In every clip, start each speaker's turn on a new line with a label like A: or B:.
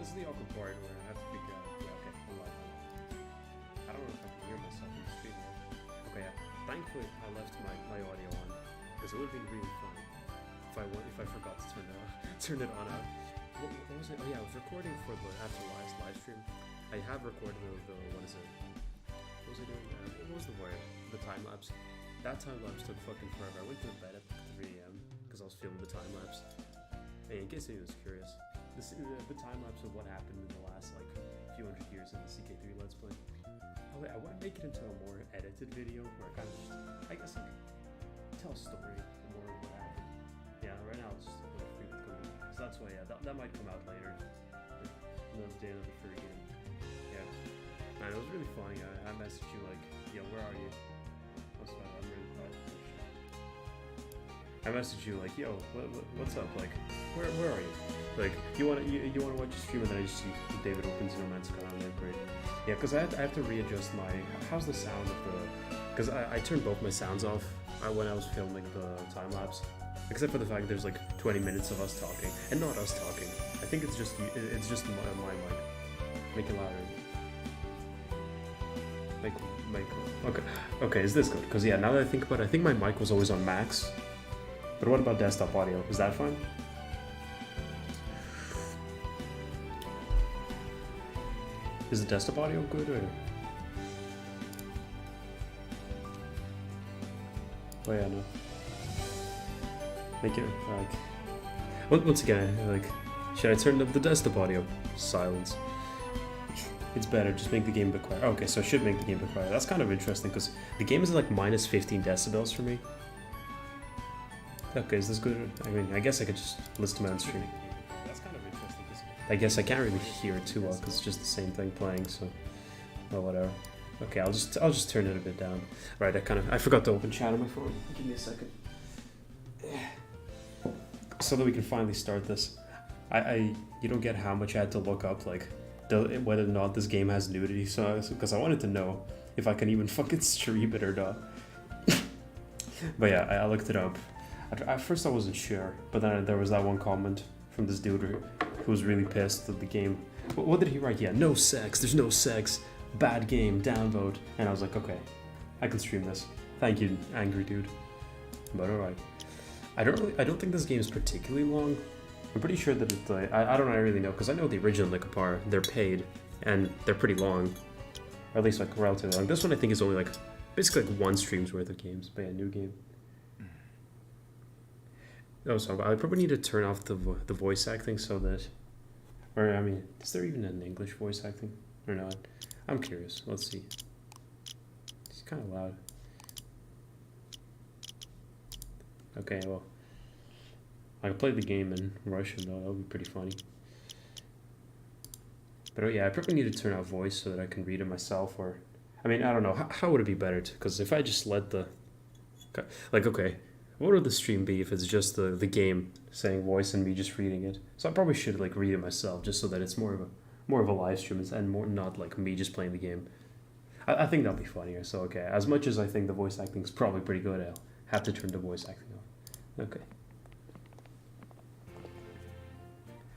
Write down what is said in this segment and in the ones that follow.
A: This is the awkward part where I have to figure out. Yeah, okay, I'm live. I don't know if I can hear myself in the stream. Okay, yeah. Thankfully, I left my audio on because it would have been really fun if I forgot to turn it on out. What was it? Oh yeah, I was recording for the after last live stream. I have recorded the what is it? What was I doing? What was the word? The time lapse. That time lapse took fucking forever. I went to bed at 3 a.m. because I was filming the time lapse. Hey, in case anyone was curious, the time lapse of what happened in the last like few hundred years in the CK3 Let's Play. Oh wait, I want to make it into a more edited video where I kind of just, I guess like tell a story more of what happened. Yeah, right now it's just a little free with code. So that's why, yeah, that might come out later. Another day, another free game. Yeah. Man, it was really funny. I messaged you like, yo, where are you? I'm really proud of this shit. I messaged you like, yo, what's up? Like, where are you? Like, you wanna watch a stream, and then I just see David opens No Man's Sky on that grade. Yeah, because I have to readjust my, how's the sound of the, because I turned both my sounds off when I was filming the time lapse, except for the fact that there's like 20 minutes of us talking, and not us talking. I think it's just my mic. Make it louder. Okay, is this good? Because yeah, now that I think about it, I think my mic was always on max. But what about desktop audio? Is that fine? Is the desktop audio good or? Oh yeah, no. Make it like. Once again, like, should I turn up the desktop audio? Silence. It's better, just make the game a bit quiet. Okay, so I should make the game a bit quiet. That's kind of interesting because the game is like minus 15 decibels for me. Okay, is this good? I mean, I guess I could just listen to my own streaming. That's kind of interesting because I guess I can't really hear it too well because it's just the same thing playing, so well, whatever. Okay, I'll just turn it a bit down. Right, I forgot to open chat on my phone. Give me a second. So that we can finally start this. You don't get how much I had to look up like whether or not this game has nudity, so because I wanted to know if I can even fucking stream it or not. But yeah, I looked it up. At first I wasn't sure, but then there was that one comment from this dude who was really pissed at the game. What did he write? Yeah, no sex, there's no sex, bad game, downvote. And I was like, okay, I can stream this. Thank you, angry dude. But alright. I don't think this game is particularly long. I'm pretty sure that it, I don't really know, because I know the original Nekopara, they're paid, and they're pretty long. Or at least like relatively long. This one I think is only like, basically like one stream's worth of games, but yeah, new game. Oh, so I probably need to turn off the voice acting so that, or I mean, is there even an English voice acting or not? I'm curious. Let's see. It's kind of loud. Okay, well, I could play the game in Russian though. That would be pretty funny. But oh yeah, I probably need to turn off voice so that I can read it myself. Or, I mean, I don't know. How would it be better? Because if I just let the, like, okay. What would the stream be if it's just the game saying voice and me just reading it? So I probably should like read it myself just so that it's more of a live stream and more not like me just playing the game. I think that'll be funnier. So okay, as much as I think the voice acting is probably pretty good, I'll have to turn the voice acting off. Okay.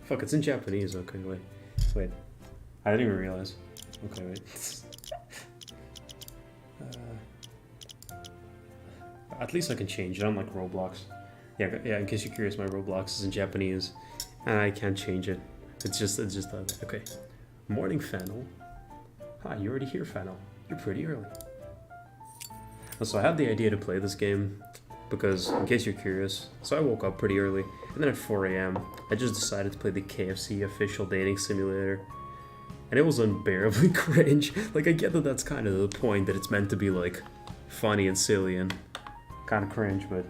A: Fuck, it's in Japanese. Okay, wait. I didn't even realize. Okay, wait. At least I can change it, unlike Roblox. Yeah, in case you're curious, my Roblox is in Japanese, and I can't change it. It's just okay. Morning, Fennel. Hi, you already here, Fennel. You're pretty early. So I had the idea to play this game, because, in case you're curious, so I woke up pretty early, and then at 4 a.m., I just decided to play the KFC official dating simulator. And it was unbearably cringe. Like, I get that that's kind of the point, that it's meant to be, like, funny and silly and kind of cringe, but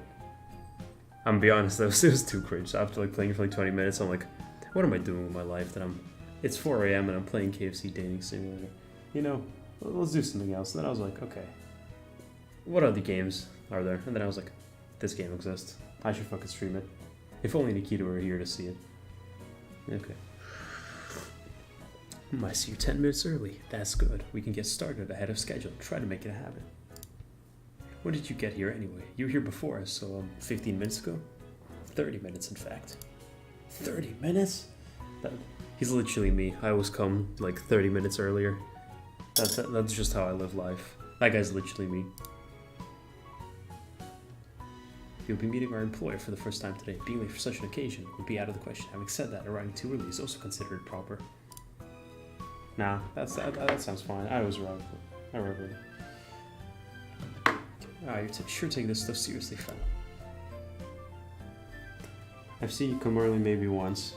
A: I'm gonna be honest, it was too cringe. So after like playing for like 20 minutes, I'm like, what am I doing with my life? That it's 4 a.m. and I'm playing KFC dating simulator. You know, let's do something else. And then I was like, okay, what other games are there? And then I was like, this game exists. I should fucking stream it. If only Nikita were here to see it. Okay. I see you 10 minutes early. That's good. We can get started ahead of schedule. Try to make it happen. When did you get here anyway? You were here before us, so 15 minutes ago? 30 minutes, in fact. 30 minutes? He's literally me. I always come like 30 minutes earlier. That's just how I live life. That guy's literally me. You'll be meeting our employer for the first time today. Being late for such an occasion would be out of the question. Having said that, arriving too early is also considered proper. Nah, that sounds fine. I was right. I remember. You're sure taking this stuff seriously, fella. I've seen you come early maybe once.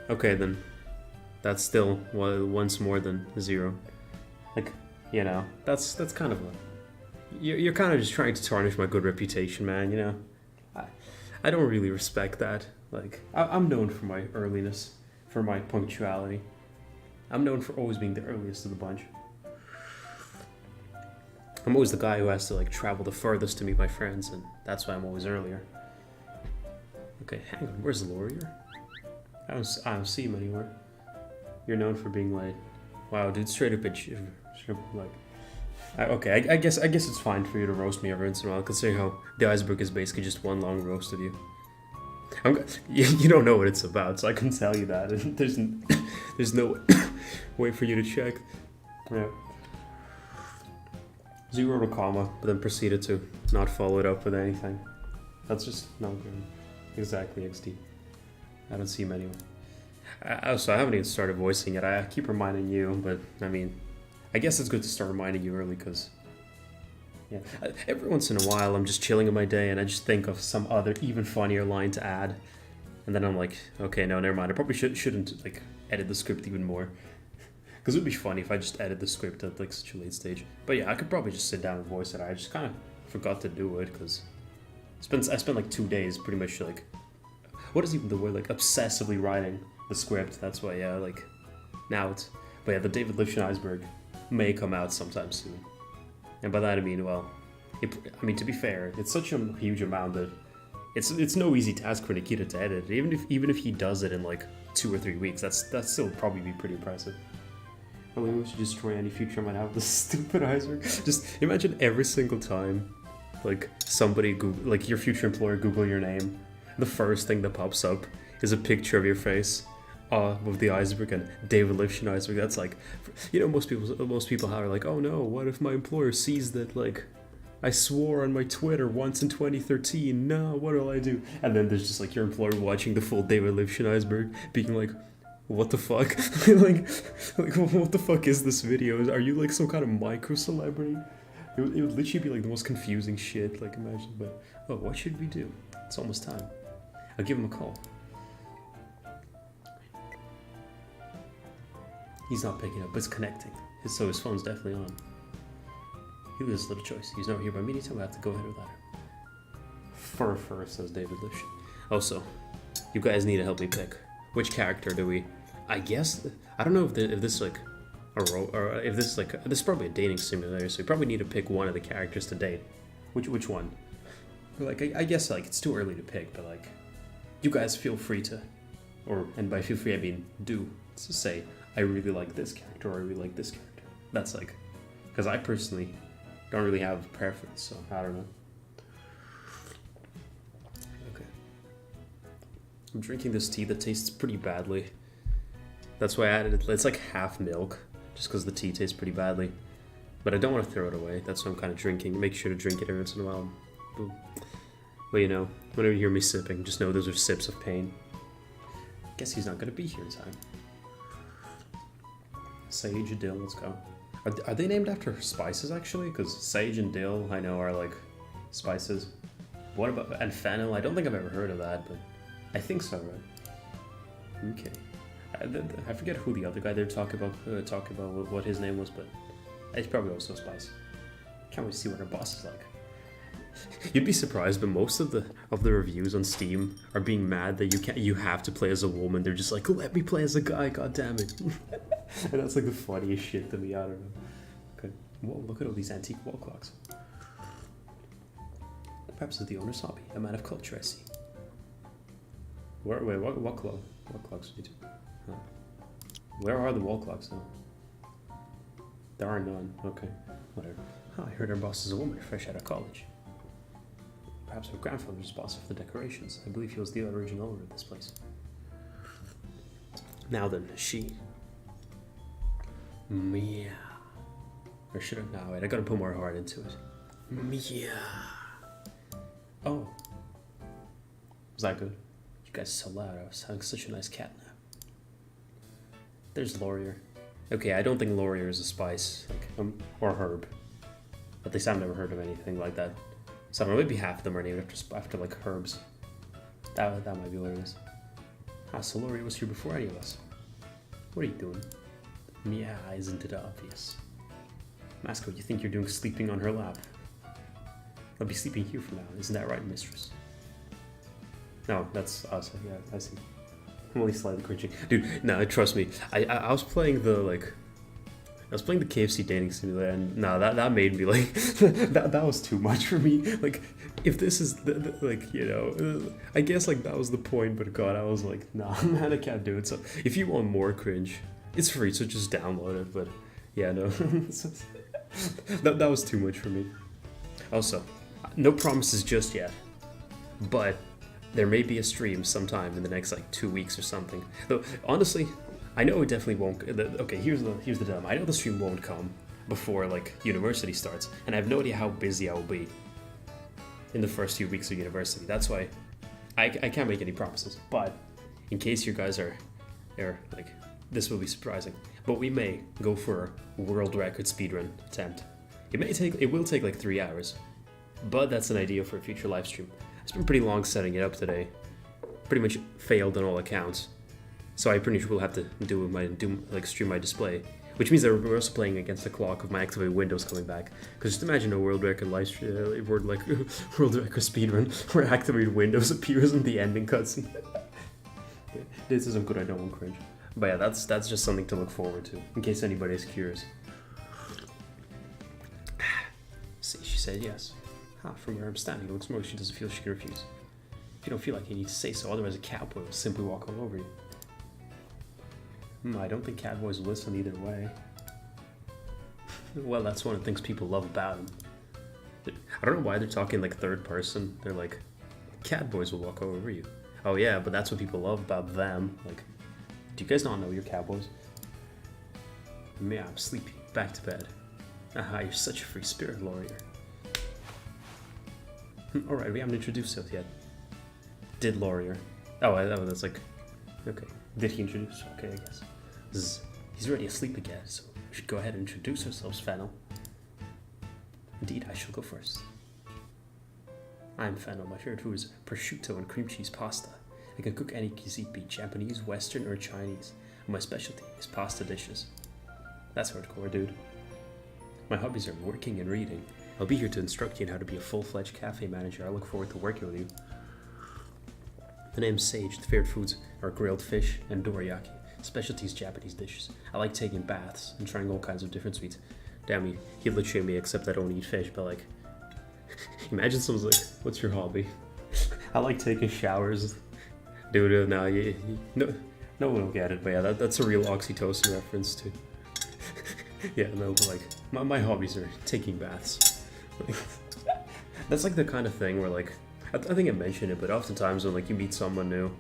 A: Okay, then. That's still once more than 0. Like, you know, that's kind of a... You're kind of just trying to tarnish my good reputation, man, you know? I don't really respect that. Like, I'm known for my earliness, for my punctuality. I'm known for always being the earliest of the bunch. I'm always the guy who has to, like, travel the furthest to meet my friends, and that's why I'm always earlier. Okay, hang on, where's the lawyer? I don't see him anywhere. You're known for being late. Wow, dude, straight up, like... Okay, I guess it's fine for you to roast me every once in a while, considering how the iceberg is basically just one long roast of you. You don't know what it's about, so I can tell you that. There's no way for you to check. Yeah. 0 to comma, but then proceeded to not follow it up with anything. That's just not good. Exactly, XD. I don't see him anywhere. Also, I haven't even started voicing it. I keep reminding you, but I mean, I guess it's good to start reminding you early because, yeah, every once in a while I'm just chilling in my day and I just think of some other even funnier line to add, and then I'm like, okay, no, never mind. I probably shouldn't like edit the script even more because it would be funny if I just edited the script at like such a late stage. But yeah, I could probably just sit down and voice it. I just kind of forgot to do it because I spent like 2 days pretty much like, what is even the word, like obsessively writing the script. That's why, yeah, like now it's, but yeah, the David Lifshin iceberg may come out sometime soon, and by that I mean, well, to be fair, it's such a huge amount that it's no easy task for Nikita to edit. Even if he does it in like 2 or 3 weeks, that's still probably be pretty impressive. Well, maybe we should destroy any future I might have with this stupid iceberg. Just imagine every single time, like somebody Google, like your future employer Google your name, the first thing that pops up is a picture of your face. With the iceberg and David Lifshin iceberg. That's like, you know, most people are like, oh no, what if my employer sees that like I swore on my Twitter once in 2013? No, what will I do? And then there's just like your employer watching the full David Lifshin iceberg, being like, what the fuck? like what the fuck is this video? Are you like some kind of micro celebrity? It would literally be like the most confusing shit. Like imagine, but oh, what should we do? It's almost time. I'll give him a call. He's not picking up, but it's connecting. So his phone's definitely on. He has little choice. He's not here by meeting time. I have to go ahead without him. Fur, says David Lifshin. Also, you guys need to help me pick. Which character do we... I guess... I don't know if this is like a role... Or if this is like... This is probably a dating simulator, so we probably need to pick one of the characters to date. Which one? Like, I guess like it's too early to pick, but like... You guys feel free to... And by feel free, I mean do. To say... I really like this character, or I really like this character. That's like, because I personally don't really have a preference, so I don't know. Okay. I'm drinking this tea that tastes pretty badly. That's why I added it. It's like half milk, just because the tea tastes pretty badly. But I don't want to throw it away. That's why I'm kind of drinking. Make sure to drink it every once in a while. Boom. Well, you know, whenever you hear me sipping, just know those are sips of pain. Guess he's not going to be here in time. Sage and dill, let's go. Are they named after spices actually? Because sage and dill I know are like spices. What about, and fennel? I don't think I've ever heard of that, but I think so, right? Okay. I forget who the other guy they're talking about what his name was, but it's probably also spice. Can't wait to see what our boss is like. You'd be surprised, but most of the reviews on Steam are being mad that you have to play as a woman. They're just like, let me play as a guy, god damn it. And that's like the funniest shit to me, I don't know. Okay. Whoa, look at all these antique wall clocks. Perhaps it's the owner's hobby, a man of culture, I see. Wait, what clock? What clocks do you do? Huh. Where are the wall clocks now? There are none. Okay, whatever. Oh, I heard our boss is a woman fresh out of college. Perhaps her grandfather's boss of the decorations. I believe he was the original owner of this place. Now then, she. Meow. Or should I? No, wait, I gotta put more heart into it. Meow. Oh. Was that good? You guys are so loud. I was having such a nice cat nap. There's Laurier. Okay, I don't think Laurier is a spice, like, or herb. At least I've never heard of anything like that. So I don't know, maybe half of them are named after like herbs. That might be what it is. Ah, so Laurier was here before any of us. What are you doing? Yeah, isn't it obvious? Mascot, you think you're doing sleeping on her lap? I'll be sleeping here from now on, isn't that right, mistress? No, that's us. Yeah, I see. I'm only slightly cringing. Dude, no, trust me. I was playing the, like... I was playing the KFC dating simulator, and no, that made me, like... that was too much for me. Like, if this is, like, you know... I guess, like, that was the point, but God, I was like, nah, man, I can't do it. So, if you want more cringe, it's free, so just download it, but... Yeah, no. that was too much for me. Also, no promises just yet, but... There may be a stream sometime in the next like 2 weeks or something. Though honestly, I know it definitely won't. Okay, here's the dilemma. I know the stream won't come before like university starts, and I have no idea how busy I will be in the first few weeks of university. That's why I can't make any promises. But in case you guys are like, this will be surprising. But we may go for a world record speedrun attempt. It will take like 3 hours, but that's an idea for a future live stream. It's been pretty long setting it up today. Pretty much failed on all accounts. So I pretty much will have to stream my display. Which means that we're also playing against the clock of my activated windows coming back. Because just imagine a world record live stream, world record speedrun where activated windows appears in the ending cutscene. This isn't good, I don't want cringe. But yeah, that's just something to look forward to, in case anybody's curious. See, she said yes. From where I'm standing, it looks more like she doesn't feel she can refuse. If you don't feel like you need to say so, otherwise a catboy will simply walk all over you. I don't think catboys will listen either way. Well, that's one of the things people love about them. I don't know why they're talking like third person. They're like, catboys will walk all over you. Oh yeah, but that's what people love about them. Like, do you guys not know you're catboys? Yeah, I'm sleepy. Back to bed. Aha, you're such a free spirit, Laurier. Alright, we haven't introduced ourselves yet. Did Laurier. Oh, that's like... Okay. Did he introduce? Okay, I guess. He's already asleep again, so we should go ahead and introduce ourselves, Fennel. Indeed, I shall go first. I'm Fennel. My favorite food is prosciutto and cream cheese pasta. I can cook any cuisine, be Japanese, Western, or Chinese. And my specialty is pasta dishes. That's hardcore, dude. My hobbies are working and reading. I'll be here to instruct you on how to be a full-fledged cafe manager. I look forward to working with you. The name's Sage. The favorite foods are grilled fish and dorayaki. Specialties Japanese dishes. I like taking baths and trying all kinds of different sweets. Damn, he literally me, except I don't eat fish, but like... Imagine someone's like, what's your hobby? I like taking showers. Dude, no, no one will get it, but yeah, that's a real oxytocin reference too. Yeah, no, but like, my hobbies are taking baths. That's like the kind of thing where like, I think I mentioned it, but oftentimes when like you meet someone new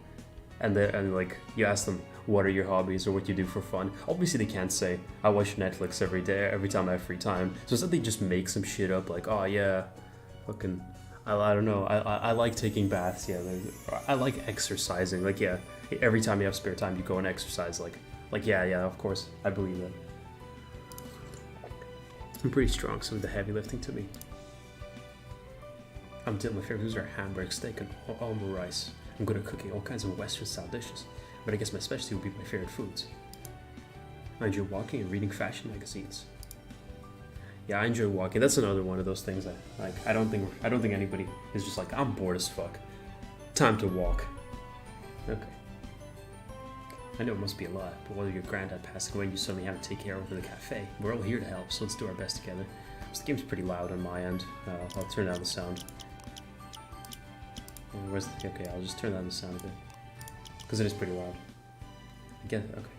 A: and like you ask them what are your hobbies or what you do for fun, obviously they can't say I watch Netflix every day, every time I have free time. So instead they just make some shit up like, oh yeah, fucking, I don't know, I like taking baths, yeah, I like exercising, like yeah, every time you have spare time you go and exercise, like yeah, of course, I believe that. I'm pretty strong, so the heavy lifting to me. My favorite foods are hamburger, steak, and almond rice. I'm good at cooking all kinds of Western style dishes, but I guess my specialty would be my favorite foods. I enjoy walking and reading fashion magazines. Yeah, I enjoy walking. That's another one of those things that like I don't think anybody is just like, I'm bored as fuck. Time to walk. Okay. I know it must be a lot, but whether your granddad passed away and you suddenly have to take care of the cafe, we're all here to help, so let's do our best together. So the game's pretty loud on my end. I'll turn down the sound. Okay, I'll just turn down the sound a bit. Because it is pretty loud. I get it, okay.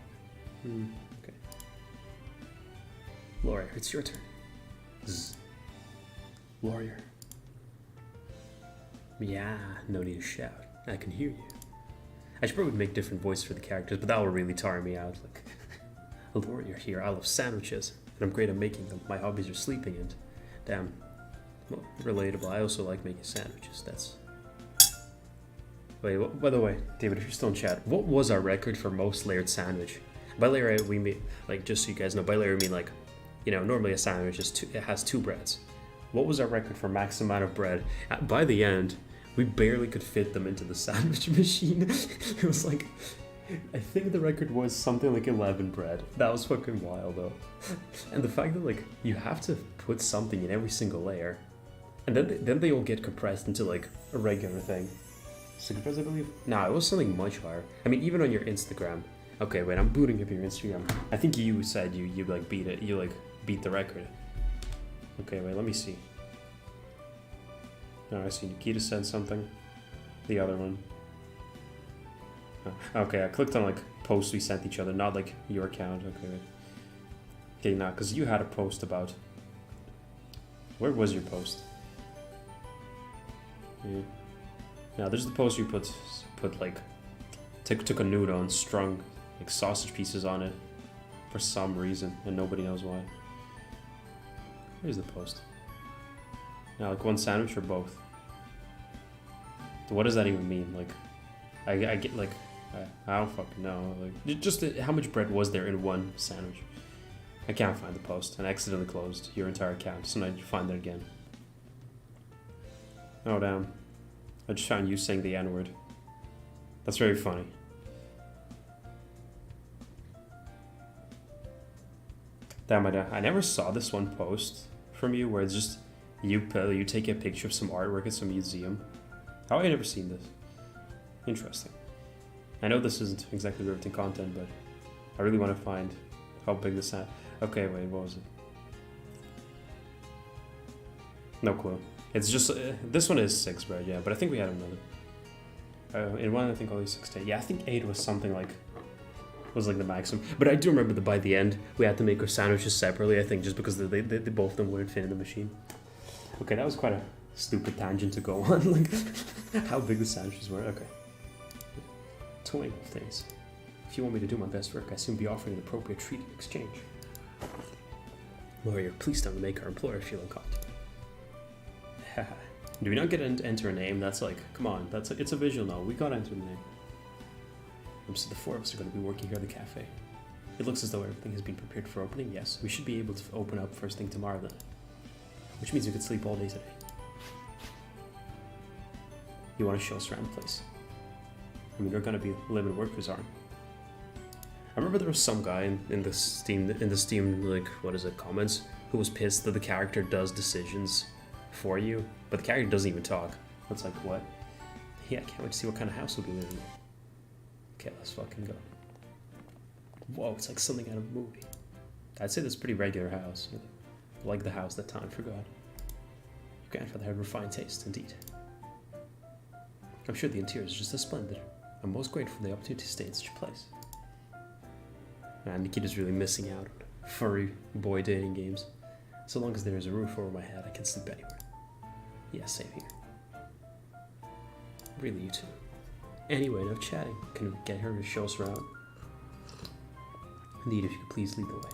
A: Okay. Laurier, it's your turn. Zzz. Laurier. Yeah, no need to shout. I can hear you. I should probably make different voices for the characters, but that will really tire me out. Like, Laura, you're here. I love sandwiches, and I'm great at making them. My hobbies are sleeping and, damn, well, relatable. I also like making sandwiches. That's. Wait, by the way, David, if you're still in chat, what was our record for most layered sandwich? By layer, we mean, like, just so you guys know, by layer, we mean, like, you know, normally a sandwich is it has 2 breads. What was our record for max amount of bread? By the end, we barely could fit them into the sandwich machine. It was like, I think the record was something like 11 bread. That was fucking wild, though. And the fact that, like, you have to put something in every single layer, and then they all get compressed into, like, a regular thing. 6 breads, I believe? Nah, it was something much higher. I mean, even on your Instagram. Okay, wait, I'm booting up your Instagram. I think you said you like beat it. You like beat the record. Okay, wait, let me see. No, I see Nikita said something. The other one. Oh, okay, I clicked on like posts we sent each other, not like your account. Okay, wait. Okay, now, because you had a post about. Where was your post? Yeah. Now, there's the post you put like took a noodle and strung like sausage pieces on it for some reason, and nobody knows why. Here's the post. Now, like one sandwich or both. What does that even mean? Like, I get like I don't fucking know. Like, just how much bread was there in one sandwich? I can't find the post, and I accidentally closed your entire account, so now you find it again. Oh damn. I just found you saying the N-word. That's very funny. Damn, I never saw this one post from you where it's just you take a picture of some artwork at some museum. How have I never seen this? Interesting. I know this isn't exactly riveting content, but I really want to find how big this is. Okay, wait, what was it? No clue. It's just, this one is 6 bread, yeah, but I think we had another. In one, I think only 6 to 8. Yeah, I think 8 was something like, was like the maximum. But I do remember that by the end, we had to make our sandwiches separately, I think, just because they both of them wouldn't fit in the machine. Okay, that was quite a stupid tangent to go on, like, how big the sandwiches were. Okay. 20 days. If you want me to do my best work, I soon be offering an appropriate treat in exchange. Lawyer, please don't make our employer feel uncomfortable. Do we not get to enter a name? That's like, come on, it's a visual now. We gotta enter the name. So the 4 of us are going to be working here at the cafe. It looks as though everything has been prepared for opening. Yes, we should be able to open up first thing tomorrow then. Which means we could sleep all day today. You want to show us around the place? I mean, you're going to be limited workers, aren't you? I remember there was some guy in the Steam like, what is it, comments, who was pissed that the character does decisions for you, but the character doesn't even talk. That's like, what? Yeah, I can't wait to see what kind of house we'll be living in. Okay, let's fucking go. Whoa, it's like something out of a movie. I'd say that's a pretty regular house. Like the house that time forgot. Your grandfather had refined taste, indeed. I'm sure the interior is just as splendid. I'm most grateful for the opportunity to stay in such a place. Man, Nikita's really missing out on furry boy dating games. So long as there is a roof over my head, I can sleep anywhere. Yeah, same here. Really, you too. Anyway, enough chatting. Can we get her to show us around? Indeed, if you could please lead the way.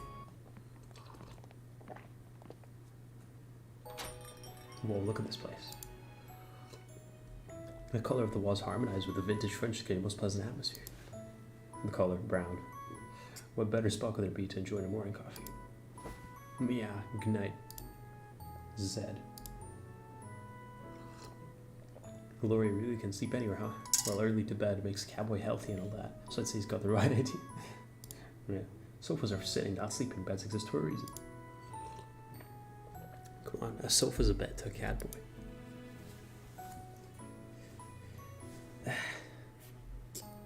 A: Whoa, look at this place. The color of the walls harmonized with the vintage French creating a most pleasant atmosphere. The color, brown. What better spot could there be to enjoy a morning coffee? Yeah, good night. Zed. Laurie really can sleep anywhere, huh? Well, early to bed makes Cowboy healthy and all that, so I'd say he's got the right idea. Yeah. Sofas are for sitting, not sleeping. Beds exist for a reason. Come on, a sofa's a bed to a catboy.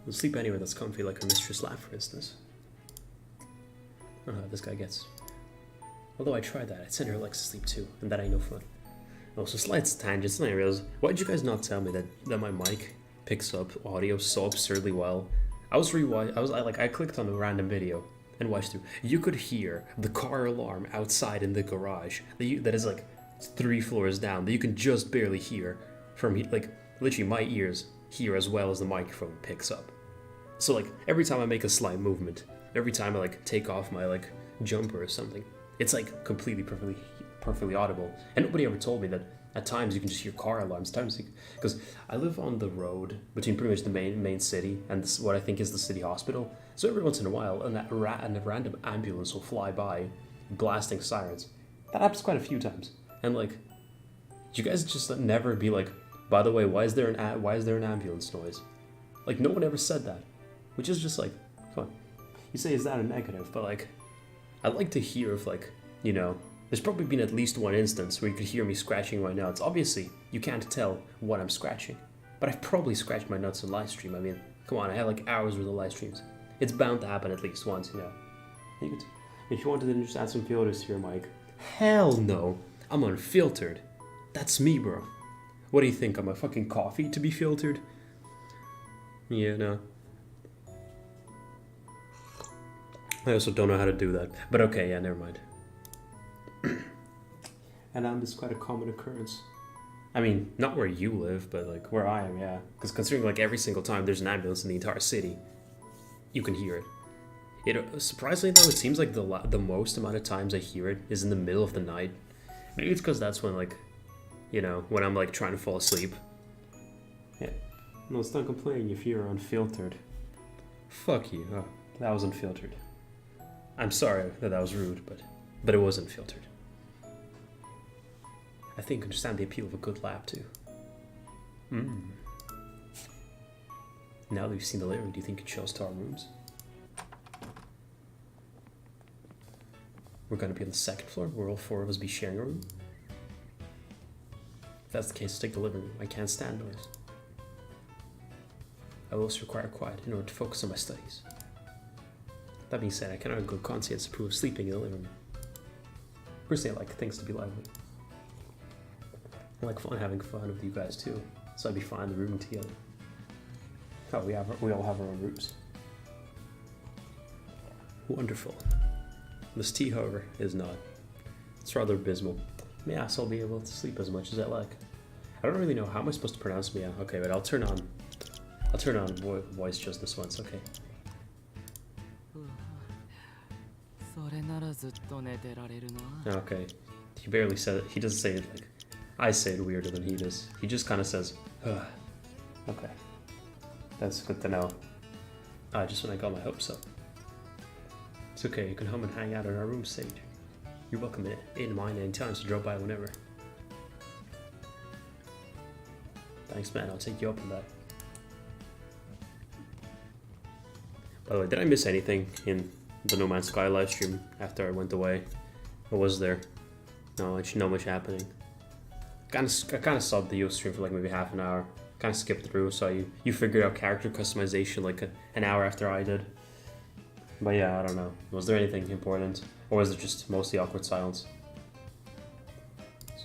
A: We'll sleep anywhere that's comfy, like her mistress' lap, for instance. I don't know how this guy gets. Although I tried that, I'd send her legs to sleep too, and that ain't no fun. Oh, so slight tangents, and I realized, why did you guys not tell me that my mic picks up audio so absurdly well? I clicked on a random video and watched through. You could hear the car alarm outside in the garage that is like 3 floors down, that you can just barely hear from, like, literally my ears hear as well as the microphone picks up. So like every time I make a slight movement, every time I like take off my like jumper or something, it's like completely perfectly audible. And nobody ever told me that at times you can just hear car alarms. Times because I live on the road between pretty much the main city and what I think is the city hospital. So every once in a while, a random ambulance will fly by, blasting sirens. That happens quite a few times. And like, you guys just never be like, by the way, why is there an ambulance noise? Like no one ever said that, which is just like, come on. You say is that a negative? But like, I'd like to hear if like, you know, there's probably been at least one instance where you could hear me scratching my nuts. Obviously, you can't tell what I'm scratching, but I've probably scratched my nuts in live stream. I mean, come on, I have like hours worth of live streams. It's bound to happen at least once, you know. You could, if you wanted to just add some filters to your mic, hell no, I'm unfiltered. That's me, bro. What do you think? I'm a fucking coffee to be filtered? Yeah, no. I also don't know how to do that. But okay, yeah, never mind. And this is quite a common occurrence. I mean, not where you live, but like where I am, yeah. Because considering like every single time there's an ambulance in the entire city, you can hear it. Surprisingly though, it seems like the most amount of times I hear it is in the middle of the night. Maybe it's because that's when like, you know, when I'm like trying to fall asleep. Yeah. No, it's not complaining if you're unfiltered. Fuck you. Oh, that was unfiltered. I'm sorry that was rude, but it was unfiltered. I think I understand the appeal of a good lap too. Now that we've seen the living room, do you think it shows to our rooms? We're gonna be on the second floor, where all four of us be sharing a room. If that's the case, take the living room. I can't stand noise. I will also require quiet in order to focus on my studies. That being said, I cannot in good conscience approve of sleeping in the living room. Personally, I like things to be lively. I like having fun with you guys too, so I'd be fine in the room together. Oh, we all have our own rooms. Wonderful. This tea, however, is not. It's rather abysmal. Yeah, so I'll be able to sleep as much as I like. I don't really know how am I supposed to pronounce Mia. Okay, but I'll turn on voice just this once. Okay. Okay. He barely said it. He doesn't say it like I say it weirder than he does. He just kind of says, ugh. Okay. That's good to know. Just when I got my hopes up. It's okay, you can come and hang out in our room, Sage. You're welcome in mine anytime, so drop by whenever. Thanks, man. I'll take you up on that. By the way, did I miss anything in the No Man's Sky livestream after I went away? Or was there? No, actually not much happening. I kind of subbed the stream for like maybe half an hour. Kind of skipped through, so you figured out character customization like an hour after I did. But yeah, I don't know. Was there anything important? Or was it just mostly awkward silence?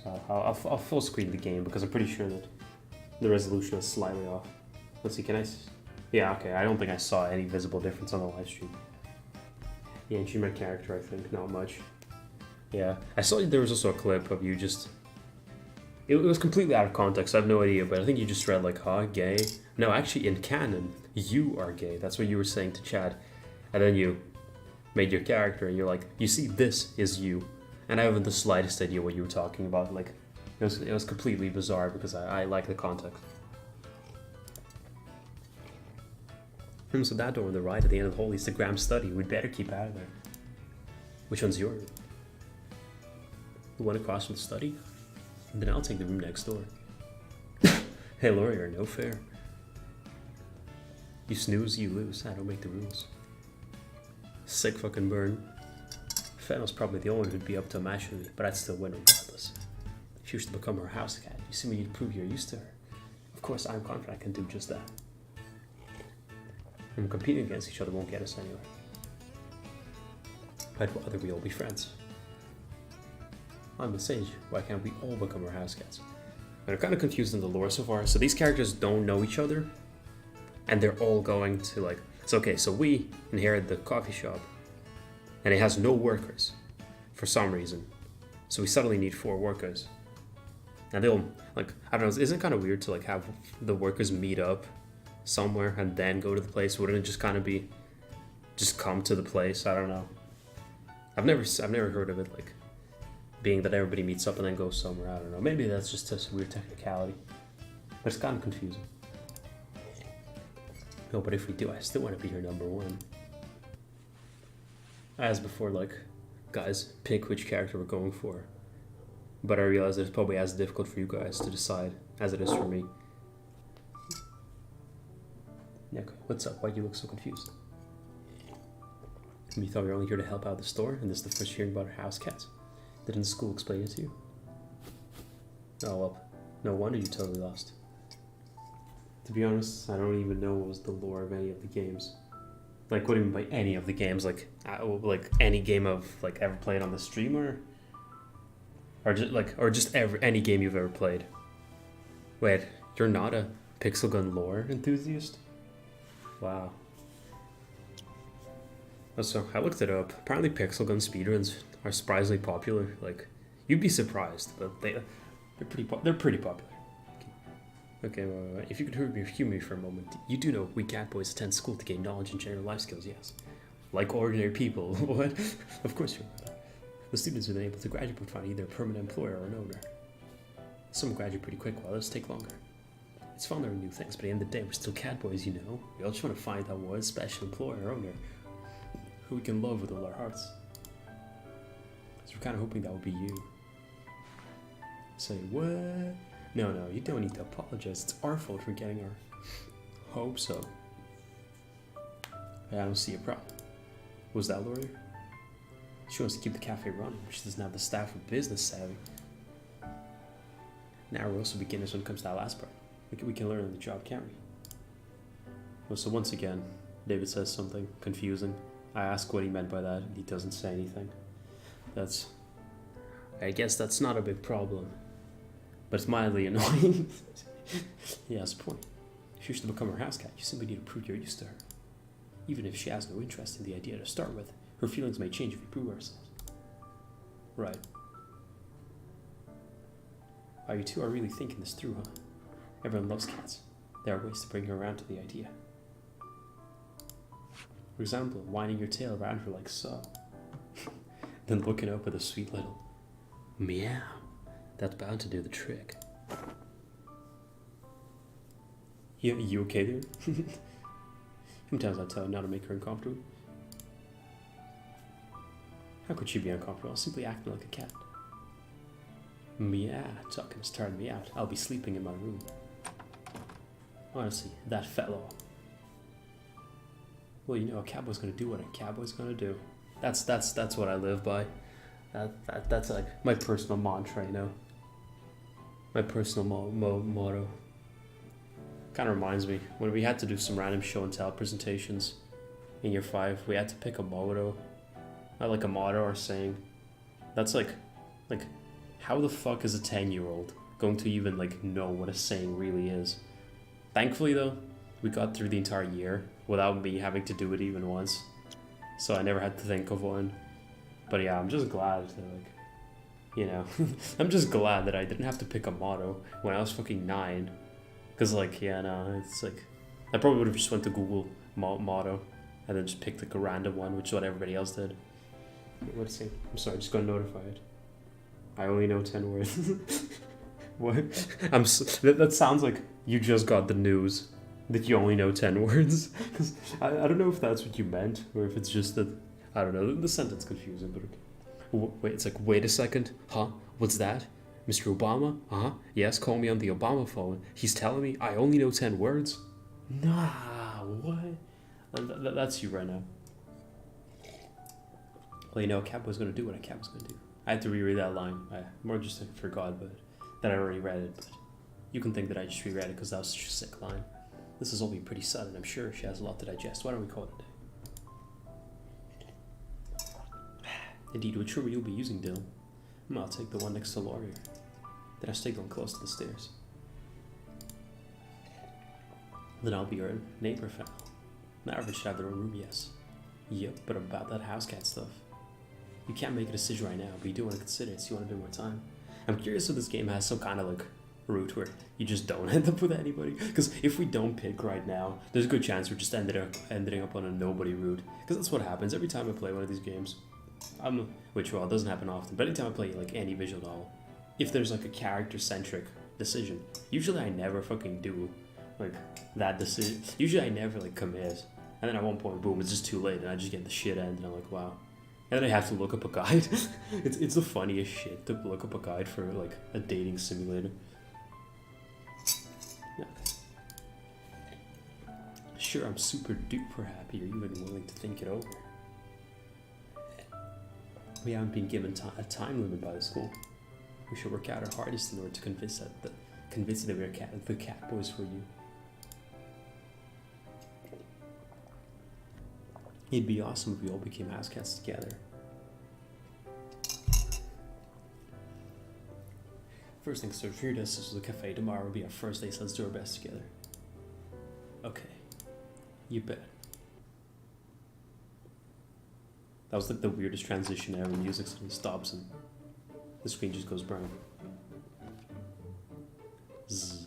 A: So I'll full screen the game because I'm pretty sure that the resolution is slightly off. Let's see, can I... Yeah, okay, I don't think I saw any visible difference on the live stream. Yeah, and my character, I think, not much. Yeah, I saw there was also a clip of you just... It was completely out of context, I have no idea, but I think you just read like, huh, gay? No, actually in canon, you are gay. That's what you were saying to Chad. And then you made your character and you're like, you see, this is you. And I haven't the slightest idea what you were talking about. Like, it was completely bizarre because I like the context. And so that door on the right at the end of the hall is the Graham study. We'd better keep out of there. Which one's yours? The one across from the study? And then I'll take the room next door. Hey lawyer, no fair. You snooze, you lose. I don't make the rules. Sick fucking burn. Fennel's probably the only one who'd be up to a match with me, but I'd still win regardless. If you wish to become her house cat, you simply need to prove you're used to her. Of course, I'm confident I can do just that. And competing against each other won't get us anywhere. I'd rather we all be friends. I'm the Sage. Why can't we all become our house cats? And I'm kind of confused in the lore so far. So these characters don't know each other, and they're all going to like. It's okay. So we inherit the coffee shop, and it has no workers, for some reason. So we suddenly need 4 workers, and they'll like I don't know. Isn't it kind of weird to like have the workers meet up, somewhere and then go to the place? Wouldn't it just kind of be, just come to the place? I don't know. I've never heard of it like being that everybody meets up and then goes somewhere. I don't know. Maybe that's just a weird technicality, but it's kind of confusing. No, but if we do, I still want to be your number one. As before, like, guys, pick which character we're going for. But I realize that it's probably as difficult for you guys to decide as it is for me. Yeah, okay. What's up? Why do you look so confused? You thought we were only here to help out the store, and this is the first hearing about our house cats. Didn't the school explain it to you? Oh well, no wonder you totally lost. To be honest, I don't even know what was the lore of any of the games. Like, what do you mean by any of the games? Like any game I've like ever played on the stream, or just any game you've ever played. Wait, you're not a pixel gun lore enthusiast? Wow. So I looked it up. Apparently, pixel gun speedruns are surprisingly popular. Like, you'd be surprised, but they're pretty popular. Okay, well, if you could humor me for a moment, you do know we catboys attend school to gain knowledge and general life skills, yes? Like ordinary people. What? Of course you're right. The students are then able to graduate but find either a permanent employer or an owner. Some graduate pretty quick, while others take longer. It's fun learning new things, but at the end of the day, we're still catboys, you know? We all just want to find that one special employer or owner who we can love with all our hearts. So we're kind of hoping that would be you. Say, what? No, you don't need to apologize. It's our fault for getting our hopes up. I don't see a problem. Was that lawyer? She wants to keep the cafe running, but she doesn't have the staff or business savvy. Now we're also beginners when it comes to that last part. We can learn on the job, can't we? Well, so once again, David says something confusing. I ask what he meant by that, and he doesn't say anything. I guess that's not a big problem. But it's mildly annoying. He has a point. If you're to become her house cat, you simply need to prove you're used to her. Even if she has no interest in the idea to start with, her feelings may change if we prove ourselves. Right. Wow, you two are really thinking this through, huh? Everyone loves cats. There are ways to bring her around to the idea. For example, winding your tail around her like so. Then looking up with a sweet little meow. That's bound to do the trick. You okay there? Sometimes I tell her not to make her uncomfortable. How could she be uncomfortable? Simply acting like a cat. Meow, talking has tired me out. I'll be sleeping in my room. Honestly, that fellow. Well, you know, a cowboy's gonna do what a cowboy's gonna do. That's what I live by. That's like my personal mantra, you know. My personal motto. Kind of reminds me when we had to do some random show and tell presentations in year 5. We had to pick a motto, not like a motto or saying. That's like how the fuck is a 10-year-old going to even like know what a saying really is? Thankfully though, we got through the entire year without me having to do it even once, so I never had to think of one. But yeah, I'm just glad that, like, you know, I'm just glad that I didn't have to pick a motto when I was fucking 9. Cause like, yeah, no, it's like, I probably would have just went to Google motto and then just picked like a random one, which is what everybody else did. What's it say? I'm sorry, just got notified. I only know 10 words. What? That sounds like you just got the news that you only know 10 words. Cause I don't know if that's what you meant or if it's just that, I don't know, the sentence confusing, but wait, it's like, wait a second, huh? What's that? Mr. Obama? Uh-huh. Yes, call me on the Obama phone. He's telling me I only know 10 words? Nah, what? That's you right now. Well, you know, a cat was going to do what a cat was going to do. I had to reread that line. I more just forgot, but that I already read it. But you can think that I just reread it because that was such a sick line. This has all been pretty sudden. I'm sure she has a lot to digest. Why don't we call it a day? Indeed, which room you'll be using, Dylan? I'll take the one next to Laurier. Then I stay going close to the stairs. Then I'll be your neighbor fam. Now everyone should have their own room, yes. Yep, but about that house cat stuff. You can't make a decision right now, but you do want to consider it, so you want a bit more time. I'm curious if this game has some kind of like route where you just don't end up with anybody. Because if we don't pick right now, there's a good chance we're just ending up on a nobody route. Because that's what happens every time I play one of these games. Which, well, it doesn't happen often, but anytime I play like any visual novel, if there's like a character-centric decision, usually I never fucking do like that decision. Usually I never like commit, and then at one point, boom, it's just too late, and I just get the shit end, and I'm like, wow. And then I have to look up a guide. it's the funniest shit to look up a guide for like a dating simulator. Yeah. Sure, I'm super duper happy you're even willing to think it over. We haven't been given a time limit by the school. We should work out our hardest in order to convince that we're the cat boys for you. It'd be awesome if we all became house cats together. First things first, treat us to the cafe tomorrow will be our first day, so let's do our best together. Okay, you bet. That was like the weirdest transition ever. Music suddenly stops and the screen just goes brown. Zzz.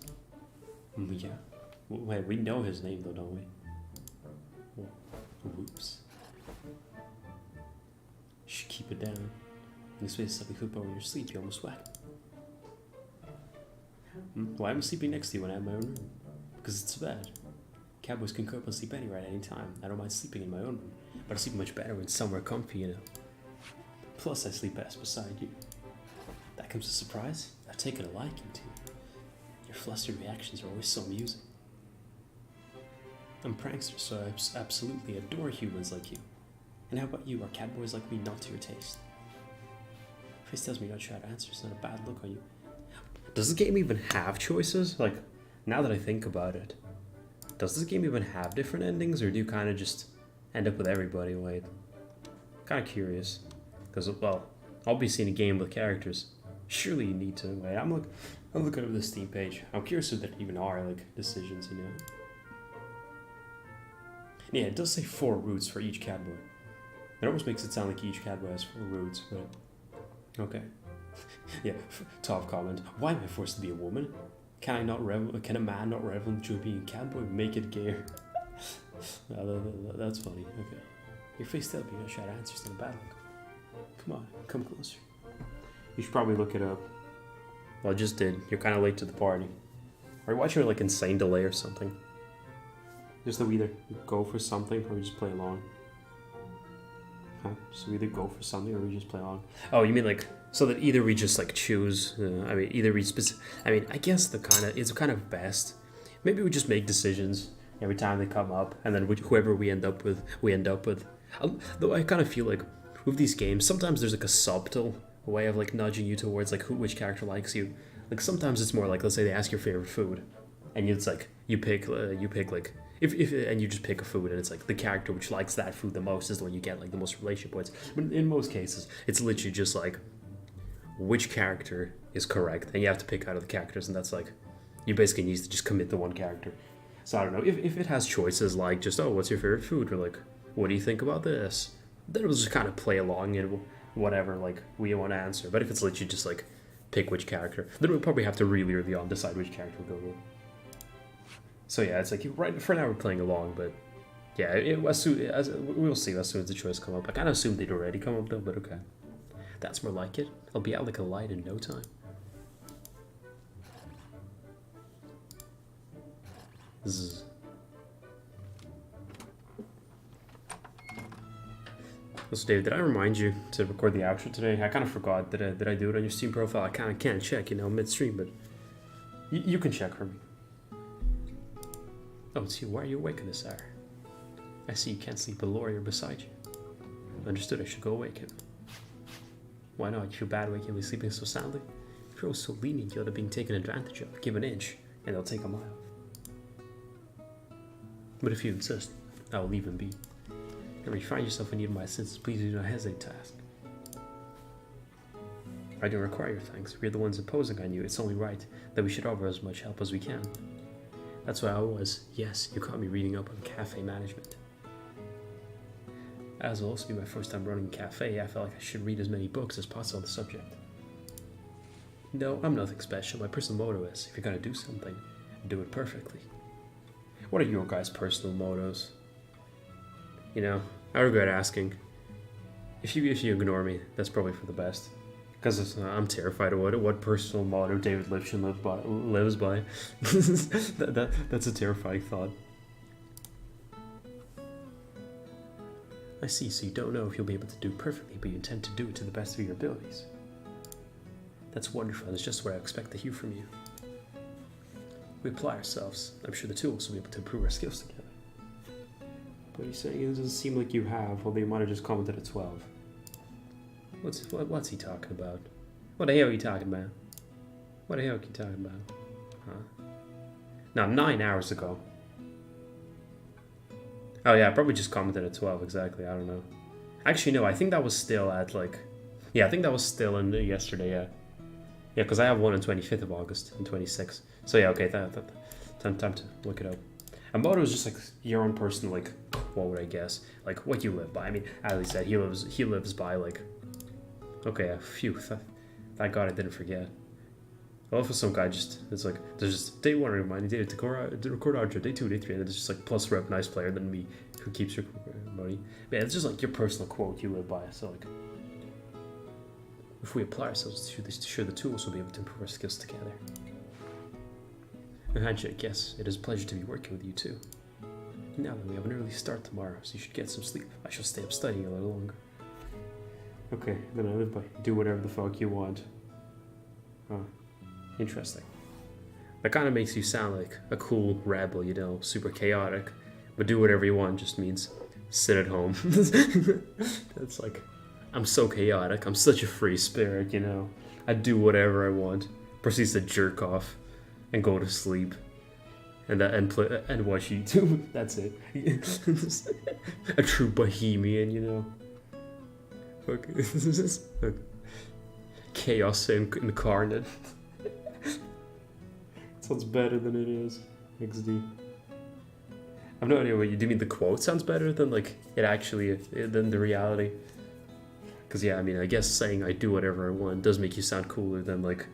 A: Yeah. Wait, we know his name though, don't we? Oh, whoops. Shh, keep it down. This way is hoop over your sleep, you almost wet. Why am I sleeping next to you when I have my own room? Because it's bad. Cowboys can cope and sleep anywhere at any time. I don't mind sleeping in my own room, but I sleep much better when somewhere comfy, you know. Plus, I sleep best beside you. That comes as a surprise. I've taken a liking to you. Your flustered reactions are always so amusing. I'm a prankster, so I absolutely adore humans like you. And how about you? Are catboys like me not to your taste? Face tells me not to try to answer. It's not a bad look on you. Does this game even have choices? Like, now that I think about it, does this game even have different endings, or do you kind of just end up with everybody? Wait, kind of curious, because well, I'll be seeing a game with characters. Surely you need to. Wait, I'm looking over the Steam page. I'm curious if there even are like decisions, you know. Yeah, it does say 4 routes for each catboy. It almost makes it sound like each catboy has 4 routes, but okay. Yeah, top comment. Why am I forced to be a woman? Can a man not revel in being a catboy? Make it gayer. That's funny. Okay. Your face tells me no shot answers in a bad look. Come on, come closer. You should probably look it up. Well, I just did. You're kind of late to the party. Are you watching like insane delay or something? Just that we either go for something or we just play along. Huh? So we either go for something or we just play along. Oh, you mean like so that either we just like choose? Either we I guess it's kind of best. Maybe we just make decisions every time they come up, and then whoever we end up with, we end up with. Though I kind of feel like with these games, sometimes there's like a subtle way of like nudging you towards like which character likes you. Like sometimes it's more like, let's say they ask your favorite food, and it's like you pick like. And you just pick a food, and it's like the character which likes that food the most is the one you get like the most relationship points. But in most cases, it's literally just like which character is correct, and you have to pick out of the characters, and that's like you basically need to just commit to one character. So I don't know if it has choices like just what's your favorite food, or like what do you think about this, then we'll just kind of play along and whatever like we want to answer. But if it's literally just like pick which character, then we'll probably have to really early on decide which character we'll go with. So yeah, it's like right for now we're playing along, but yeah, we'll see as soon as the choice come up. I kind of assumed they'd already come up though, but okay, that's more like it. I'll be out like a light in no time. Zzz. So Dave, did I remind you to record the outro today? I kind of forgot. Did I do it on your Steam profile? I kind of can't check, midstream, but you can check for me. Oh, it's you. Why are you awake at this hour? I see you can't sleep with Lori beside you. Understood, I should go awake him. Why not? You feel bad waking me sleeping so soundly? If you're all so lenient, you're being taken advantage of. Give an inch, and they'll take a mile. But if you insist, I will leave him be. And when you find yourself in need of my assistance, please do not hesitate to ask. I don't require your thanks. We're the ones imposing on you. It's only right that we should offer as much help as we can. That's why I was, yes, you caught me reading up on cafe management. As will also be my first time running a cafe, I felt like I should read as many books as possible on the subject. No, I'm nothing special. My personal motto is, if you're gonna do something, do it perfectly. What are your guys' personal mottos? You know, I regret asking. If you ignore me, that's probably for the best. Because I'm terrified of what personal motto David Lipshin lives by. That's a terrifying thought. I see, so you don't know if you'll be able to do perfectly, but you intend to do it to the best of your abilities. That's wonderful, that's just what I expect to hear from you. We apply ourselves. I'm sure the two of us will be able to improve our skills together. But he's saying it doesn't seem like you have, although you might have just commented at 12. What's he talking about? What the hell are you talking about? What the hell are you talking about? Huh? Now, 9 hours ago. Oh yeah, I probably just commented at 12, exactly, I don't know. Actually, no, I think that was still at like... Yeah, I think that was still in yesterday, yeah. Yeah, because I have one on 25th of August and 26th. So yeah, okay, time to look it up. A motto is just like your own personal, like, quote, I guess. Like, what you live by. I mean, as he said, he lives by, like... Okay, phew, thank God I didn't forget. I love how some guy just, it's like, there's just day 1 remind you to record outro, day 2, day 3, and it's just like plus rep nice player than me who keeps your money. But yeah, it's just like your personal quote you live by. So like, if we apply ourselves to share the tools, we'll be able to improve our skills together. A handshake, yes, it is a pleasure to be working with you too. Now that we have an early start tomorrow, so you should get some sleep. I shall stay up studying a little longer. Okay, then I live by do whatever the fuck you want. Huh. Interesting. That kind of makes you sound like a cool rebel, you know, super chaotic. But do whatever you want just means sit at home. That's like, I'm so chaotic. I'm such a free spirit, you know. I do whatever I want. Proceeds to jerk off and go to sleep and play and watch YouTube. That's it. A true bohemian, you know. Okay. Chaos incarnate. Sounds better than it is. XD. I have no idea what you do. You mean the quote sounds better than like it actually than the reality? Because yeah, I mean, I guess saying I do whatever I want does make you sound cooler than like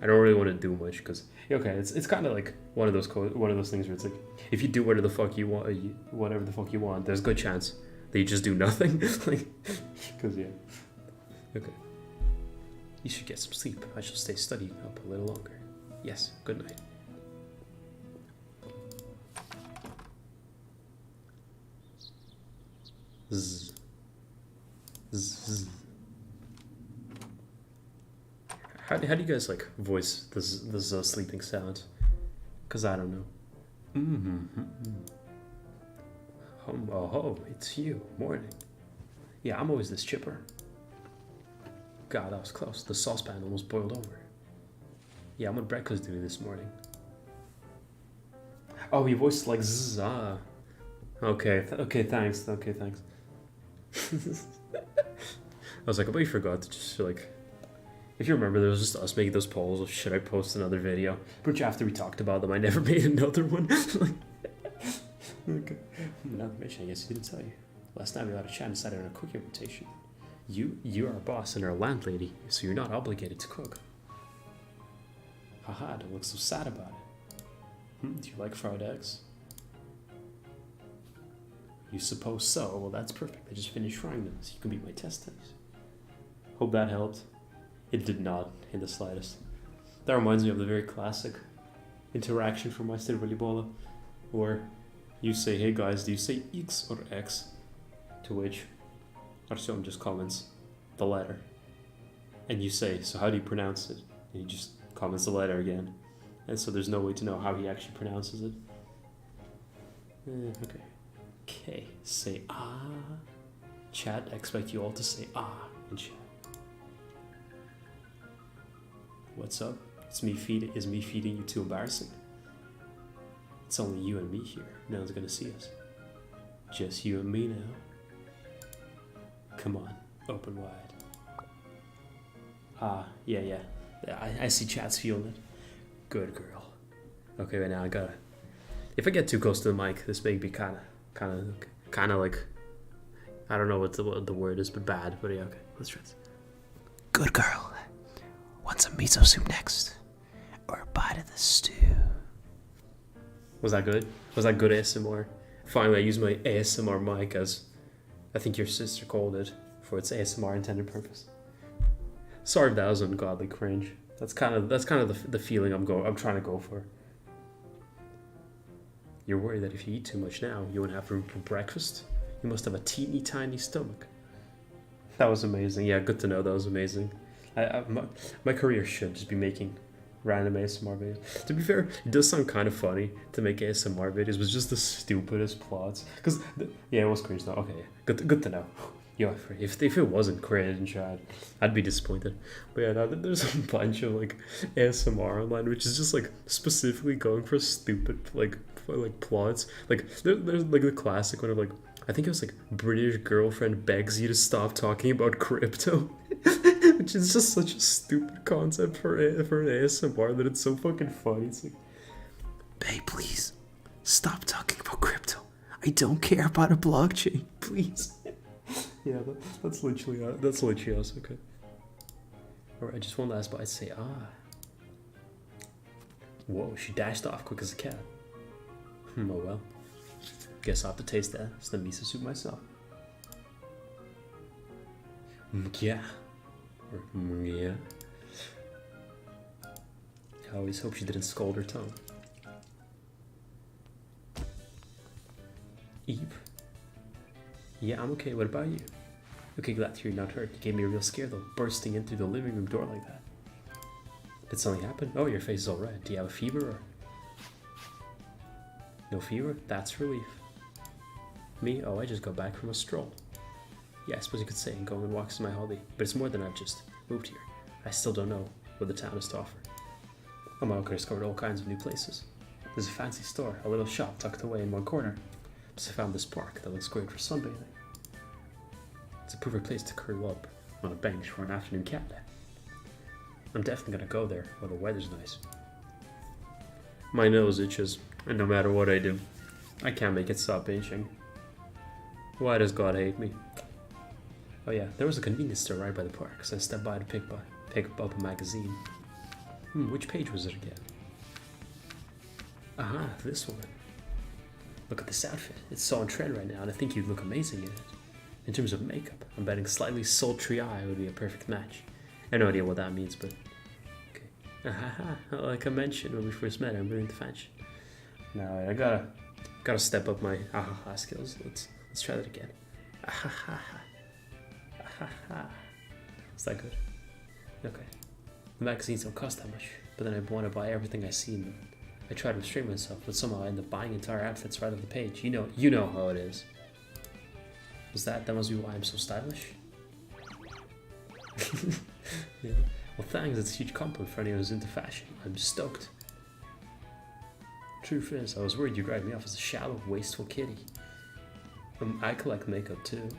A: I don't really want to do much. Because okay, it's kind of like one of those things where it's like if you do whatever the fuck you want, there's a good chance that you just do nothing. Like, because yeah. Okay. You should get some sleep. I shall stay studying up a little longer. Yes, good night. Zzz. Zzz. How do you guys like voice this sleeping sound? Cause I don't know. Oh, it's you. Morning. Yeah, I'm always this chipper. God, that was close. The saucepan almost boiled over. Yeah, I'm on breakfast duty this morning. Oh, your voice is like zzz, ah. Okay, thanks. I was like, I bet you forgot to just like... If you remember, there was just us making those polls of should I post another video? But after we talked about them, I never made another one. Okay. Not to mention, I guess he didn't tell you. Last night we had a chat and decided on a cooking rotation. You're our boss and our landlady, so you're not obligated to cook. Haha, don't look so sad about it. Do you like fried eggs? You suppose so? Well, that's perfect. I just finished frying them, so you can beat my test studies. Hope that helped. It did not, in the slightest. That reminds me of the very classic interaction from my Master Volleyball, where you say, hey guys, do you say X or X? To which Artyom just comments, the letter. And you say, so how do you pronounce it? And he just comments the letter again. And so there's no way to know how he actually pronounces it. Okay. Okay, say ah. Chat, I expect you all to say ah in chat. What's up? Is me feeding you too embarrassing? It's only you and me here. No one's gonna see us. Just you and me now. Come on, open wide. Ah, yeah. I see chat's feeling it. Good girl. Okay, right now I gotta... If I get too close to the mic, this may be kind of like... I don't know what the word is, but bad. But yeah, okay, let's try this. Good girl.
B: want some miso soup next? Or a bite of the stew?
A: Was that good? Was that good ASMR? Finally, I used my ASMR mic as I think your sister called it for its ASMR intended purpose. Sorry if that was ungodly cringe. That's kind of the feeling I'm trying to go for. You're worried that if you eat too much now, you won't have room for breakfast? You must have a teeny tiny stomach. That was amazing. Yeah, good to know. That was amazing. My career should just be making random ASMR videos. To be fair, it does sound kind of funny to make ASMR videos with just the stupidest plots. Cause yeah, it was cringe though. Okay, good to know. Yeah, if it wasn't cringe, I'd be disappointed. But yeah, no, there's a bunch of like ASMR online, which is just like specifically going for stupid like plots. Like there's like the classic one of like, I think it was like British girlfriend begs you to stop talking about crypto. Which is just such a stupid concept for an ASMR that it's so fucking funny. It's like,
B: babe, please stop talking about crypto. I don't care about a blockchain, please.
A: Yeah, that's literally us. Okay. Alright, just one last bite. Say Whoa, she dashed off quick as a cat. Oh well. Guess I'll have to taste that. It's the miso soup myself. Yeah. Or yeah. I always hope she didn't scold her tongue. Eve? Yeah, I'm okay. What about you? Okay, glad to hear you're not hurt. You gave me a real scare though, bursting in through the living room door like that. Did something happen? Oh, your face is all red. Do you have a fever or? No fever? That's relief. Me? Oh, I just got back from a stroll. Yeah, I suppose you could say going on walks is my hobby, but it's more than I've just moved here. I still don't know what the town has to offer. I'm out here discovered all kinds of new places. There's a fancy store, a little shop tucked away in one corner. Plus I found this park that looks great for sunbathing. It's a perfect place to curl up on a bench for an afternoon cat nap. I'm definitely gonna go there while the weather's nice. My nose itches, and no matter what I do, I can't make it stop itching. Why does God hate me? Oh yeah, there was a convenience store right by the park, so I stepped by to pick up a magazine. Which page was it again? Aha, this one. Look at this outfit. It's so on trend right now, and I think you'd look amazing in it. In terms of makeup, I'm betting slightly sultry eye would be a perfect match. I have no idea what that means, but okay. Like I mentioned when we first met, I'm really into fashion. Now I gotta step up my skills. Let's try that again. Is that good? Okay. The magazines don't cost that much, but then I want to buy everything I see in them. I try to restrain myself, but somehow I end up buying entire outfits right off the page. You know how it is. That must be why I'm so stylish. Yeah. Well, thanks. It's a huge compliment for anyone who's into fashion. I'm stoked. Truth is, I was worried you'd write me off as a shallow, wasteful kitty. I collect makeup too.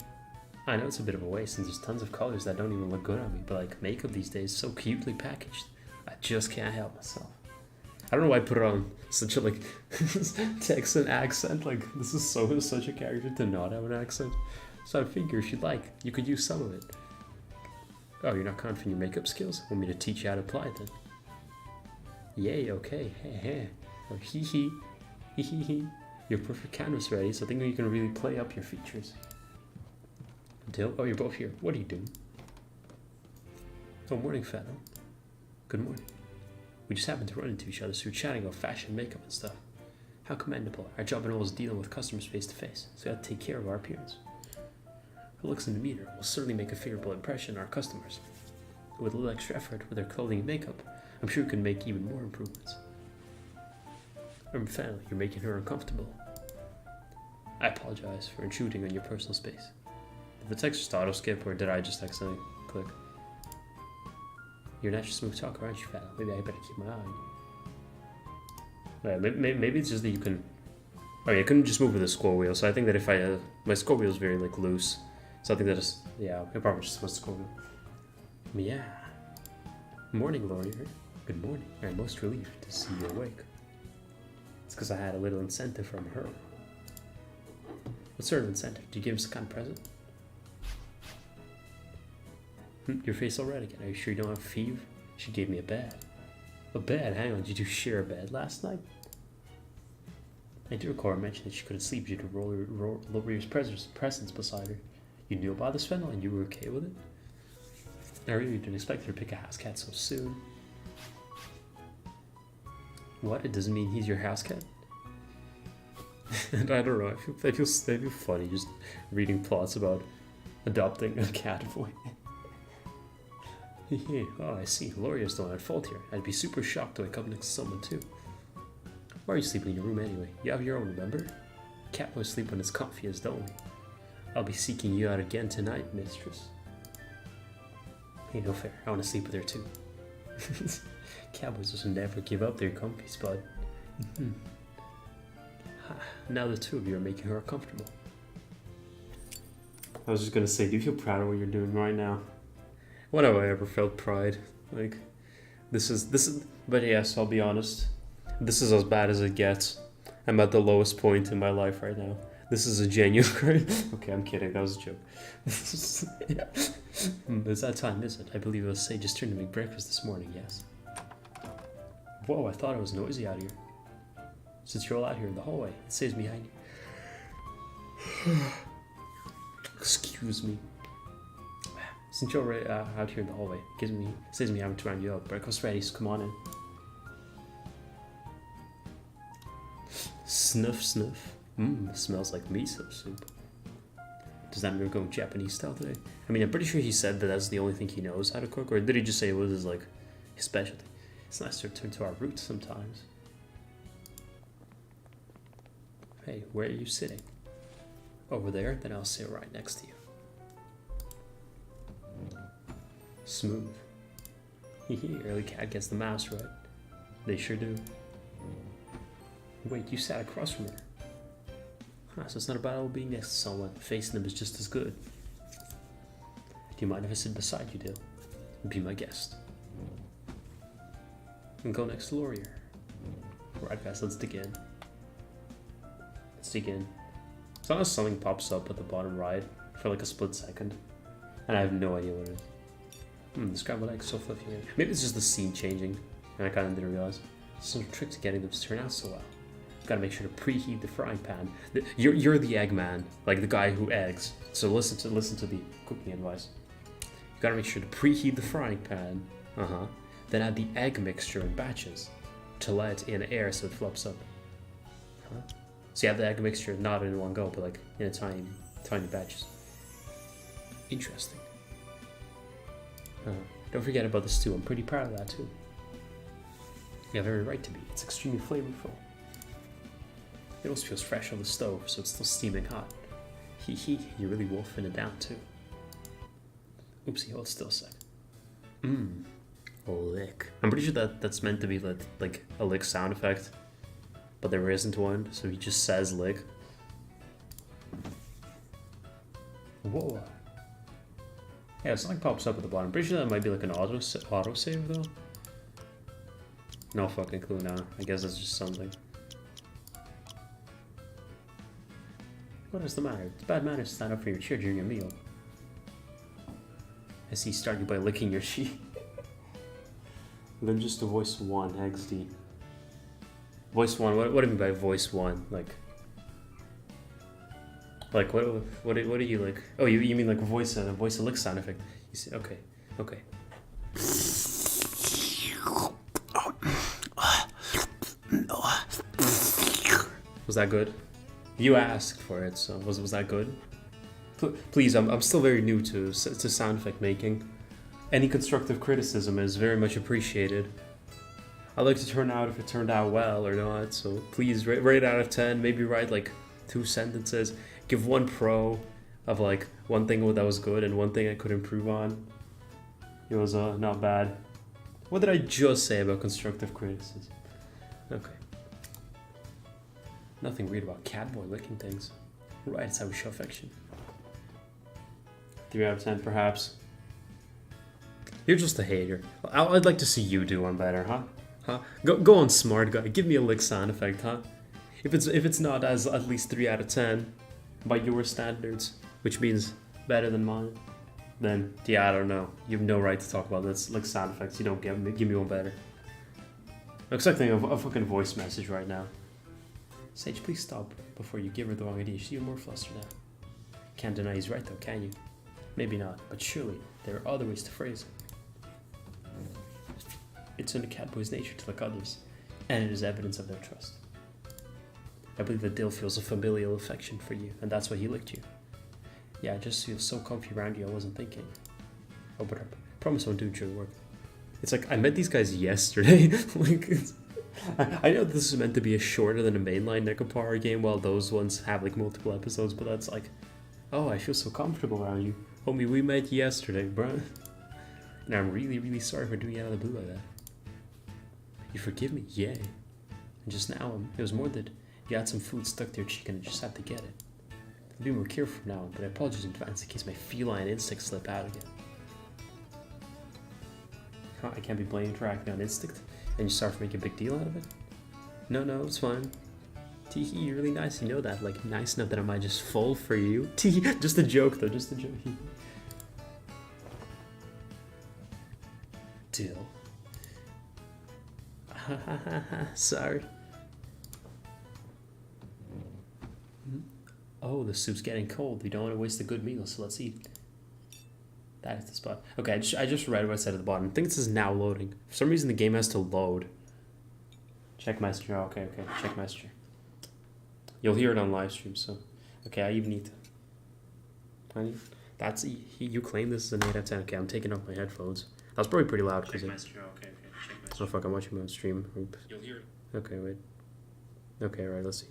A: I know it's a bit of a waste and there's tons of colors that don't even look good on me, but like makeup these days is so cutely packaged. I just can't help myself. I don't know why I put it on such a like Texan accent. Like this is such a character to not have an accent. So I figure if you'd like, you could use some of it. Oh, you're not confident in your makeup skills? Want me to teach you how to apply it then? Yay, okay, hehe. Or hehe. Hehe. Your perfect canvas ready, so I think you can really play up your features. Until, oh, you're both here. What are you doing? Oh, morning, fellow. Good morning. We just happened to run into each other, so we're chatting about fashion, makeup, and stuff. How commendable. Our job involves dealing with customers face to face, so we have to take care of our appearance. Our looks and demeanor will certainly make a favorable impression on our customers. With a little extra effort with our clothing and makeup, I'm sure we can make even more improvements. Fellow, you're making her uncomfortable. I apologize for intruding on your personal space. Did the text just auto skip, or did I just accidentally click? You're a natural smooth talker, aren't you, fellow? Maybe I better keep my eye on you. Yeah, maybe it's just that you can... Oh yeah, I couldn't just move with the scroll wheel, so I think that if I... my scroll wheel is very, like, loose. So I think that is... Yeah, I probably just supposed to scroll wheel. Yeah. Morning, lawyer. Good morning. I'm most relieved to see you awake. It's because I had a little incentive from her. What sort of incentive? Did you give him some kind of present? Your face all red again. Are you sure you don't have fever? She gave me a bed. A bed? Hang on, did you share a bed last night? I do recall her mention that she couldn't sleep due to Laurier's presence beside her. You knew about this, Fennel, and you were okay with it? I really didn't expect her to pick a house cat so soon. What? It doesn't mean he's your house cat? And I don't know, I feel funny just reading plots about adopting a cat boy. Oh, I see. Laurier's the one at fault here. I'd be super shocked to wake up next to someone too. Why are you sleeping in your room anyway? You have your own, remember? Catboys sleep when it's comfiest, don't we? I'll be seeking you out again tonight, mistress. Hey, no fair. I want to sleep with her too. Catboys just never give up their comfy spot. Now the two of you are making her comfortable. I was just gonna say, do you feel proud of what you're doing right now? When have I ever felt pride? Like, this is, but yes, I'll be honest. This is as bad as it gets. I'm at the lowest point in my life right now. This is a genuine cry. Okay, I'm kidding, that was a joke. It's that time, is it? I believe it was Sage just turned to make breakfast this morning, yes. Whoa, I thought it was noisy out here. Since you're all out here in the hallway, it saves me behind you. Excuse me. Since you're already out here in the hallway, saves me having to round you up. Breakfast ready, so come on in. Snuff, snuff. Smells like miso soup. Does that mean we're going Japanese style today? I mean, I'm pretty sure he said that that's the only thing he knows how to cook, or did he just say it was his, like, his specialty? It's nice to return to our roots sometimes. Hey, where are you sitting? Over there? Then I'll sit right next to you. Smooth. Early cat gets the mouse right. They sure do. Wait, you sat across from her. So it's not about being next to someone. Facing them is just as good. Do you mind if I sit beside you, Dale? Be my guest. And go next to Laurier. Right, guys, let's dig in. Let's dig in. As long as something pops up at the bottom right for like a split second. And I have no idea what it is. The scrambled eggs so fluffy. Maybe it's just the scene changing. And I kind of didn't realize. Some trick to getting them to turn out so well. Gotta make sure to preheat the frying pan. You're the egg man, like the guy who eggs. So listen to the cooking advice. You gotta make sure to preheat the frying pan. Then add the egg mixture in batches to let in air so it flops up. So you have the egg mixture not in one go, but like in a tiny batches. Interesting. Don't forget about the stew. I'm pretty proud of that too. You have every right to be. It's extremely flavorful. It also feels fresh on the stove, so it's still steaming hot. Hee, you're really wolfing it down too. Oopsie, hold still a sec. Lick. I'm pretty sure that's meant to be like a lick sound effect, but there isn't one, so he just says lick. Whoa. Yeah, something pops up at the bottom. I'm pretty sure that might be like an auto save though. No fucking clue now. I guess that's just something. What is the matter? It's bad manners to stand up for your chair during your meal. I see, starting by licking your sheet. Then just to voice 1, XD. Voice 1, what do you mean by voice 1? Like what do you like? Oh, you mean like voice a lick sound effect. You see, okay. Was that good? You asked for it, so was that good? Please, I'm still very new to sound effect making. Any constructive criticism is very much appreciated. I'd like to turn out if it turned out well or not, so please rate out of 10, maybe write like 2 sentences. Give 1 pro of like one thing that was good and one thing I could improve on. It was not bad. What did I just say about constructive criticism? Okay. Nothing weird about catboy licking things. Right, it's how we show affection. 3 out of 10 perhaps. You're just a hater. I'd like to see you do one better, huh? Go on, smart guy. Give me a lick sound effect, huh? If it's not as at least 3 out of 10 by your standards, which means better than mine. then yeah, I don't know. You have no right to talk about this. Like sound effects, you don't give me one better. I'm expecting a fucking voice message right now. Sage, please stop before you give her the wrong idea. She's even more flustered now. Can't deny he's right though, can you? Maybe not, but surely there are other ways to phrase it. It's in the catboy's nature to like others, and it is evidence of their trust. I believe that Dill feels a familial affection for you, and that's why he licked you. Yeah, I just feel so comfy around you, I wasn't thinking. Oh, but I promise I won't do it during work. It's like, I met these guys yesterday. Like, I know this is meant to be a shorter than a mainline Nekopara game, while those ones have like multiple episodes, but that's like, oh, I feel so comfortable around you. Homie, we met yesterday, bruh. And I'm really, really sorry for doing it out of the blue like that. You forgive me? Yay. And just now, it was more that you had some food stuck to your cheek and I just had to get it. I'll be more careful from now on, but I apologize in advance in case my feline instincts slip out again. I can't be blamed for acting on instinct, and you start to make a big deal out of it? No, it's fine. Teehee, you're really nice, you know that. Like, nice enough that I might just fall for you. Teehee, just a joke though, just a joke. Dill. Sorry. Oh, the soup's getting cold. We don't want to waste a good meal, so let's eat. That is the spot. Okay, I just read what it said at the bottom. I think it says now loading. For some reason, the game has to load. Check messenger. Oh, okay. Check messenger. You'll hear it on live stream, so. Okay, I even need to. Honey, that's. You claim this is an 8 out of 10. Okay, I'm taking off my headphones. That was probably pretty loud.
C: Check messenger. Okay. Check messenger.
A: Oh, fuck, I'm watching my own stream.
C: You'll hear it.
A: Okay, wait. Okay, right, let's see.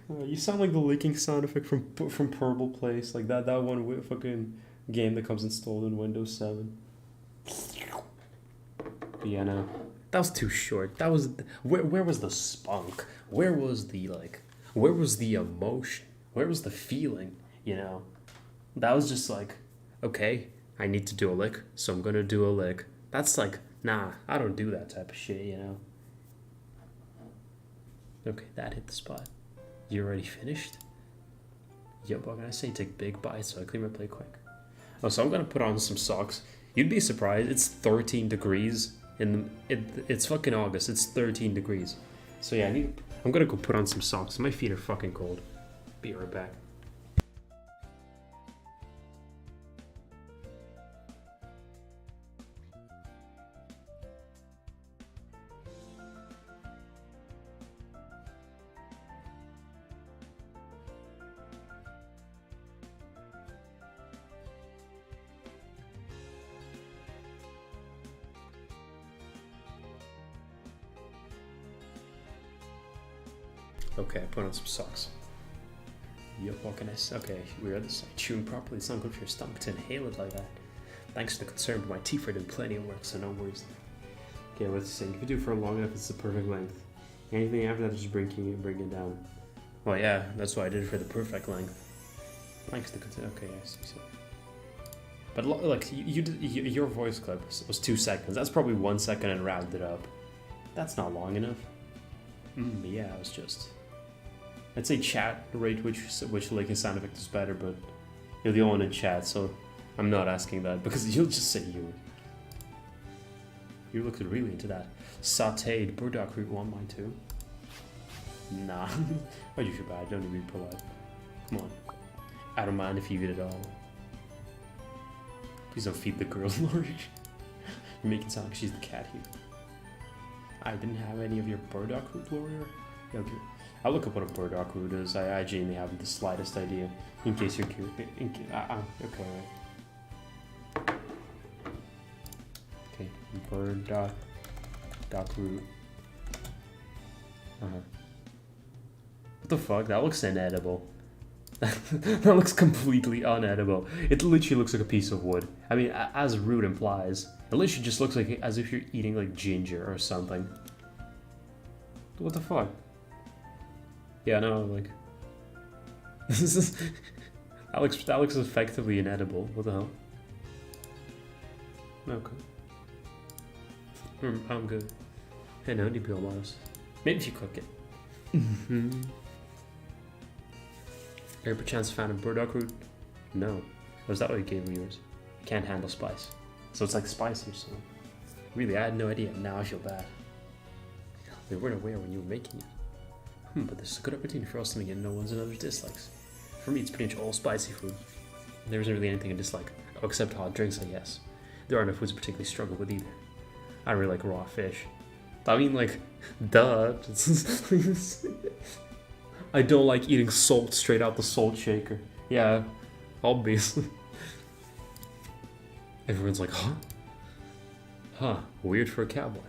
A: You sound like the licking sound effect from Purple Place, like that one fucking game that comes installed in Windows 7. But yeah, no, that was too short. That was where was the spunk? Where was the emotion? Where was the feeling? You know, that was just like, okay, I need to do a lick, so I'm gonna do a lick. That's like, nah, I don't do that type of shit, you know. Okay, that hit the spot. You already finished? Yep, what can I say? Take big bites so I clean my plate quick. Oh, so I'm gonna put on some socks. You'd be surprised, it's 13 degrees it's fucking August, it's 13 degrees. So yeah, I'm gonna go put on some socks. My feet are fucking cold. Be right back. Okay, I put on some socks. Yup, what can I say? Okay, we read this. Chewing properly, it's not good for your stomach to inhale it like that. Thanks to the concern, but my teeth are doing plenty of work, so no worries. Okay, what's he saying? If you do it for long enough, it's the perfect length. Anything after that, just bring it down. Well, yeah, that's why I did it for the perfect length. Thanks to the concern. Okay, I see. So. But like, your voice clip was 2 seconds. That's probably 1 second and rounded up. That's not long enough. Yeah, it was just. I'd say chat rate which like a sound effect is better, but you're the only one in chat, so I'm not asking that because you'll just say you. You looked really into that. Sauteed burdock root 1 mine too. Nah. Why'd you feel bad? Don't need to be polite. Come on. I don't mind if you eat it all. Please don't feed the girl, Lord. You make it sound like she's the cat here. I didn't have any of your burdock root, warrior. Okay. I'll look up what a burdock root is. I genuinely haven't the slightest idea. In case you're curious. Okay, right. Okay, burdock root. What the fuck? That looks inedible. That looks completely unedible. It literally looks like a piece of wood. I mean, as root implies, it literally just looks like as if you're eating like ginger or something. What the fuck? Yeah, no, like this is that looks effectively inedible. What the hell? Okay. I'm good. Hey, no, need to be honest. Maybe if you cook it. Ever perchance found a burdock root? No. Was that what you gave me yours? I can't handle spice. So it's like spicy or something. Really, I had no idea. Now I feel bad. We weren't aware when you were making it. But this is a good opportunity for us to make it no one's and others dislikes. For me, it's pretty much all spicy food. There isn't really anything I dislike. Oh, except hot drinks, I guess. There are no foods I particularly struggle with either. I don't really like raw fish. I mean, like, duh. I don't like eating salt straight out the salt shaker. Yeah, obviously. Everyone's like, huh? Huh, weird for a cowboy.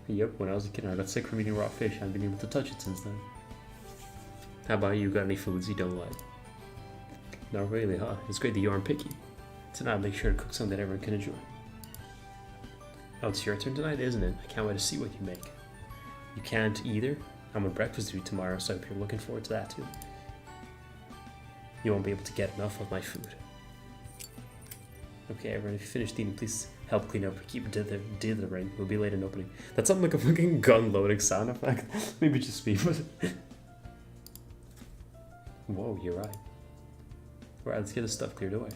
A: Yep, when I was a kid, I got sick from eating raw fish. I haven't been able to touch it since then. How about you? Got any foods you don't like? Not really, huh? It's great that you aren't picky. Tonight, I'll make sure to cook something that everyone can enjoy. Oh, it's your turn tonight, isn't it? I can't wait to see what you make. You can't either? I'm on breakfast with you tomorrow, so I hope you're looking forward to that too. You won't be able to get enough of my food. Okay, everyone, if you finished eating, please help clean up. Keep dithering. We'll be late in opening. That sounded like a fucking gun loading sound effect. Maybe just me, but... Whoa, you're right. Alright, let's get this stuff cleared away.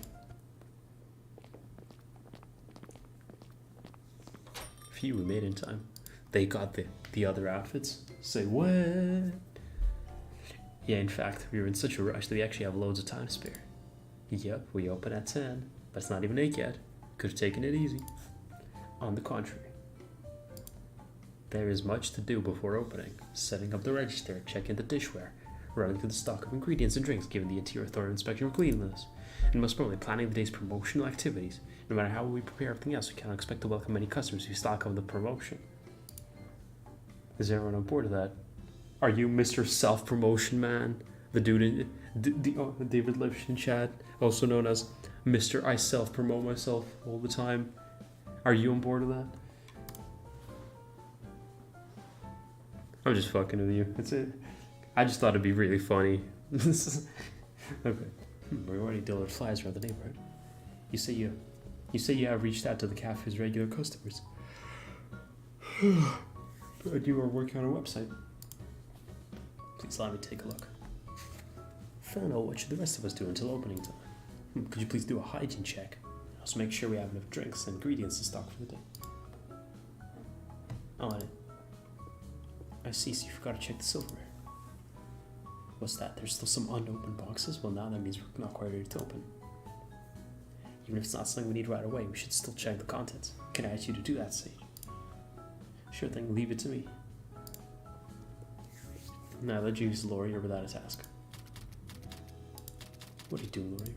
A: Phew, we made it in time. They got the other outfits. Say what? Yeah, in fact, we were in such a rush that we actually have loads of time to spare. Yep, we open at 10, but it's not even 8 yet. Could have taken it easy. On the contrary. There is much to do before opening. Setting up the register, checking the dishware, running through the stock of ingredients and drinks, giving the interior thorough inspection for cleanliness, and most importantly, planning the day's promotional activities. No matter how we prepare everything else, we cannot expect to welcome many customers who stock up the promotion. Is everyone on board with that? Are you Mr. Self-Promotion Man? The dude in David Lipsch in chat, also known as Mr. I self-promote myself all the time. Are you on board with that? I'm just fucking with you. That's it. I just thought it'd be really funny. Okay. We already delivered flyers around the neighborhood. You say you have reached out to the cafe's regular customers. But you are working on a website. Please allow me to take a look. Fennel, what should the rest of us do until opening time? Could you please do a hygiene check? Also make sure we have enough drinks and ingredients to stock for the day. On it. I see, so you forgot to check the silverware. What's that? There's still some unopened boxes? Well, now that means we're not quite ready to open. Even if it's not something we need right away, we should still check the contents. Can I ask you to do that, Sage? Sure thing, leave it to me. Now let you use Laurier without a task. What are you doing, Laurier?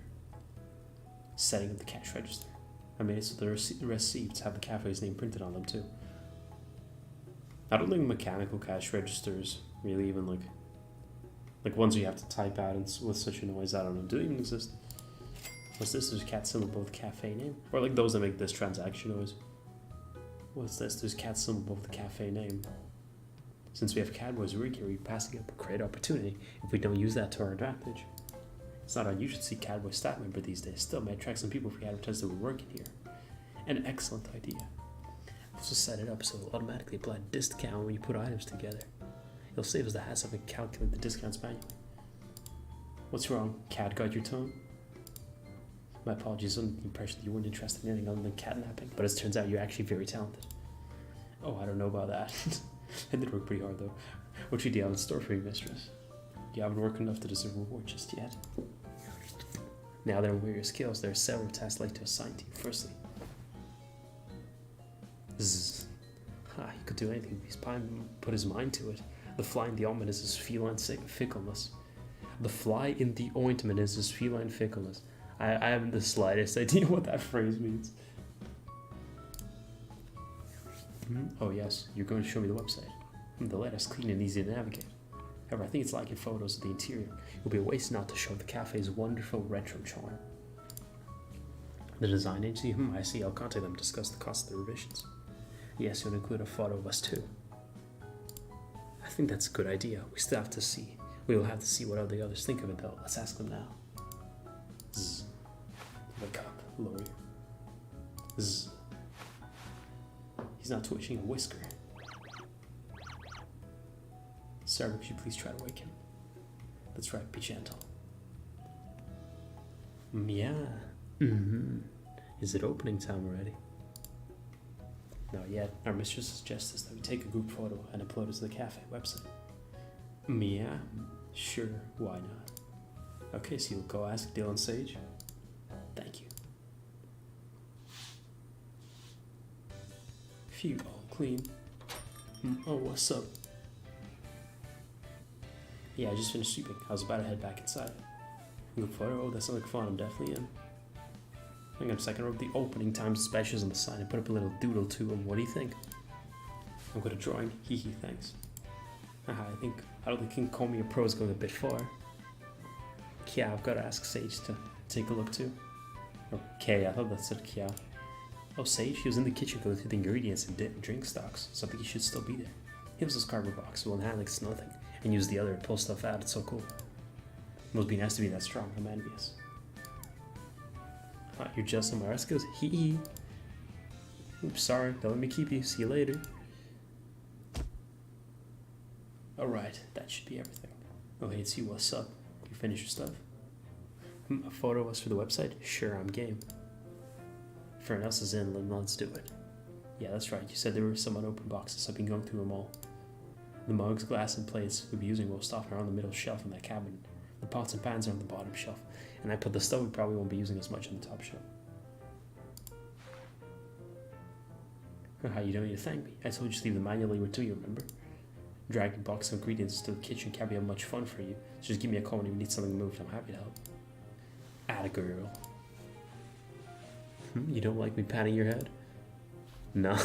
A: Setting up the cash register. I made it so the receipts have the cafe's name printed on them too. I don't think mechanical cash registers really even like ones you have to type out and with such a noise. I don't know. Do they even exist? What's this? There's a cat symbol above the cafe name, or like those that make this transaction noise. What's this? There's a cat symbol above the cafe name. Since we have catboys working here, we're passing up a great opportunity if we don't use that to our advantage. It's not unusual to see catboy staff member these days. Still, may attract some people if we advertise that we're working here. An excellent idea. Also set it up so it'll automatically apply a discount when you put items together. It'll save us the hassle of calculating the discounts manually. What's wrong? Cat got your tongue? My apologies on the impression that you weren't interested in anything other than catnapping, but as it turns out, you're actually very talented. Oh, I don't know about that. I did work pretty hard though. What do you have in store for you, mistress? You haven't worked enough to deserve a reward just yet. Now that I'm aware of your skills, there are several tasks I'd like to assign to you. Firstly, zzz. He could do anything. He's put his mind to it. The fly in the ointment is his feline fickleness. The fly in the ointment is his feline fickleness. I haven't the slightest idea what that phrase means. Oh yes, you're going to show me the website. The letter's clean and easy to navigate. However, I think it's like in photos of the interior. It will be a waste not to show the cafe's wonderful retro charm. The design agency? I see. I'll contact them to discuss the cost of the revisions. Yes, you'll include a photo of us too. I think that's a good idea. We still have to see. We will have to see what the others think of it though. Let's ask them now. Zzz. Wake up, Laurier. Zzz. He's not twitching a whisker. Sir, would you please try to wake him? That's right, be gentle. Yeah. Mm-hmm. Is it opening time already? Not yet. Our mistress suggests that we take a group photo and upload it to the cafe website. Yeah. Sure, why not? Okay, so you'll go ask Dylan Sage. Thank you. Phew, all clean. Oh, what's up? Yeah, I just finished sweeping. I was about to head back inside. Group photo? Oh, that sounds like fun. I'm definitely in. Hang on a second. I wrote the opening times specials on the sign and put up a little doodle to them. What do you think? I'm good at drawing. Hehe, thanks. Haha, I don't think King Call Me a Pro is going a bit far. Yeah, I've got to ask Sage to take a look too. Okay, I thought that said Kia. Oh, Sage? He was in the kitchen going through the ingredients and drink stocks, so I think he should still be there. He has this cardboard box, one hand like it's nothing, and use the other to pull stuff out. It's so cool. It must be nice to be that strong. I'm envious. You're just on my rescues? Hee. Oops, sorry. Don't let me keep you. See you later. Alright, that should be everything. Oh, hey, it's you. What's up? You finished your stuff? A photo of us for the website? Sure, I'm game. Everyone else is in, then let's do it. Yeah, that's right. You said there were some unopened boxes. I've been going through them all. The mugs, glass, and plates we'll be using most often are on the middle shelf in that cabinet. The pots and pans are on the bottom shelf. And I put the stuff we probably won't be using as much on the top shelf. How you don't need to thank me. I told you to leave the manual you were to, you remember? Dragging box of ingredients to the kitchen can't be much fun for you. So just give me a call when you need something moved. I'm happy to help. Atta girl. You don't like me patting your head? No.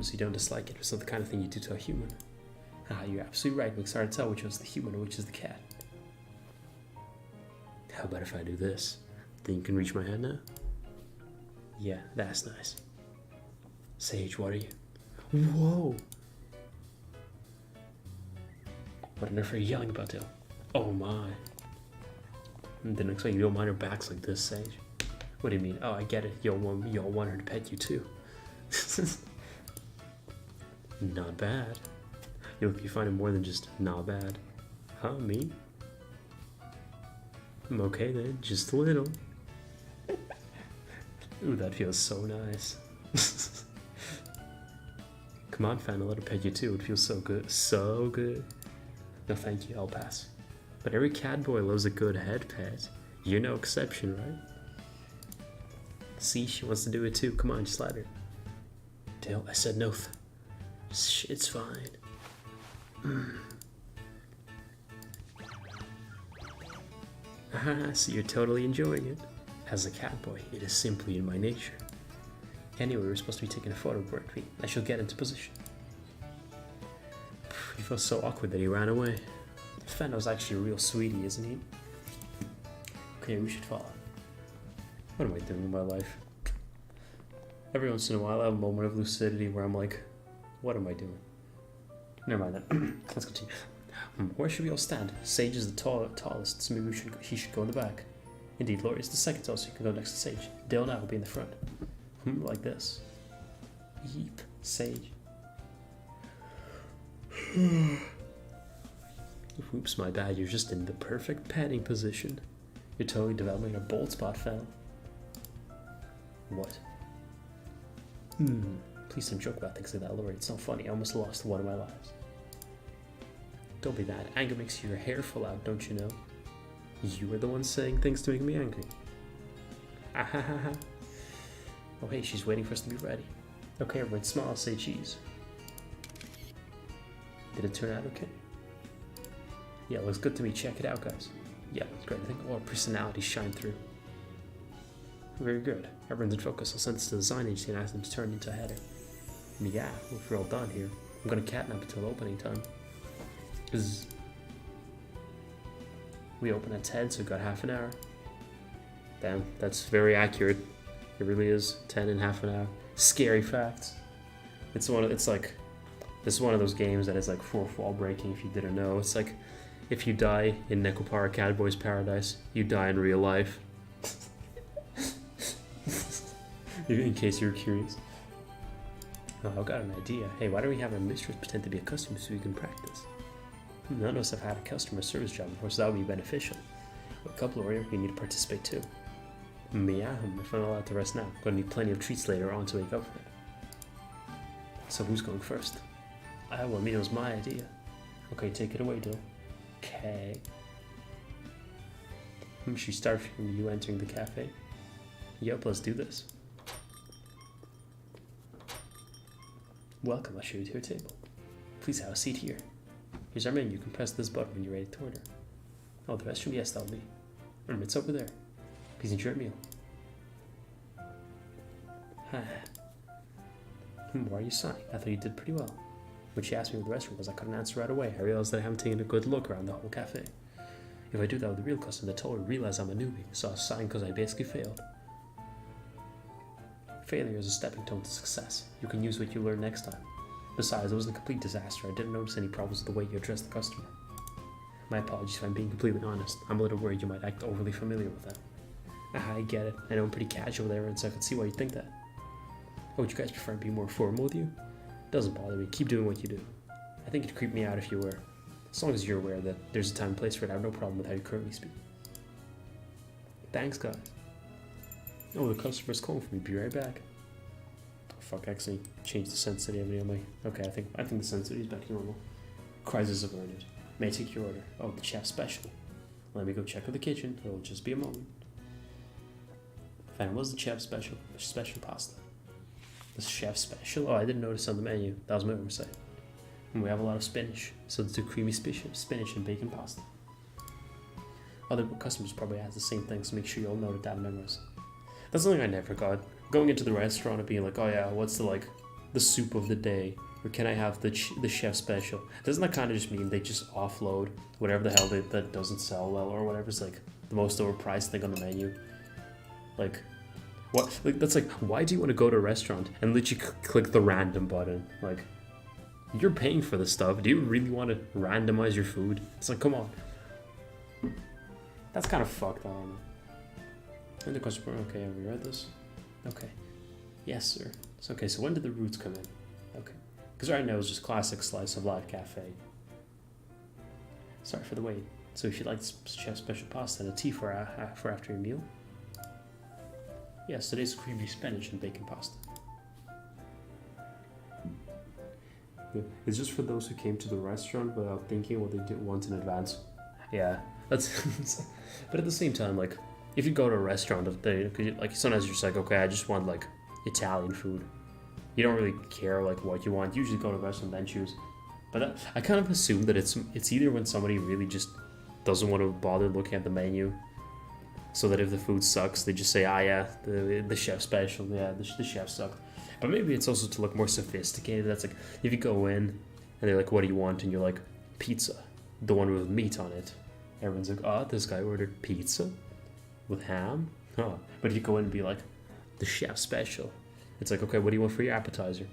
A: So you don't dislike it. It's not the kind of thing you do to a human. You're absolutely right. It's hard to tell which was the human and which is the cat. How about if I do this? Then you can reach my head now? Yeah, that's nice. Sage, what are you? Whoa! What on earth are you yelling about, Dale? Oh my. Didn't expect you don't mind her backs like this, Sage. What do you mean? Oh, I get it. You'll want her to pet you too. Not bad. You look, you find it more than just not bad. Huh, me? I'm okay then, just a little. Ooh, that feels so nice. Come on, fan, I'll let her pet you too. It feels so good. So good. No, thank you, I'll pass. But every cat boy loves a good head pet. You're no exception, right? See, she wants to do it too. Come on, just let her. Dale, I said no. It's fine. So you're totally enjoying it. As a cat boy, it is simply in my nature. Anyway, we're supposed to be taking a photo, weren't we? I shall get into position. He feels so awkward that he ran away. Fendo's actually a real sweetie, isn't he? Okay, we should follow. What am I doing with my life? Every once in a while I have a moment of lucidity where I'm like, what am I doing? Never mind that. Let's continue. Where should we all stand? Sage is the tallest, so maybe he should go in the back. Indeed, Laurie is the second tallest, so you can go next to Sage. Dale now will be in the front. Like this. Yeep, Sage. Oops, my bad. You're just in the perfect petting position. You're totally developing a bold spot, fell. What? Please don't joke about things like that, Laurie. It's not funny. I almost lost one of my lives. Don't be that. Anger makes your hair fall out, don't you know? You were the one saying things to make me angry. Ahahaha. Oh hey, she's waiting for us to be ready. Okay, everyone, smile, say cheese. Did it turn out okay? Yeah, it looks good to me. Check it out, guys. Yeah, it's great. I think all our personalities shine through. Very good. Everyone's in focus. I'll send this to the design agency and ask them to turn it into a header. Yeah, if we're all done here, I'm gonna catnap until opening time. Because we open at 10, so we've got half an hour. Damn, that's very accurate. It really is 10 and half an hour. Scary facts. This is one of those games that is like fourth wall breaking if you didn't know. It's like if you die in Nekopara Catboys Paradise, you die in real life. In case you're curious. Oh, I've got an idea. Hey, why don't we have our mistress pretend to be a customer so we can practice? None of us have had a customer service job before, so that would be beneficial. With a couple order, you need to participate too. Meow, if I'm allowed to rest now, I'm gonna need plenty of treats later on to wake up for it. So who's going first? Well, it was my idea. Okay, take it away, Dill. Okay. Should we start from you entering the cafe? Yep, let's do this. Welcome, I'll show you to your table. Please have a seat here. Here's our menu. You can press this button when you're ready to order. Oh, the restroom? Yes, that'll be. It's over there. Please enjoy your meal. Why are you sighing? I thought you did pretty well. When she asked me where the restroom was, I couldn't answer right away. I realized that I haven't taken a good look around the whole cafe. If I do that with the real customer, the total realize I'm a newbie, so I was sighing because I basically failed. Failure is a stepping stone to success. You can use what you learn next time. Besides, it wasn't a complete disaster. I didn't notice any problems with the way you addressed the customer. My apologies if I'm being completely honest. I'm a little worried you might act overly familiar with them. I get it. I know I'm pretty casual there, and so I can see why you think that. Would you guys prefer to be more formal with you? Doesn't bother me. Keep doing what you do. I think it'd creep me out if you were. As long as you're aware that there's a time and place for it, I have no problem with how you currently speak. Thanks, guys. Oh, the customer's calling for me. Be right back. Oh, fuck, actually changed the sensitivity on my... Okay, I think the sensitivity is back to normal. Crisis averted. May I take your order? Oh, the chef special. Let me go check with the kitchen. It'll just be a moment. Fine, what's the chef special? Special pasta. The chef special? Oh, I didn't notice on the menu. That was my oversight. And we have a lot of spinach, so it's a creamy spinach and bacon pasta. Other customers probably ask the same thing, so make sure you all note it down and memorize. That's something I never got. Going into the restaurant and being like, oh yeah, what's the soup of the day? Or can I have the chef special? Doesn't that kind of just mean they just offload whatever the hell that doesn't sell well or whatever's like the most overpriced thing on the menu? Like, what? Like, that's like, why do you want to go to a restaurant and literally click the random button? Like, you're paying for this stuff. Do you really want to randomize your food? It's like, come on. That's kind of fucked on. And the customer, okay, have we read this? Okay. Yes, sir. It's okay, so when did the roots come in? Okay. Because right now it's just classic slice of life cafe. Sorry for the wait. So if you'd like chef special pasta and a tea for after your meal? Yes, today's creamy spinach and bacon pasta. It's just for those who came to the restaurant without thinking what they did want in advance. Yeah, that's... But at the same time, like, if you go to a restaurant, like, sometimes you're just like, okay, I just want, like, Italian food. You don't really care, like, what you want. You usually go to a restaurant and then choose. But I kind of assume that it's either when somebody really just doesn't want to bother looking at the menu, so that if the food sucks, they just say, yeah, the chef special, yeah, the chef sucked. But maybe it's also to look more sophisticated. That's like, if you go in and they're like, what do you want? And you're like, pizza, the one with meat on it. Everyone's like, oh, this guy ordered pizza with ham? Huh. But if you go in and be like, the chef special, it's like, okay, what do you want for your appetizer?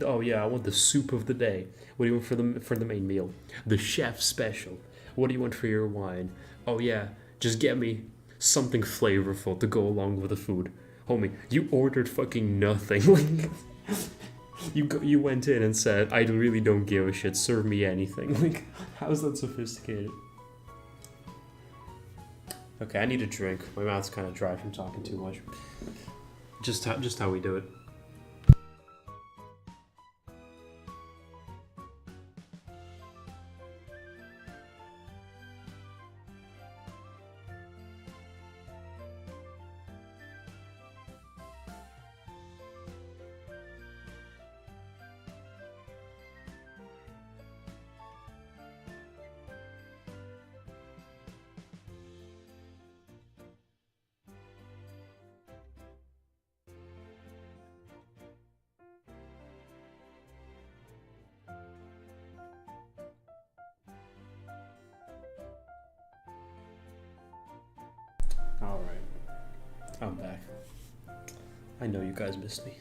A: Oh yeah, I want the soup of the day. What do you want for the main meal? The chef special. What do you want for your wine? Oh yeah, just get me something flavorful to go along with the food. Homie, you ordered fucking nothing. You went in and said, I really don't give a shit, serve me anything. Like, how is that sophisticated? Okay, I need a drink. My mouth's kind of dry from talking too much. Just how we do it. Alright, I'm back. I know you guys missed me.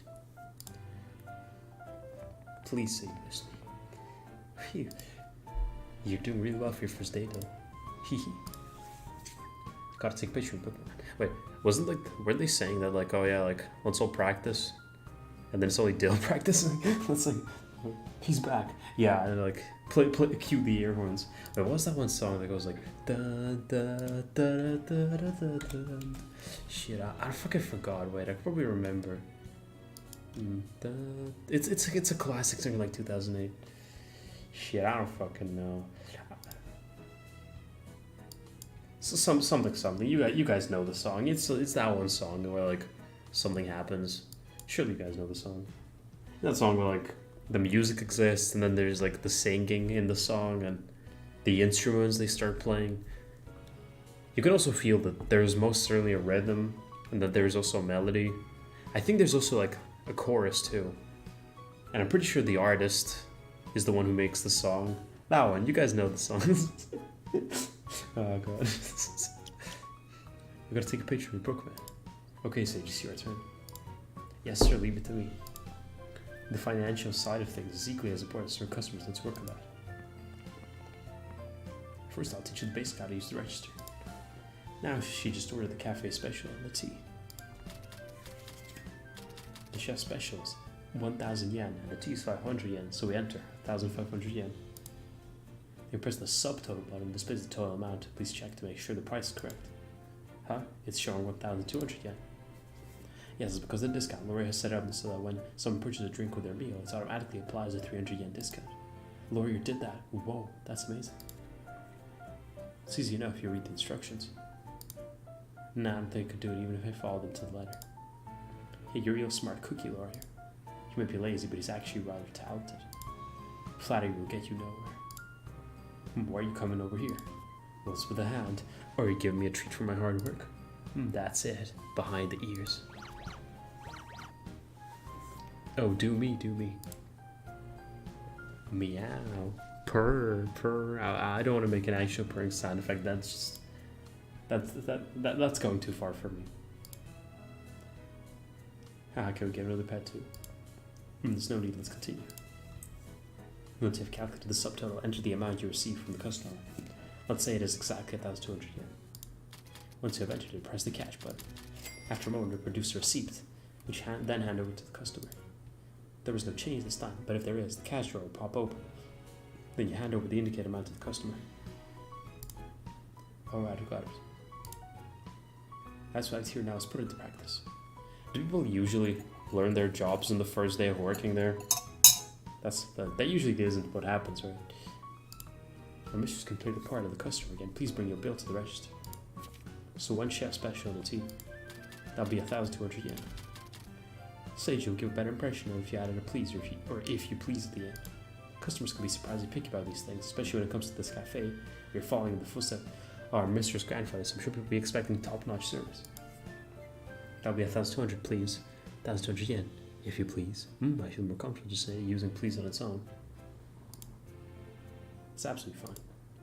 A: Please say you missed me. Phew. You're doing really well for your first date though. Hehe. Gotta take a picture of bookmark. Wait, weren't they saying that like, oh yeah, like, let's all practice, and then it's only Dale practicing? Let's like, he's back. Yeah, and like, Cue the ear horns. Wait, what was that one song that goes like da da da da da da da? Shit, I fucking forgot. Wait, I probably remember. It's a classic song like 2008. Shit, I don't fucking know. So something. You guys know the song. It's that one song where like something happens. Surely you guys know the song. That song where like the music exists and then there's like the singing in the song and the instruments they start playing. You can also feel that there's most certainly a rhythm and that there's also a melody. I think there's also like a chorus too. And I'm pretty sure the artist is the one who makes the song. That one, you guys know the song. Oh god. We gotta take a picture of Brookman. Okay, Sage, it's your turn. Yes, sir, leave it to me. The financial side of things is equally as important as our customers. Let's work on that. First, I'll teach you the basic how to use the register. Now, she just ordered the cafe special and the tea. The chef special is 1,000 yen and the tea is 500 yen, so we enter 1,500 yen. You press the subtotal button, displays the total amount. Please check to make sure the price is correct. Huh? It's showing 1,200 yen. Yes, it's because of the discount. Lori has set it up so that when someone purchases a drink with their meal, it automatically applies a 300 yen discount. Lori did that. Whoa, that's amazing. It's easy enough if you read the instructions. Nah, I don't think I could do it even if I followed them to the letter. Hey, you're a real smart cookie, Lori. He might be lazy, but he's actually rather talented. Flattery will get you nowhere. Why are you coming over here? Well, it's with a hand. Or you giving me a treat for my hard work. That's it. Behind the ears. Oh, do me. Meow. Purr. I don't want to make an actual purring sound effect. That's going too far for me. Can we get another pet too? There's no need. Let's continue. Once you have calculated the subtotal, enter the amount you receive from the customer. Let's say it is exactly 1,200 yen. Once you have entered it, press the cash button. After a moment, it will produce a receipt, which then hand over to the customer. There was no change this time, but if there is, the cash drawer will pop open. Then you hand over the indicated amount to the customer. Alright, I got it. That's why it's here now. Let's put it into practice. Do people usually learn their jobs on the first day of working there? That usually isn't what happens, right? Our mistress can play the part of the customer again. Please bring your bill to the register. So one chef special and a tea. That'll be 1,200 yen. Sage, you'll give a better impression if you added a please or if you please at the end. Customers can be surprisingly picky about these things, especially when it comes to this cafe. You're following in the footsteps of our mistress grandfather, so I'm sure people will be expecting top-notch service. That'll be 1,200, please. 1,200 yen, if you please. I feel more comfortable just using please on its own. It's absolutely fine.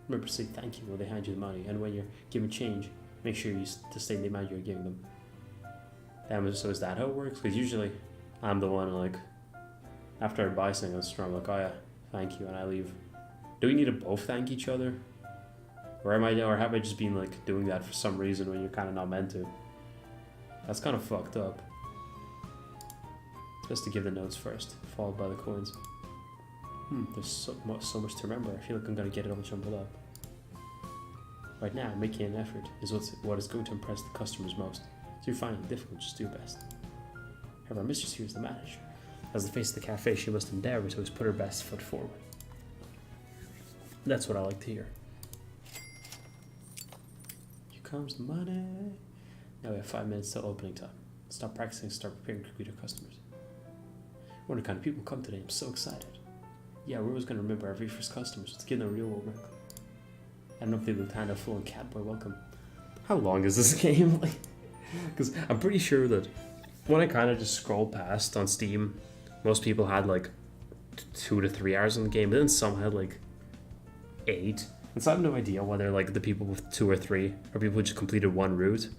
A: Remember to say thank you when they hand you the money, and when you're given change, make sure to state the amount you're giving them. So is that how it works? Because usually I'm the one like, after I buy something, I'm like, oh yeah, thank you, and I leave. Do we need to both thank each other? Or have I just been like doing that for some reason when you're kind of not meant to? That's kind of fucked up. It's best to give the notes first, followed by the coins. There's so much to remember. I feel like I'm gonna get it all jumbled up. Right now, making an effort is what is going to impress the customers most. So you're finding it difficult, just do your best. However, our mistress here is the manager. As the face of the cafe, she must endeavor to always put her best foot forward. That's what I like to hear. Here comes the money. Now we have 5 minutes till opening time. Stop practicing, start preparing to greet our customers. What kind of people come today? I'm so excited. Yeah, we're always going to remember our very first customers. Let's give them a real world welcome. I don't know if they looked kind of full and catboy welcome. How long is this game? Because I'm pretty sure that when I kind of just scrolled past on Steam, most people had like 2 to 3 hours in the game, but then some had like 8. And so I have no idea whether like the people with 2 or 3 are people who just completed one route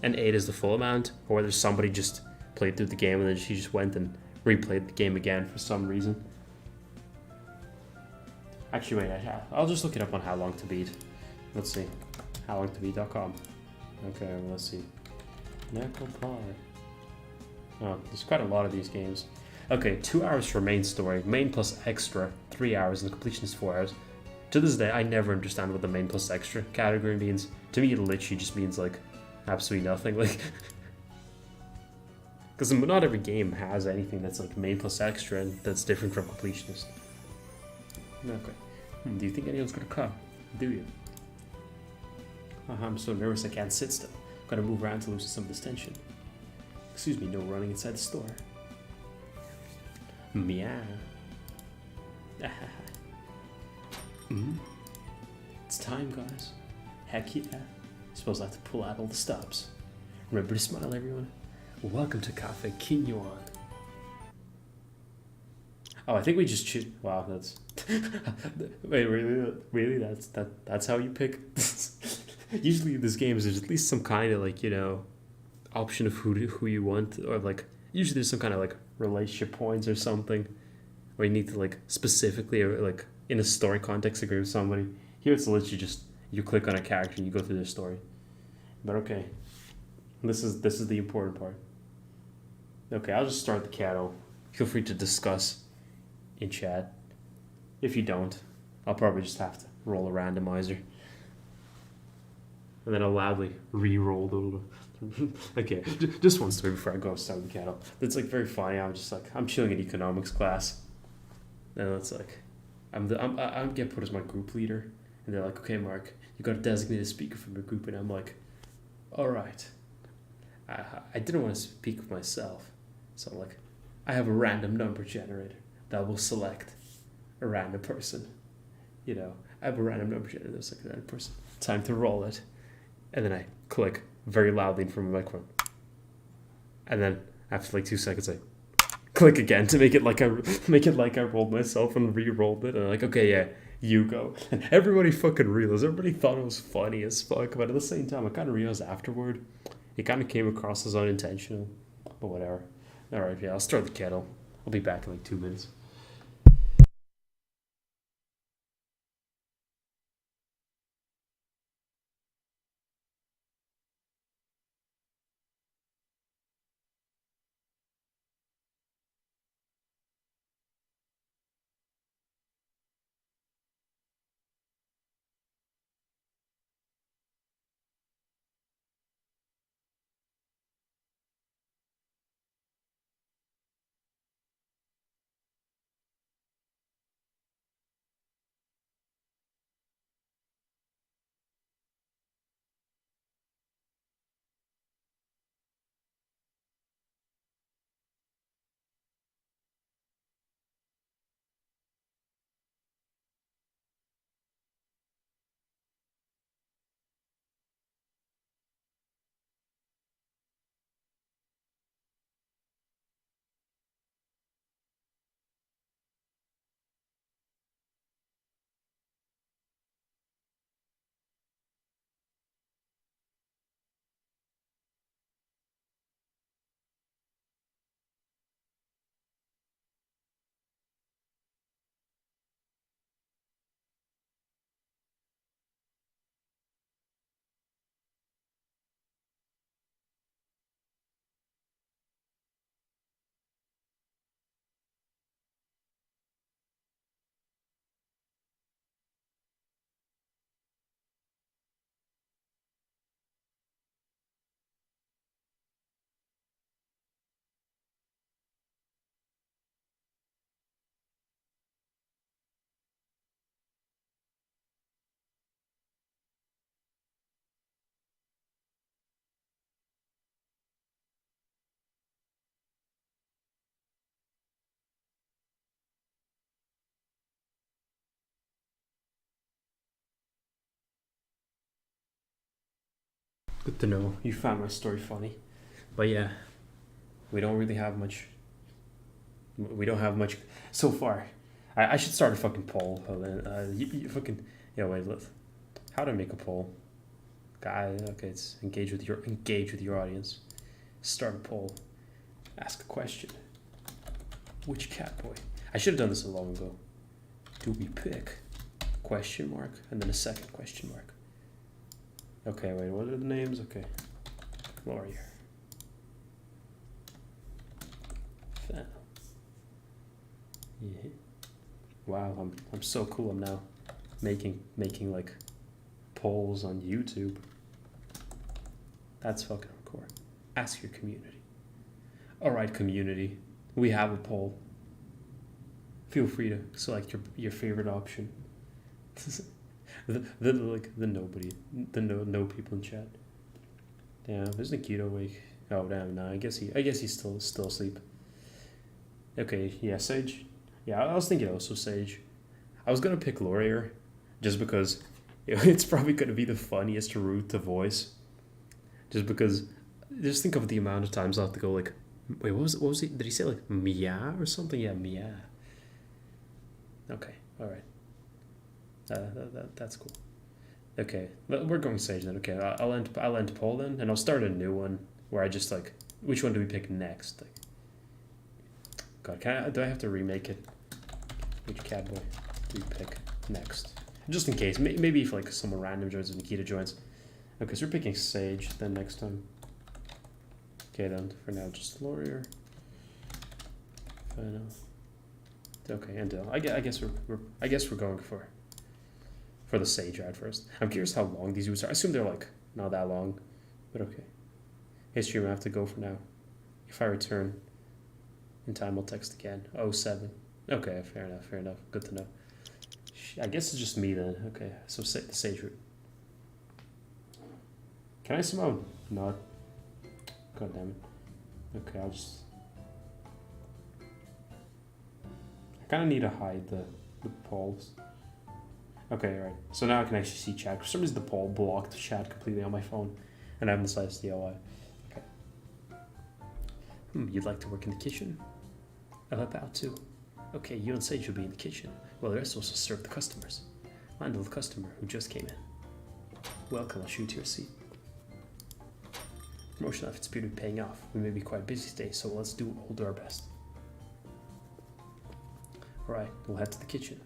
A: and 8 is the full amount, or whether somebody just played through the game and then she just went and replayed the game again for some reason. Actually, wait, I'll just look it up on How Long to Beat. Let's see. HowLongToBeat.com. Okay, well, let's see. Nekopara. Oh, there's quite a lot of these games. Okay, 2 hours for main story. Main plus extra, 3 hours and the completion is 4 hours. To this day, I never understand what the main plus extra category means. To me, it literally just means like absolutely nothing. Like, because not every game has anything that's like main plus extra and that's different from completionist. Okay. Do you think anyone's gonna come? Do you? I'm so nervous I can't sit still. Gotta move around to loosen some of this tension. Excuse me, no running inside the store. Meow. It's time, guys. Heck yeah. Suppose I have to pull out all the stops. Remember to smile, everyone. Welcome to Cafe Quinoa. Oh, I think we just choose. Wow, that's. Wait, really? That's how you pick? Usually in this game, there's at least some kind of like, you know, option of who you want, or like usually there's some kind of like relationship points or something, where you need to like specifically or like in a story context agree with somebody. Here it's literally just you click on a character and you go through their story. But okay, this is the important part. Okay, I'll just start the cattle. Feel free to discuss in chat. If you don't, I'll probably just have to roll a randomizer. And then I'll loudly re-roll the... Okay, just one story before I go start the cattle. It's like very funny. I'm chilling in economics class. And it's like, I'm get put as my group leader. And they're like, okay, Mark, you got to designate a speaker from your group. And I'm like, all right. I didn't want to speak of myself. So I'm like, I have a random number generator that will select a random person. You know, I have a random number generator that's like a random person. Time to roll it. And then I click very loudly in front of my microphone. And then after like 2 seconds, I click again to make it like I rolled myself and re-rolled it. And I'm like, okay, yeah, you go. And everybody fucking realized. Everybody thought it was funny as fuck. But at the same time, I kind of realized afterward, it kind of came across as unintentional. But whatever. All right, yeah, I'll start the kettle. I'll be back in like 2 minutes. Good to know you found my story funny. But yeah, we don't really have much. We don't have much so far. I should start a fucking poll. You fucking yeah. Wait, look. How to make a poll? Guy, okay, it's engage with your audience. Start a poll. Ask a question. Which catboy? I should have done this a long ago. Do we pick? Question mark and then a second question mark. Okay, wait. What are the names? Okay, Warrior. Fan. Yeah. Wow, I'm so cool. I'm now making like polls on YouTube. That's fucking hardcore. Ask your community. Alright, community. We have a poll. Feel free to select your favorite option. the no people in chat. Damn, is Nikita awake? Oh damn, no, I guess he's still asleep. Okay, yeah, Sage. Yeah, I was thinking also Sage. I was gonna pick Laurier, just because it's probably gonna be the funniest route to voice. Just because, just think of the amount of times I'll have to go like, wait, what was he? Did he say like Mia or something? Yeah, Mia. Okay, all right. That's cool. Okay, we're going Sage then. Okay, I'll end poll then, and I'll start a new one where I just like, which one do we pick next? Like, God, do I have to remake it? Which catboy do we pick next? Just in case, maybe if like someone random joins, if Nikita joins. Okay, so we're picking Sage then next time. Okay then, for now just Laurier. Final. Okay, and Dill. I guess we're going for the Sage ad first. I'm curious how long these routes are. I assume they're like not that long, but okay. Hey stream, I have to go for now. If I return in time, I'll text again. 07. Okay, fair enough. Good to know. I guess it's just me then. Okay, so the Sage route. Can I somehow not? God damn it. Okay, I'll just. I kind of need to hide the polls. Okay, right. So now I can actually see chat. For some reason, the poll blocked chat completely on my phone, and I haven't decided to DIY. Okay. You'd like to work in the kitchen? I'm about to. Okay, you and Sage will be in the kitchen. Well, the rest will also serve the customers. Handle the customer who just came in. Welcome, I'll shoot to your seat. Promotion efforts appear to be paying off. We may be quite busy today, so let's do our best. Alright, we'll head to the kitchen.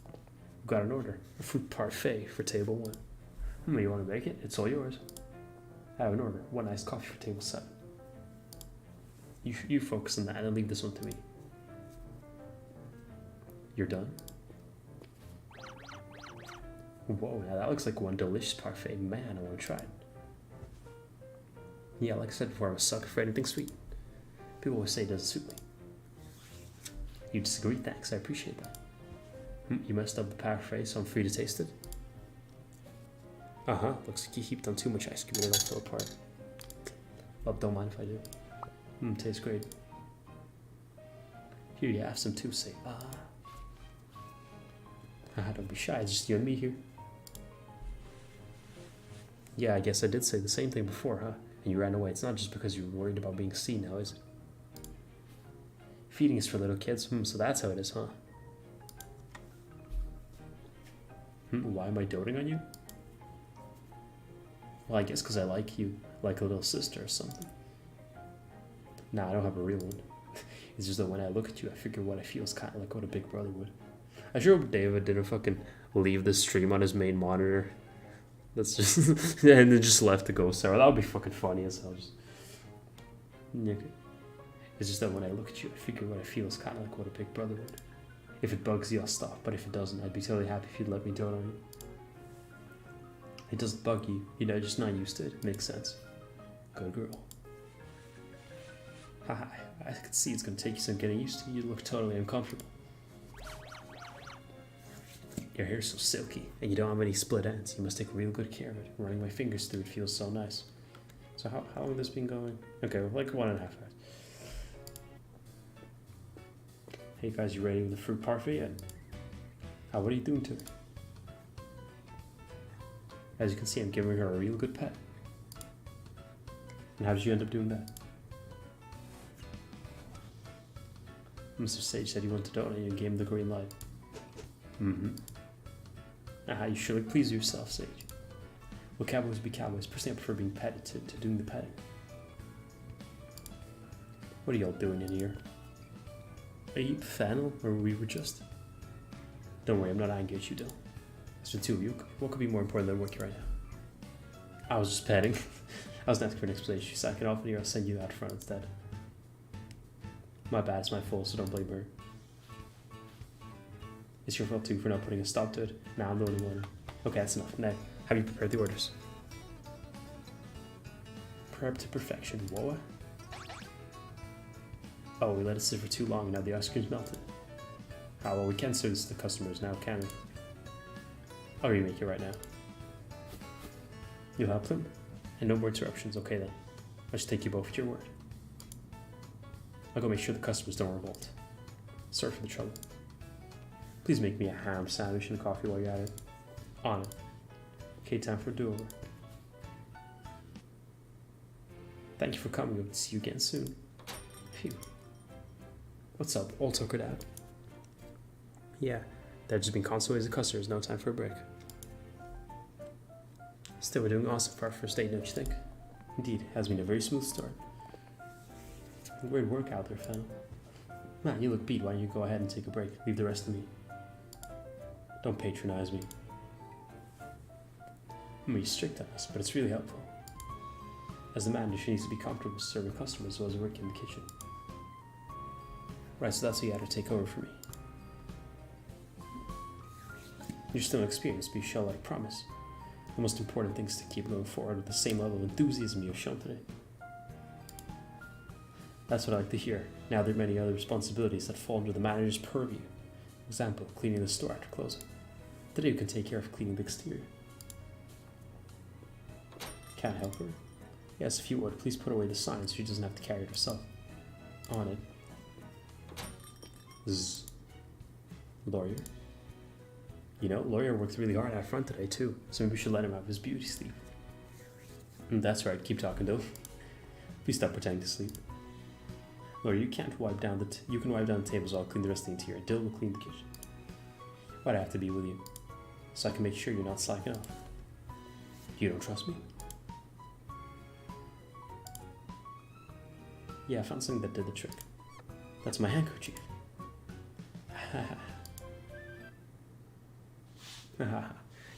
A: We've got an order. A fruit parfait for table 1. You want to make it? It's all yours. I have an order. 1 iced coffee for table 7. You focus on that and leave this one to me. You're done? Whoa, now that looks like one delicious parfait. Man, I want to try it. Yeah, like I said before, I'm a sucker for anything sweet. People always say it doesn't suit me. You disagree? Thanks, I appreciate that. You messed up the parfait, so I'm free to taste it? Uh-huh, looks like you heaped on too much ice cream and it'll fall apart. Well, don't mind if I do. Tastes great. Here you have some too, say don't be shy, it's just you and me here. Yeah, I guess I did say the same thing before, huh? And you ran away. It's not just because you were worried about being seen now, is it? Feeding is for little kids. So that's how it is, huh? Why am I doting on you? Well, I guess because I like you, like a little sister or something. Nah, I don't have a real one. It's just that when I look at you, I figure what I feel is kind of like what a big brother would. I sure hope David didn't fucking leave the stream on his main monitor. That's just and then just left the ghost tower. That would be fucking funny as hell. It's just that when I look at you, I figure what I feel is kind of like what a big brother would. If it bugs you, I'll stop. But if it doesn't, I'd be totally happy if you'd let me dote on you. It doesn't bug you. You're just not used to it. Makes sense. Good girl. Haha, I could see it's gonna take you some getting used to. You look totally uncomfortable. Your hair's so silky, and you don't have any split ends. You must take real good care of it. Running my fingers through it feels so nice. So how long has this been going? Okay, like 1.5 hours. Hey guys, you ready with the fruit parfait yet? What are you doing to her? As you can see, I'm giving her a real good pet. And how did you end up doing that? Mr. Sage said he wanted to donate and gave him the green light. You should please yourself, Sage. Well, cowboys be cowboys. Personally, I prefer being petted to doing the petting. What are y'all doing in here? Are you fennel, or we were just... Don't worry, I'm not angry at you, Dill. It's the two of you. What could be more important than working right now? I was just petting. I was asking for an explanation. So I can offer you, I'll send you out front instead. My bad, it's my fault, so don't blame her. It's your fault too for not putting a stop to it. Now I'm the only one. Okay, that's enough. Now, have you prepared the orders? Prep to perfection. Whoa. Oh, we let it sit for too long. Now the ice cream's melted. Ah, well, we can't serve this to the customers now, can we? I'll remake it right now. You'll help them? And no more interruptions. Okay then. I'll just take you both at your word. I'll go make sure the customers don't revolt. Sorry for the trouble. Please make me a ham sandwich and a coffee while you're at it. On it. Okay, time for a do-over. Thank you for coming. Hope to see you again soon. Phew. What's up? All tuckered out? Yeah, they've just been constantly as a customers. No time for a break. Still, we're doing awesome for our first date, don't you think? Indeed, it has been a very smooth start. Great work out there, fam. Man, you look beat. Why don't you go ahead and take a break? Leave the rest to me. Don't patronize me. I'm really strict on us, but it's really helpful. As the manager, she needs to be comfortable serving customers as well as working in the kitchen. Right, so that's why you had to take over for me. You're still inexperienced, but you show a lot of promise. The most important thing is to keep going forward with the same level of enthusiasm you have shown today. That's what I like to hear. Now there are many other responsibilities that fall under the manager's purview. For example, cleaning the store after closing. Today you can take care of cleaning the exterior. Can't help her? Yes, if you would, please put away the sign so she doesn't have to carry it herself. On it. Zzz. Lawyer. You know, Lawyer worked really hard out front today too, so maybe we should let him have his beauty sleep. That's right, keep talking though. Please stop pretending to sleep. Lawyer, you can't wipe down you can wipe down the tables, I'll clean the rest of the interior. Dill will clean the kitchen. Why'd I have to be with you? So I can make sure you're not slacking off. You don't trust me? Yeah, I found something that did the trick. That's my handkerchief.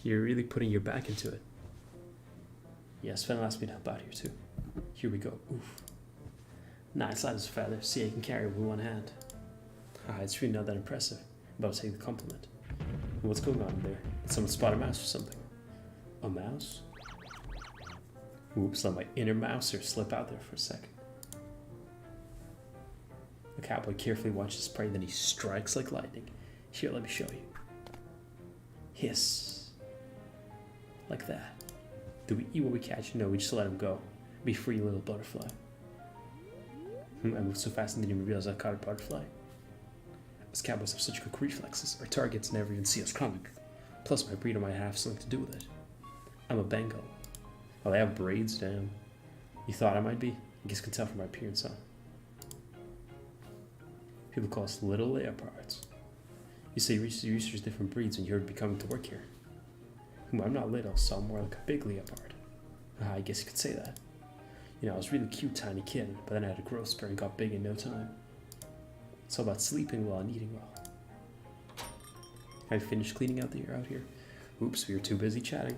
A: You're really putting your back into it. Yes, Fennel asked me to help out here too. Here we go. Oof. Nice, light as a feather. See, I can carry it with one hand. It's really not that impressive, but I'll take the compliment. What's going on there? Did someone spot a mouse or something? A mouse? Oops, let my inner mouser slip out there for a second. The cowboy carefully watches his prey, then he strikes like lightning. Here, let me show you. Hiss. Like that. Do we eat what we catch? No, we just let him go. Be free, little butterfly. I moved so fast and didn't even realize I caught a butterfly. Us cowboys have such quick reflexes. Our targets never even see us coming. Plus, my breeder might have something to do with it. I'm a Bengal. Oh, they have braids, damn. You thought I might be? I guess you can tell from my appearance, huh? People call us little leopards. You say you research different breeds when you heard me coming to work here. I'm not little, so I'm more like a big leopard. I guess you could say that. You know, I was a really cute tiny kid, but then I had a growth spurt and got big in no time. It's all about sleeping well and eating well. Have you finished cleaning out here? Oops, we were too busy chatting.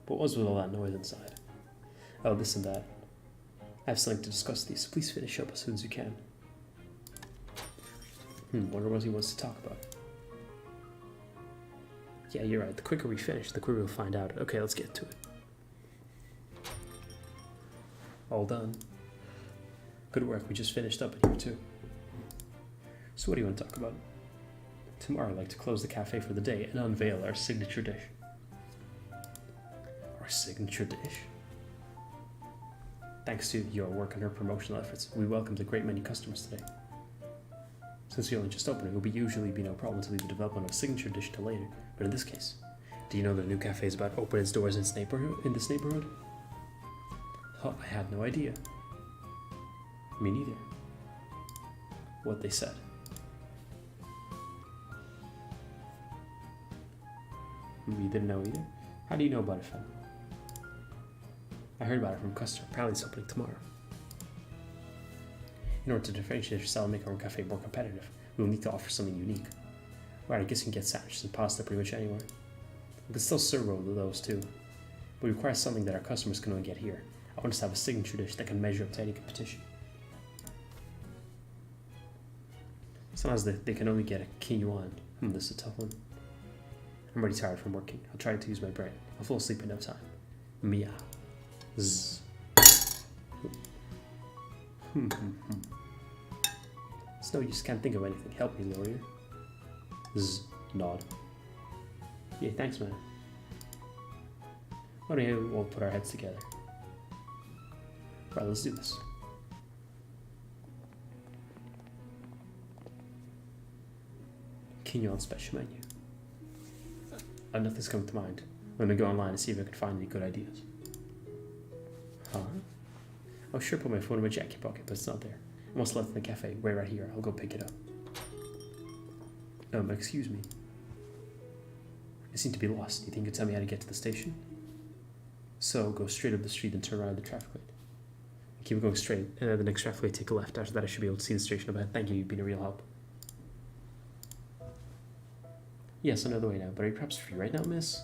A: What was with all that noise inside? Oh, this and that. I have something to discuss these, so please finish up as soon as you can. Wonder what he wants to talk about. Yeah, you're right. The quicker we finish, the quicker we'll find out. Okay, let's get to it. All done. Good work. We just finished up in here too. So what do you want to talk about? Tomorrow I'd like to close the cafe for the day and unveil our signature dish. Our signature dish? Thanks to your work and our promotional efforts, we welcomed a great many customers today. Since we only just opened, it will usually be no problem to leave the development of a signature dish till later. But in this case, do you know the new cafe is about to open its doors in this neighborhood? Oh, I had no idea. Me neither. What they said. You didn't know either? How do you know about it, Finn? I heard about it from a customer. Apparently it's opening tomorrow. In order to differentiate yourself and make our cafe more competitive, we will need to offer something unique. Right, I guess you can get sandwiches and pasta pretty much anywhere. We can still serve all of those too, but we require something that our customers can only get here. I want us to have a signature dish that can measure up to any competition. Sounds Sometimes they can only get a Kinyuan. This is a tough one. I'm already tired from working. I'll try to use my brain. I'll fall asleep in no time. Mia. Zzz. Snow, you just can't think of anything. Help me, lawyer. Zzz. Nod. Yeah, thanks, man. Why don't we all put our heads together? Right, let's do this. Kinyuan special menu. Nothing's coming to mind. I'm gonna go online and see if I can find any good ideas. Huh? I was sure put my phone in my jacket pocket, but it's not there. I must have left it in the cafe. Wait right here. I'll go pick it up. Excuse me. I seem to be lost. Do you think you can tell me how to get to the station? So, go straight up the street and turn around the traffic light. Keep going straight. The next traffic light, take a left. After that, I should be able to see the station up ahead. Thank you. You've been a real help. Yes, another way now. But are you perhaps free right now, miss?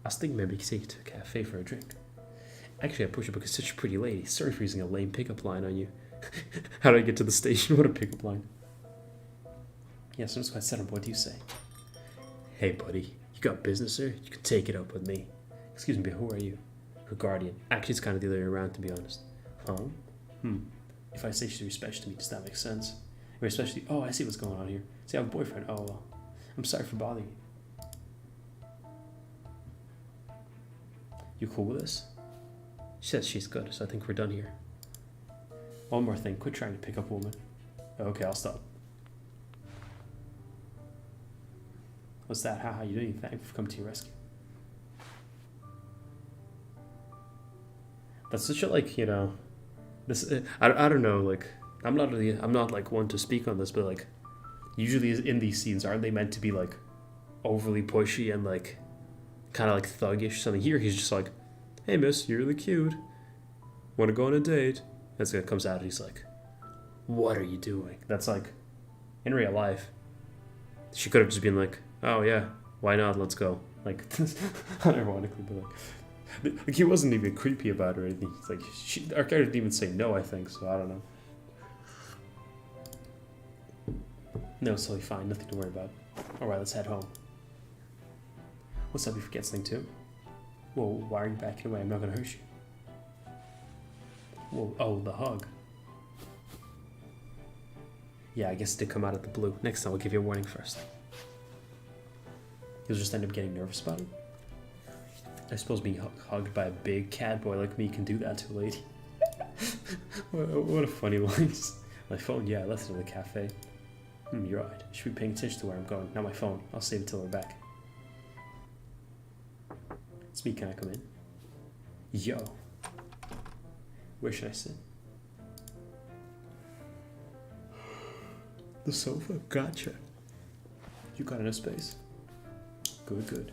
A: I was thinking maybe we could take you to a cafe for a drink. Actually, I pushed you because such a pretty lady. Sorry for using a lame pickup line on you. How do I get to the station? What a pickup line. Yes, I'm just quite set up. What do you say? Hey, buddy. You got business, sir? You can take it up with me. Excuse me, but who are you? Her guardian. Actually, it's kind of the other way around, to be honest. Huh? If I say she's respected to me, does that make sense? Especially, oh, I see what's going on here. See, I have a boyfriend. Oh, well. I'm sorry for bothering you. You cool with this? She says she's good, so I think we're done here. One more thing. Quit trying to pick up a woman. Okay, I'll stop. What's that? How you doing? Thank you for coming to your rescue. That's such a, like, you know, this, I don't know, like, I'm not like one to speak on this, but like, usually in these scenes, aren't they meant to be like overly pushy and like kind of like thuggish? Something here, he's just like, hey miss, you're really cute. Want to go on a date? And so it comes out and he's like, what are you doing? That's like, in real life, she could have just been like, oh yeah, why not? Let's go. Like, unironically, but like he wasn't even creepy about it or anything. It's like, our character didn't even say no, I think, so I don't know. No, it's totally fine, nothing to worry about. Alright, let's head home. What's up, you forget something too? Well, why are you backing away? I'm not gonna hurt you. Whoa, oh, the hug. Yeah, I guess it did come out of the blue. Next time I'll give you a warning first. You'll just end up getting nervous about it? I suppose being hugged by a big cat boy like me can do that to a lady. What a funny line. My phone, yeah, I left it in the cafe. You're right. I should be paying attention to where I'm going. Not my phone. I'll save it till we're back. It's me, can I come in? Yo. Where should I sit? The sofa? Gotcha. You got enough space? Good, good.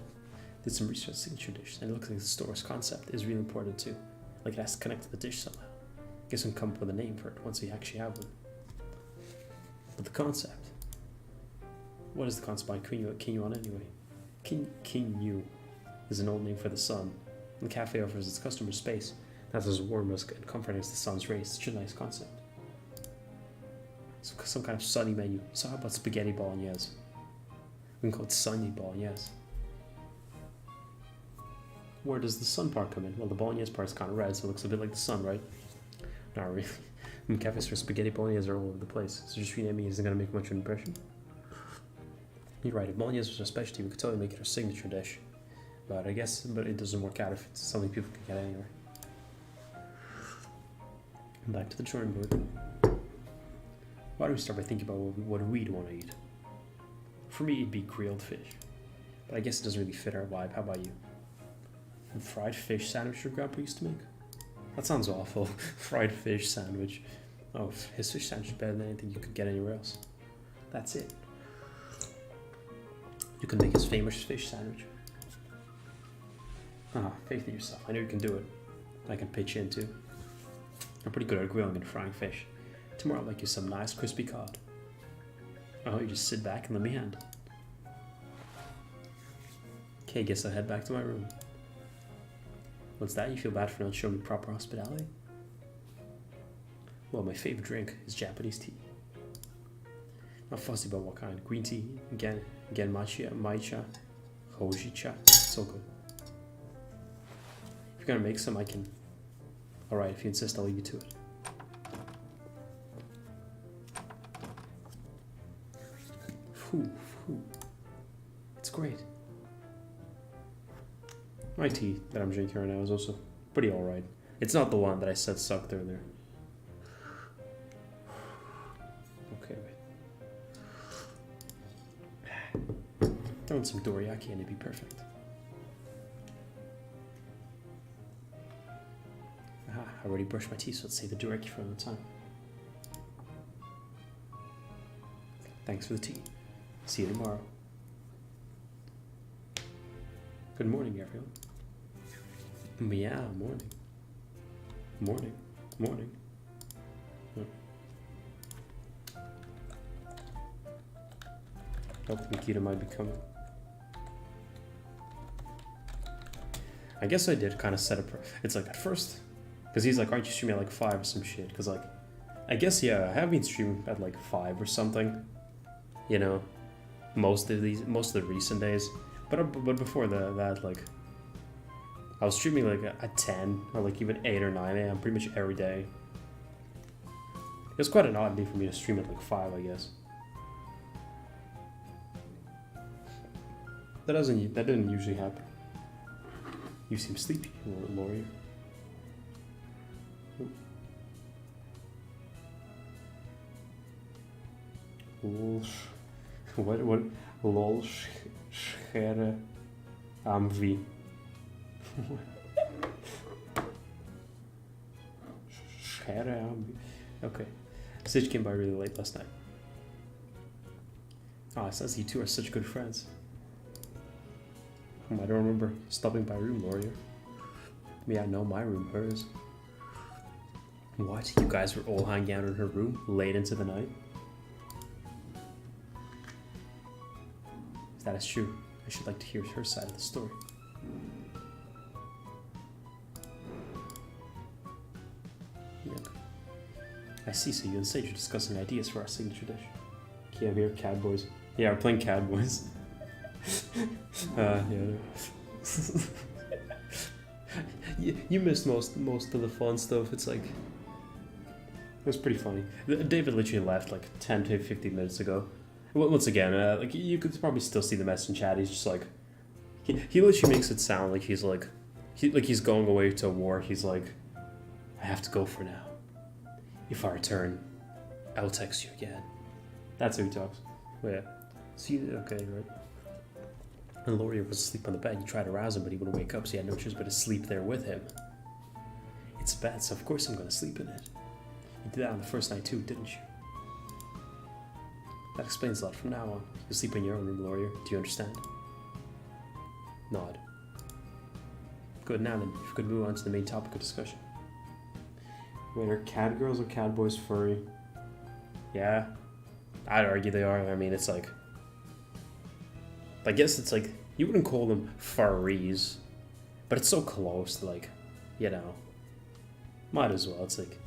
A: Did some research on signature dish, and it looks like the store's concept is really important too. Like it has to connect to the dish somehow. Guess we can come up with a name for it once we actually have one. But the concept. What is the concept by Kinyuan anyway? Kinyu is an old name for the sun. The cafe offers its customers space that's as warm as and comforting as the sun's rays. Such a nice concept. Some kind of sunny menu. So how about spaghetti bolognese? We can call it sunny bolognese. Where does the sun part come in? Well, the bolognese part is kind of red, so it looks a bit like the sun, right? Not really. Cafes for spaghetti bolognese are all over the place, so just renaming isn't going to make much of an impression. You're right, if bolognese was a specialty, we could totally make it our signature dish. But it doesn't work out if it's something people can get anywhere. Back to the drawing board. Why don't we start by thinking about what we'd want to eat? For me, it'd be grilled fish. But I guess it doesn't really fit our vibe. How about you? And fried fish sandwich your grandpa used to make? That sounds awful. Fried fish sandwich. Oh, his fish sandwich is better than anything you could get anywhere else. That's it. You can make his famous fish sandwich. Faith in yourself. I know you can do it. I can pitch in too. I'm pretty good at grilling and frying fish. Tomorrow I'll make you some nice crispy cod. Oh, you just sit back and let me handle. Okay, guess I'll head back to my room. What's that? You feel bad for not showing me proper hospitality? Well, my favorite drink is Japanese tea. Not fussy about what kind. Green tea, genmatcha, matcha, hojicha. So good. If you're gonna make some, I can. Alright, if you insist, I'll leave you to it. Phew, phew. It's great. My tea that I'm drinking right now is also pretty alright. It's not the one that I said sucked earlier. Okay, wait. Throw in some dorayaki and it'd be perfect. Aha, I already brushed my teeth, so let's save the dorayaki for another time. Thanks for the tea. See you tomorrow. Good morning, everyone. Yeah, morning. Morning. Morning. Oh, Nikita might be coming. I guess I did kind of set up. It's like at first, because he's like, aren't you streaming at like 5 or some shit? Because like, I guess, yeah, I have been streaming at like 5 or something. You know, most of the recent days. But before that, like, I was streaming like at 10 or like even 8 or 9 a.m. pretty much every day. It was quite an odd day for me to stream at like 5, I guess. That didn't usually happen. You seem sleepy, Lawyer. What? Lol, schere, amvi. Schere, amvi. Okay. Stitch came by really late last night. Ah, it says you two are such good friends. I don't remember stopping by room, Lawyer. Yeah, no, my room, hers. What? You guys were all hanging out in her room late into the night? If that is true, I should like to hear her side of the story. Yep. I see, so you and Sage are discussing ideas for our signature dish. Yeah, we're catboys. Yeah, we're playing catboys. Yeah. You missed most of the fun stuff. It's like, it was pretty funny. David literally left like 10 to 15 minutes ago. Once again, like you could probably still see the message in chat. He's just like, he literally makes it sound like he's like, he's going away to war. He's like, I have to go for now. If I return, I will text you again. That's how he talks. But yeah. See, okay, right. And Lawyer was asleep on the bed. You tried to rouse him, but he wouldn't wake up, so you had no choice but to sleep there with him. It's bad, so of course I'm going to sleep in it. You did that on the first night too, didn't you? That explains a lot from now on. You'll sleep in your own room, Lawyer. Do you understand? Nod. Good, now then, if we could move on to the main topic of discussion. Wait, are cat girls or cat boys furry? Yeah, I'd argue they are. I mean, it's like, I guess it's like, you wouldn't call them furries, but it's so close to like, you know, might as well. It's like,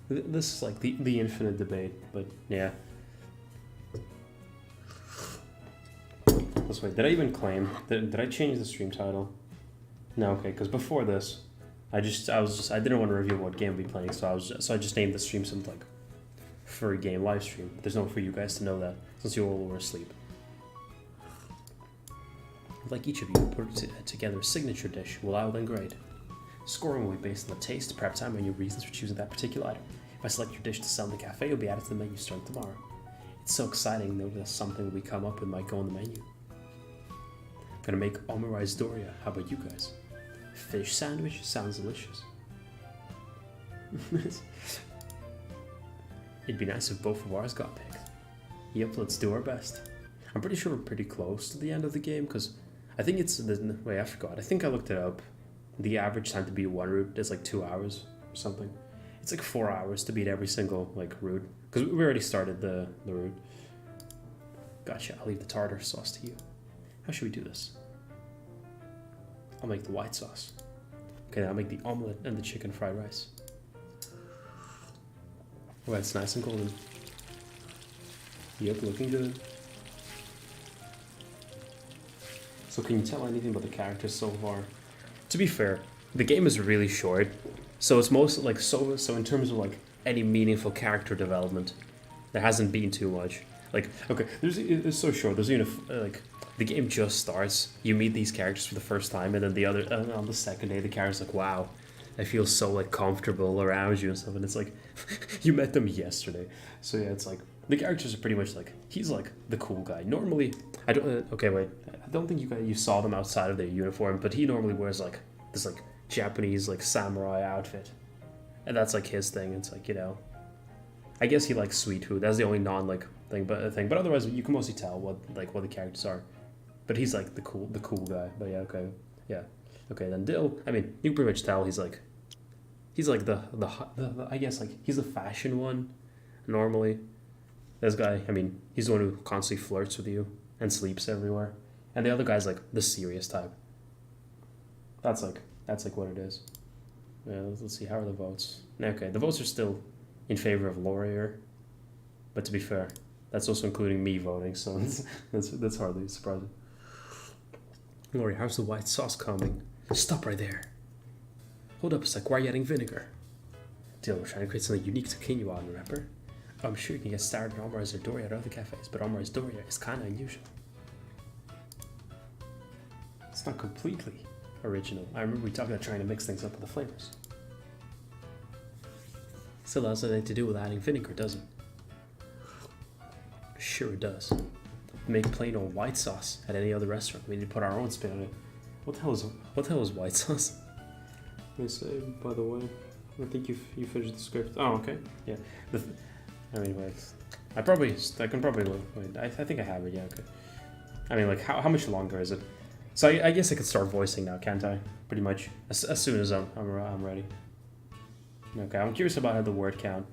A: this is like the infinite debate, but yeah. Let's wait, did I even claim, did I change the stream title? No, okay, because before this, I didn't want to reveal what game we'd be playing, so I just named the stream something like furry game live stream. There's no way for you guys to know that since you all were asleep. I'd like each of you to put together a signature dish, wild and great. Scoring will be based on the taste, prep time, and your reasons for choosing that particular item. If I select your dish to sell in the cafe, it'll be added to the menu starting tomorrow. It's so exciting knowing that something we come up with might go on the menu. I'm gonna make omurice doria. How about you guys? Fish sandwich sounds delicious. It'd be nice if both of ours got picked. Yep, let's do our best. I'm pretty sure we're pretty close to the end of the game because I think it's wait, I forgot. I think I looked it up. The average time to beat one route is like 2 hours or something. It's like 4 hours to beat every single like route because we already started the route. Gotcha. I'll leave the tartar sauce to you. How should we do this? I'll make the white sauce. Okay, I'll make the omelet and the chicken fried rice. Oh, it's nice and golden. Yep, looking good. So can you tell anything about the characters so far? To be fair, the game is really short, so it's mostly like so in terms of like any meaningful character development, there hasn't been too much. Like, okay, it's so short. There's even like the game just starts. You meet these characters for the first time, and then the other on the second day, the character's like, "Wow, I feel so like comfortable around you and stuff." And it's like, you met them yesterday. So yeah, it's like the characters are pretty much like he's like the cool guy. Normally, I don't. Okay, wait. I don't think you saw them outside of their uniform, but he normally wears like this like Japanese like samurai outfit, and that's like his thing. It's like, you know, I guess he likes sweet food. That's the only non like thing, but otherwise you can mostly tell what the characters are. But he's like the cool guy. But yeah, okay, yeah, okay. Then Dill, I mean, you can pretty much tell he's like the I guess like he's the fashion one. Normally, this guy, I mean, he's the one who constantly flirts with you and sleeps everywhere, and the other guy's like the serious type. That's like what it is. Yeah, let's see, how are the votes? Okay, the votes are still in favor of Laurier, but to be fair, that's also including me voting, so that's hardly surprising. Laurie, how's the white sauce coming? Stop right there. Hold up a sec, why are you adding vinegar? Dill, we're trying to create something unique to quinoa, remember? I'm sure you can get started on Omari's or Doria at other cafes, but Omari's Doria is kinda unusual. It's not completely original. I remember we talked about trying to mix things up with the flavors. Still has nothing to do with adding vinegar, does it? Sure it does. Make plain old white sauce at any other restaurant. We need to put our own spin on it. What the hell is white sauce? Let me say, by the way, I think you finished the script. Oh, okay. Yeah. I mean, wait. I can probably look. Wait, I think I have it. Yeah, okay. I mean, like, how much longer is it? So I guess I could start voicing now, can't I? Pretty much as soon as I'm ready. Okay, I'm curious about the word count.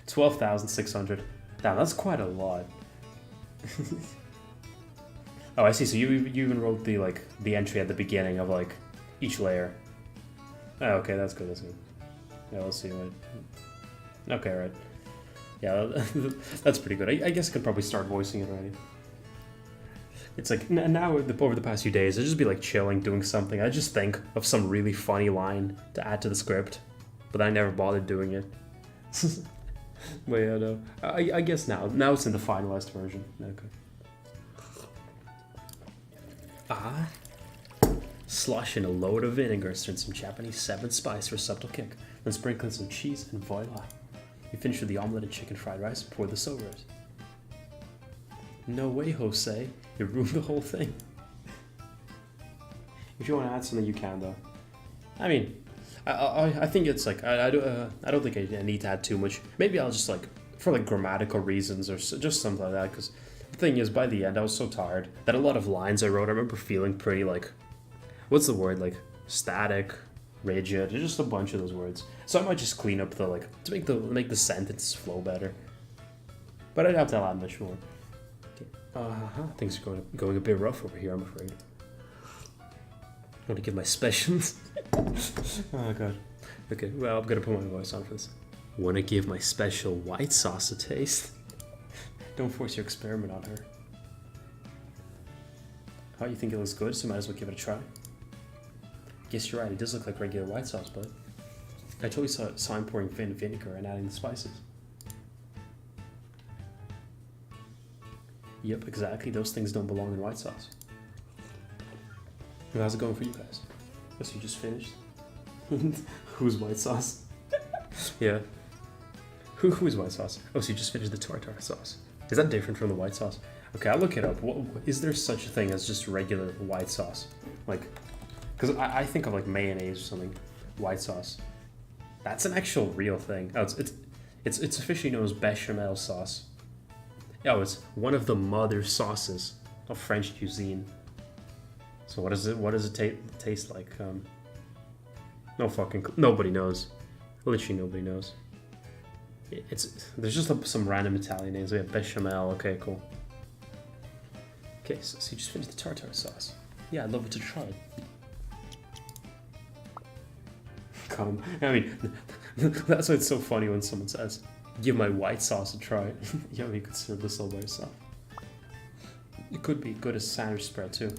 A: 12,600. Damn, that's quite a lot. Oh, I see. So you even wrote the entry at the beginning of like each layer. Oh, okay, that's good. That's good. Yeah, let's see. Wait. Okay, right. Yeah, that's pretty good. I guess I could probably start voicing it already. It's like now over the past few days, I just be like chilling, doing something. I just think of some really funny line to add to the script, but I never bothered doing it. But yeah, no. I guess now it's in the finalized version. Okay. Slosh in a load of vinegar, stir in some Japanese 7 spice for a subtle kick, then sprinkle in some cheese and voila. You finish with the omelette and chicken fried rice, pour this over it. No way, Jose. You ruined the whole thing. If you want to add something, you can, though. I mean, I think it's like, I don't think I need to add too much. Maybe I'll just like, for like grammatical reasons or just something like that, because the thing is, by the end, I was so tired that a lot of lines I wrote, I remember feeling pretty like, what's the word, like static, rigid, just a bunch of those words. So I might just clean up the like, to make the sentence flow better. But I don't have to add much more. Things are going a bit rough over here, I'm afraid. I want to give my specials. Oh god. Okay, well, I'm gonna put my voice on for this. Want to give my special white sauce a taste? Don't force your experiment on her. Oh, you think it looks good, so might as well give it a try. Guess you're right, it does look like regular white sauce, but I totally saw him pouring vinegar and adding the spices. Yep, exactly. Those things don't belong in white sauce. Well, how's it going for you guys? Guess you just finished. Who's white sauce? Yeah. Who is white sauce? Oh, so you just finished the tartar sauce. Is that different from the white sauce? Okay, I'll look it up. Is there such a thing as just regular white sauce? Like, because I think of like mayonnaise or something. White sauce. That's an actual real thing. Oh, it's officially known as bechamel sauce. Oh, it's one of the mother sauces of French cuisine. So what does it taste like? Nobody knows. Literally nobody knows. There's just some random Italian names. We have bechamel. Okay, cool. Okay, so you just finished the tartar sauce. Yeah, I'd love it to try it. Come. I mean, that's why it's so funny when someone says Give my white sauce a try. Yeah, you could serve this all by yourself. It could be good as a sandwich spread too.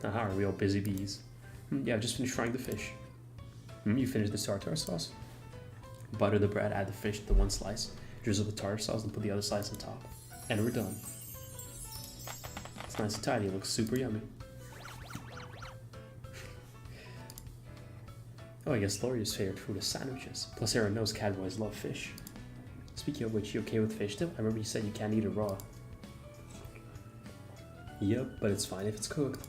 A: Aha, are we all busy bees? Yeah, I've just finished frying the fish. You finished the tartar sauce? Butter the bread, add the fish to one slice, drizzle the tartar sauce and put the other slice on top. And we're done. It's nice and tidy, it looks super yummy. Oh, I guess Laurie's favorite food is sandwiches. Plus everyone knows catboys love fish. Speaking of which, you okay with fish still? I remember you said you can't eat it raw. Yep, but it's fine if it's cooked.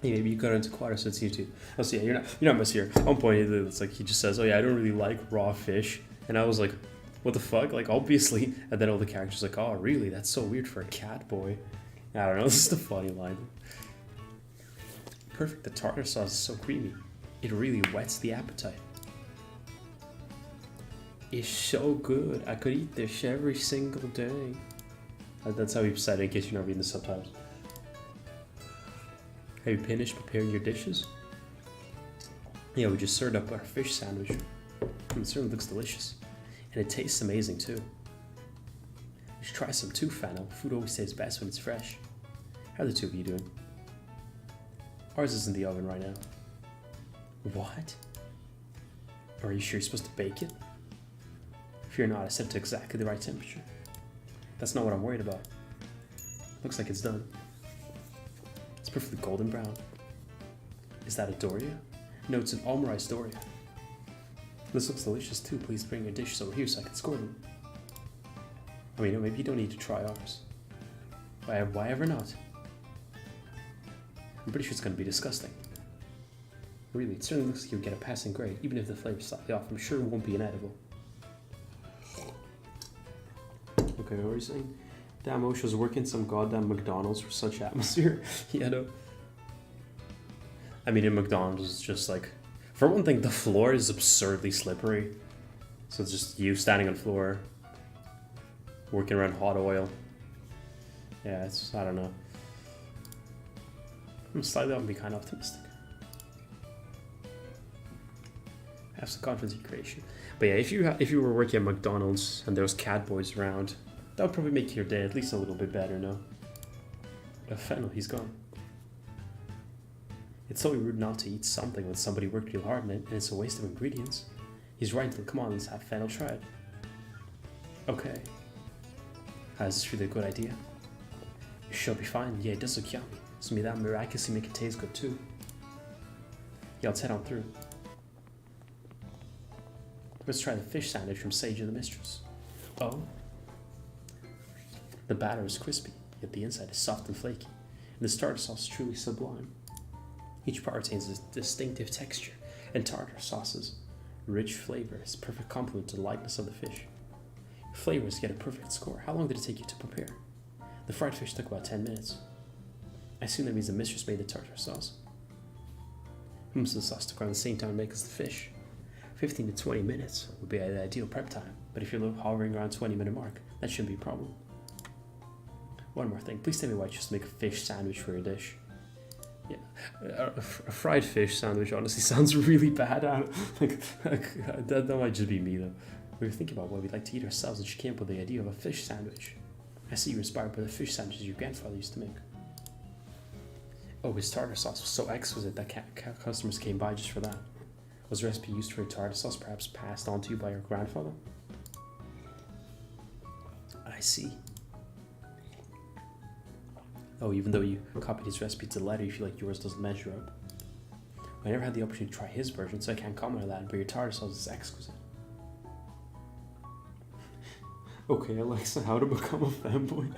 A: Hey, maybe you got into Quadra so it's YouTube. Oh, so yeah, you're not messy here. At one point, it's like he just says, "Oh yeah, I don't really like raw fish," and I was like, "What the fuck?" Like obviously, and then all the characters like, "Oh really? That's so weird for a cat boy." I don't know. This is the funny line. Perfect. The tartar sauce is so creamy. It really whets the appetite. It's so good. I could eat this every single day. That's how he said it in case you're not reading the subtitles. Have you finished preparing your dishes? Yeah, we just served up our fish sandwich. It certainly looks delicious. And it tastes amazing too. You should try some too, Fano. Food always tastes best when it's fresh. How are the two of you doing? Ours is in the oven right now. What? Are you sure you're supposed to bake it? If you're not, I set it to exactly the right temperature. That's not what I'm worried about. Looks like it's done. It's perfectly golden brown. Is that a Doria? No, it's an Almarized Doria. This looks delicious too. Please bring your dishes over here so I can score them. I mean, maybe you don't need to try ours. Why ever not? I'm pretty sure it's going to be disgusting. Really, it certainly looks like you'll get a passing grade, even if the flavor's slightly off. I'm sure it won't be inedible. Okay, what are you saying? Damn, OSHA's working some goddamn McDonald's for such atmosphere. Yeah, no. I mean, in McDonald's, it's just like... For one thing, the floor is absurdly slippery. So it's just you standing on the floor, working around hot oil. Yeah, it's... I don't know. I'm slightly off be kind of optimistic. Have some confidence in creation. But yeah, if you were working at McDonald's and there was cat boys around, that would probably make your day at least a little bit better, no? Fennel, he's gone. It's so rude not to eat something when somebody worked real hard on it, and it's a waste of ingredients. He's right, come on, let's have Fennel try it. Okay. Is this really a good idea? It should be fine. Yeah, it does look yummy. So may that miraculously make it taste good too. Yeah, let's head on through. Let's try the fish sandwich from Sage and the Mistress. Oh. The batter is crispy, yet the inside is soft and flaky, and the tartar sauce is truly sublime. Each part retains a distinctive texture, and tartar sauce's rich flavor is a perfect complement to the lightness of the fish. Your flavors get a perfect score. How long did it take you to prepare? The fried fish took about 10 minutes. I assume that means the mistress made the tartar sauce. Most of the sauce took around the same time to make as the fish. 15 to 20 minutes would be the ideal prep time, but if you're hovering around 20-minute mark, that shouldn't be a problem. One more thing, please tell me why you just make a fish sandwich for your dish. Yeah, a fried fish sandwich honestly sounds really bad. That might just be me though. We were thinking about what we'd like to eat ourselves and she came up with the idea of a fish sandwich. I see you're inspired by the fish sandwiches your grandfather used to make. Oh, his tartar sauce was so exquisite that customers came by just for that. Was the recipe used for your tartar sauce perhaps passed on to you by your grandfather? I see. Oh, even though you copied his recipe to the letter, you feel like yours doesn't measure up. I never had the opportunity to try his version, so I can't comment on that, but your tartar sauce is exquisite. Okay, Alexa, how to become a fanboy?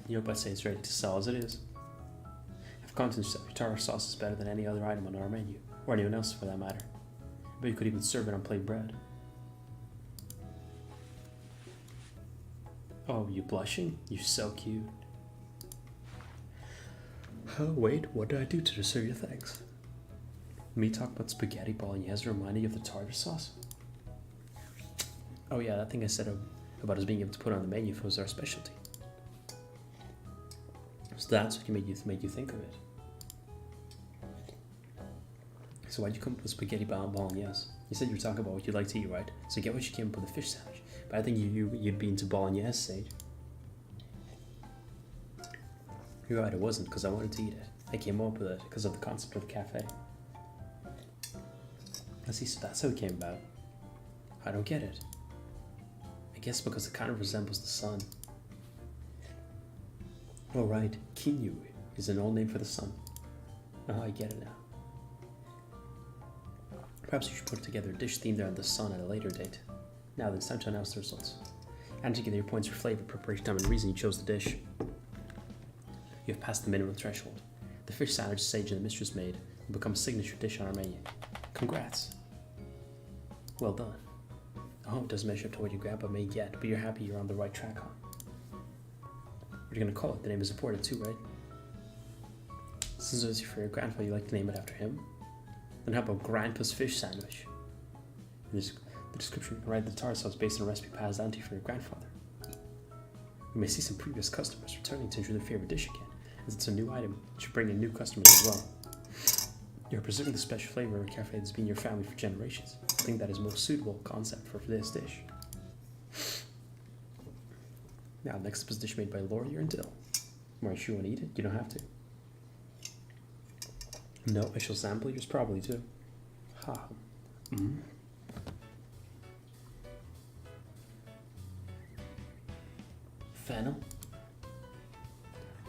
A: Yep, I'd say it's ready to sell as it is. If content said your tartar sauce is better than any other item on our menu, or anyone else for that matter. But you could even serve it on plain bread. Oh, you blushing? You're so cute. Oh, wait, what did I do to deserve your thanks? Me talk about spaghetti bolognese reminding you of the tartar sauce? Oh yeah, that thing I said about us being able to put on the menu if it was our specialty. So that's what made you think of it.
B: So why'd you come up with spaghetti bolognese? You said you were talking about what you'd like to eat, right? So get what you came up with a fish sandwich. But I think you'd be into bolognese, Sage. You're right, it wasn't because I wanted to eat it. I came up with it because of the concept of the cafe. I see, so that's how it came about. I don't get it. I guess because it kind of resembles the sun. Oh right, Kinyu is an old name for the sun. Oh, I get it now. Perhaps you should put together a dish themed around the sun at a later date. Now then, it's time to announce the results. Add together your points for flavor, preparation time, and reason you chose the dish. You have passed the minimum threshold. The fish sandwich Sage and the mistress made will become a signature dish on our menu. Congrats. Well done. Oh, it doesn't measure up to what your grandpa made yet, but you're happy you're on the right track, huh? What are you gonna call it? The name is important too, right? Since it's for your grandpa, you like to name it after him? Then how about Grandpa's fish sandwich? In the description, you can write the tartar sauce based on a recipe passed down to you from your grandfather. You may see some previous customers returning to enjoy their favorite dish again, as it's a new item. It should bring in new customers as well. You're preserving the special flavor of a cafe that's been in your family for generations. I think that is the most suitable concept for this dish. Now, next up is a dish made by Laurier and Dill. Are you sure you want to eat it? You don't have to. No, I shall sample yours probably too. Ha. Fennel.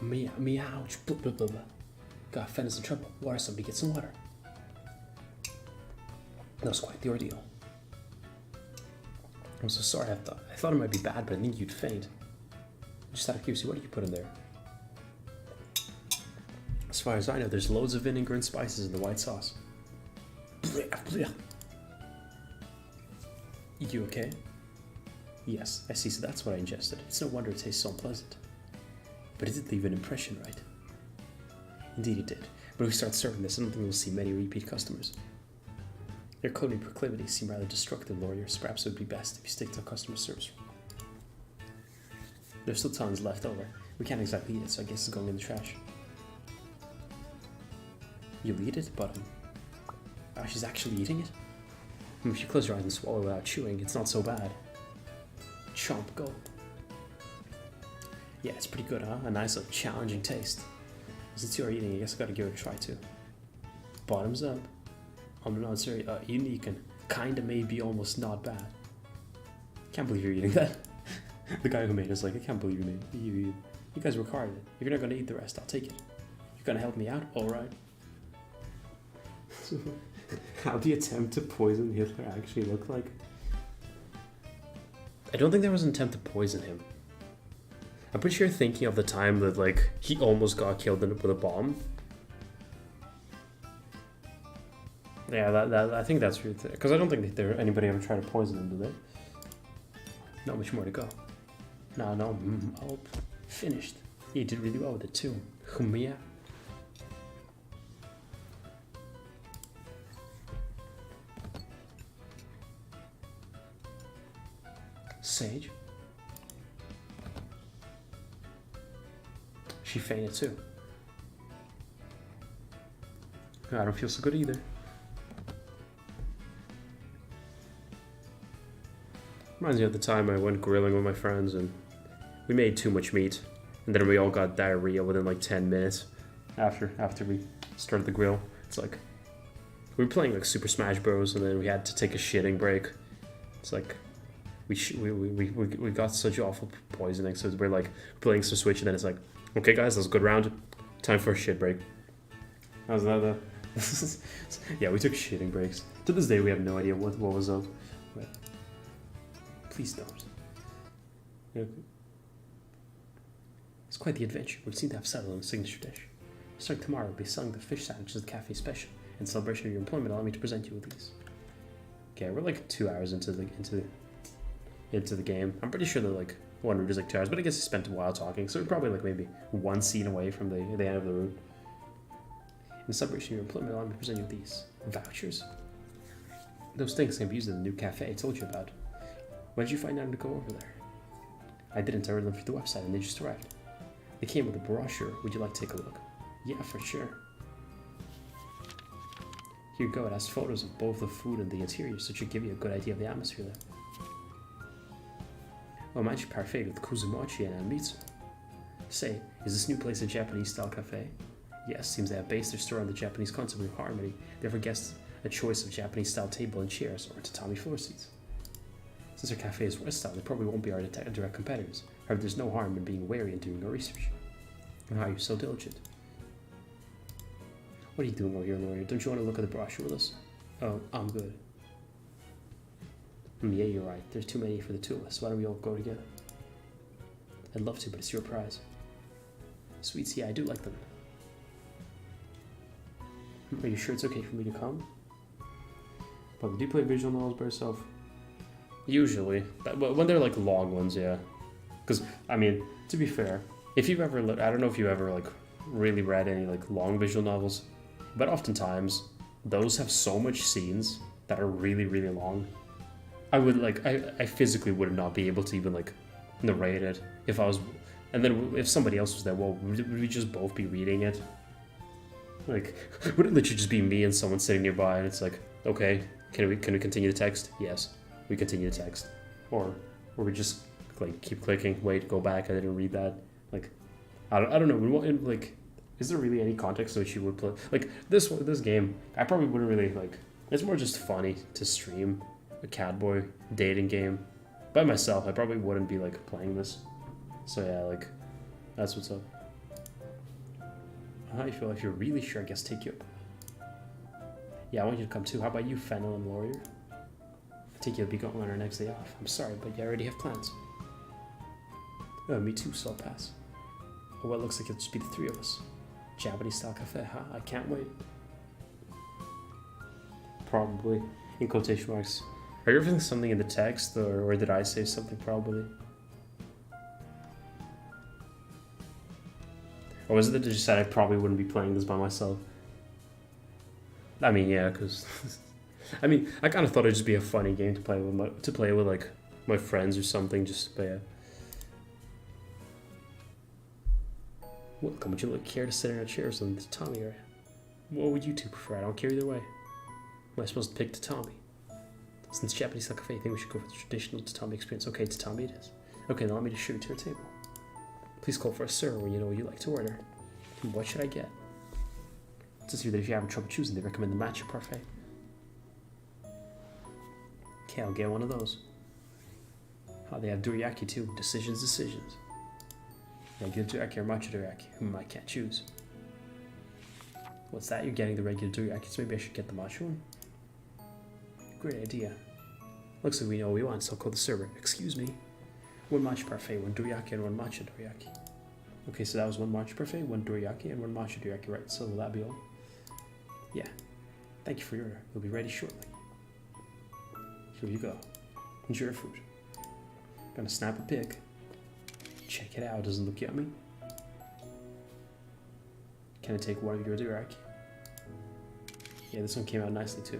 B: Meow. Blah, blah, blah, blah. God, Fennel's in trouble. Water somebody, get some water. That was quite the ordeal. I'm so sorry, I thought it might be bad, but I think you'd faint. Just out of curiosity, what did you put in there? As far as I know, there's loads of vinegar and spices in the white sauce. You okay? Yes, I see, so that's what I ingested. It's no wonder it tastes so unpleasant. But it did leave an impression, right? Indeed it did. But if we start serving this, I don't think we'll see many repeat customers. Your culinary proclivities seem rather destructive, Laurier, so perhaps it would be best if you stick to customer service. There's still tons left over. We can't exactly eat it, so I guess it's going in the trash. You'll eat it, but oh, she's actually eating it? If you close your eyes and swallow without chewing, it's not so bad. Chomp, go. Yeah, it's pretty good, huh? A nice, challenging taste. Since you're eating, I guess I gotta give it a try too. Bottoms up. No, it's very unique and kinda maybe almost not bad. Can't believe you're eating that. The guy who made it's like, I can't believe you made it. You guys work hard at it. If you're not gonna eat the rest, I'll take it. You're gonna help me out? Alright. How the attempt to poison Hitler actually look like? I don't think there was an attempt to poison him. I'm pretty sure thinking of the time that like he almost got killed with a bomb. Yeah, that I think that's true. Because I don't think that anybody ever tried to poison him, do they? Not much more to go. No, oh, finished. He did really well with it too. Yeah. Sage. She fainted too. I don't feel so good either. Reminds me of the time I went grilling with my friends and we made too much meat and then we all got diarrhea within like 10 minutes after we started the grill. It's like we were playing like Super Smash Bros and then we had to take a shitting break. It's like we got such awful poisoning, so we're like playing some Switch and then it's like, okay guys, that was a good round, time for a shit break. How's that? Yeah, we took shitting breaks. To this day we have no idea what was up. But please don't. Yeah. It's quite the adventure. We seem to have settled on a signature dish. Starting tomorrow, we'll be selling the fish sandwiches at the cafe special. In celebration of your employment, allow me to present you with these. Okay, we're like 2 hours into the game. I'm pretty sure they're like 1 or just like 2 hours, but I guess I spent a while talking, so we're probably like maybe one scene away from the end of the route. In celebration of your employment, allow me to present you with these vouchers. Those things can be used in the new cafe I told you about. When did you find out to go over there? I didn't. I ordered them through the website and they just arrived. They came with a brochure. Would you like to take a look? Yeah, for sure. Here you go, it has photos of both the food and the interior, so it should give you a good idea of the atmosphere there. Oh, magic parfait with kuzumochi and anmitsu. Say, is this new place a Japanese-style cafe? Yes, seems they have based their store on the Japanese concept of harmony. They offer guests a choice of Japanese-style table and chairs, or tatami floor seats. Since their cafe is West-style, they probably won't be our direct competitors. However, there's no harm in being wary and doing your research. And how are you so diligent? What are you doing over here, lawyer? Don't you want to look at the brochure with us? Oh, I'm good. Yeah, you're right. There's too many for the two of us. Why don't we all go together? I'd love to, but it's your prize. Sweets, yeah, I do like them. Are you sure it's okay for me to come? But do you play visual novels by yourself? Usually. When they're like long ones, yeah. Because, I mean, to be fair, if you've ever, I don't know if you ever like really read any like long visual novels, but oftentimes those have so much scenes that are really, really long. I would like, I physically would not be able to even like narrate it if I was, and then if somebody else was there, well, would we just both be reading it? Like, would it literally just be me and someone sitting nearby and it's like, okay, can we continue the text? Yes, we continue the text. Or we just like keep clicking, wait, go back, I didn't read that. Like, I don't know, like, is there really any context in which you would play? Like, this game, I probably wouldn't really, like, it's more just funny to stream a catboy dating game. By myself, I probably wouldn't be, like, playing this. So yeah, like, that's what's up. How do you feel? If you're really sure, I guess take you up. Yeah, I want you to come too. How about you, Fennel and Warrior? I think you'll be going on our next day off. I'm sorry, but you already have plans. Oh, me too, so I'll pass. Oh, well, it looks like it'll just be the three of us. Japanese-style cafe, huh? I can't wait. Probably. In quotation marks. Are you referencing something in the text, or did I say something probably? Or was it that you said I probably wouldn't be playing this by myself? I mean, yeah, because... I mean, I kind of thought it'd just be a funny game to play with like, my friends or something, just, but yeah. Welcome, would you care to sit in our chairs on the tatami area? What would you two prefer? I don't care either way. Am I supposed to pick tatami? Since Japanese style cafe, I think we should go for the traditional tatami experience. Okay, tatami it is. Okay, now let me just show you to your table. Please call for a sir when you know what you like to order. What should I get? It says here that if you're having trouble choosing, they recommend the matcha parfait. Okay, I'll get one of those. Oh, they have dorayaki too. Decisions. Regular dorayaki or matcha dorayaki. I can't choose. What's that? You're getting the regular dorayaki, so maybe I should get the matcha one? Great idea. Looks like we know what we want, so I'll call the server. Excuse me. One matcha parfait, one dorayaki, and one matcha dorayaki. Okay, so that was one matcha parfait, one dorayaki, and one matcha dorayaki, right? So will that be all? Yeah. Thank you for your order. It'll be ready shortly. Here you go. Enjoy your food. Gonna snap a pic. Check it out. Doesn't it look yummy? Can I take one of your dorayaki? Yeah, this one came out nicely too.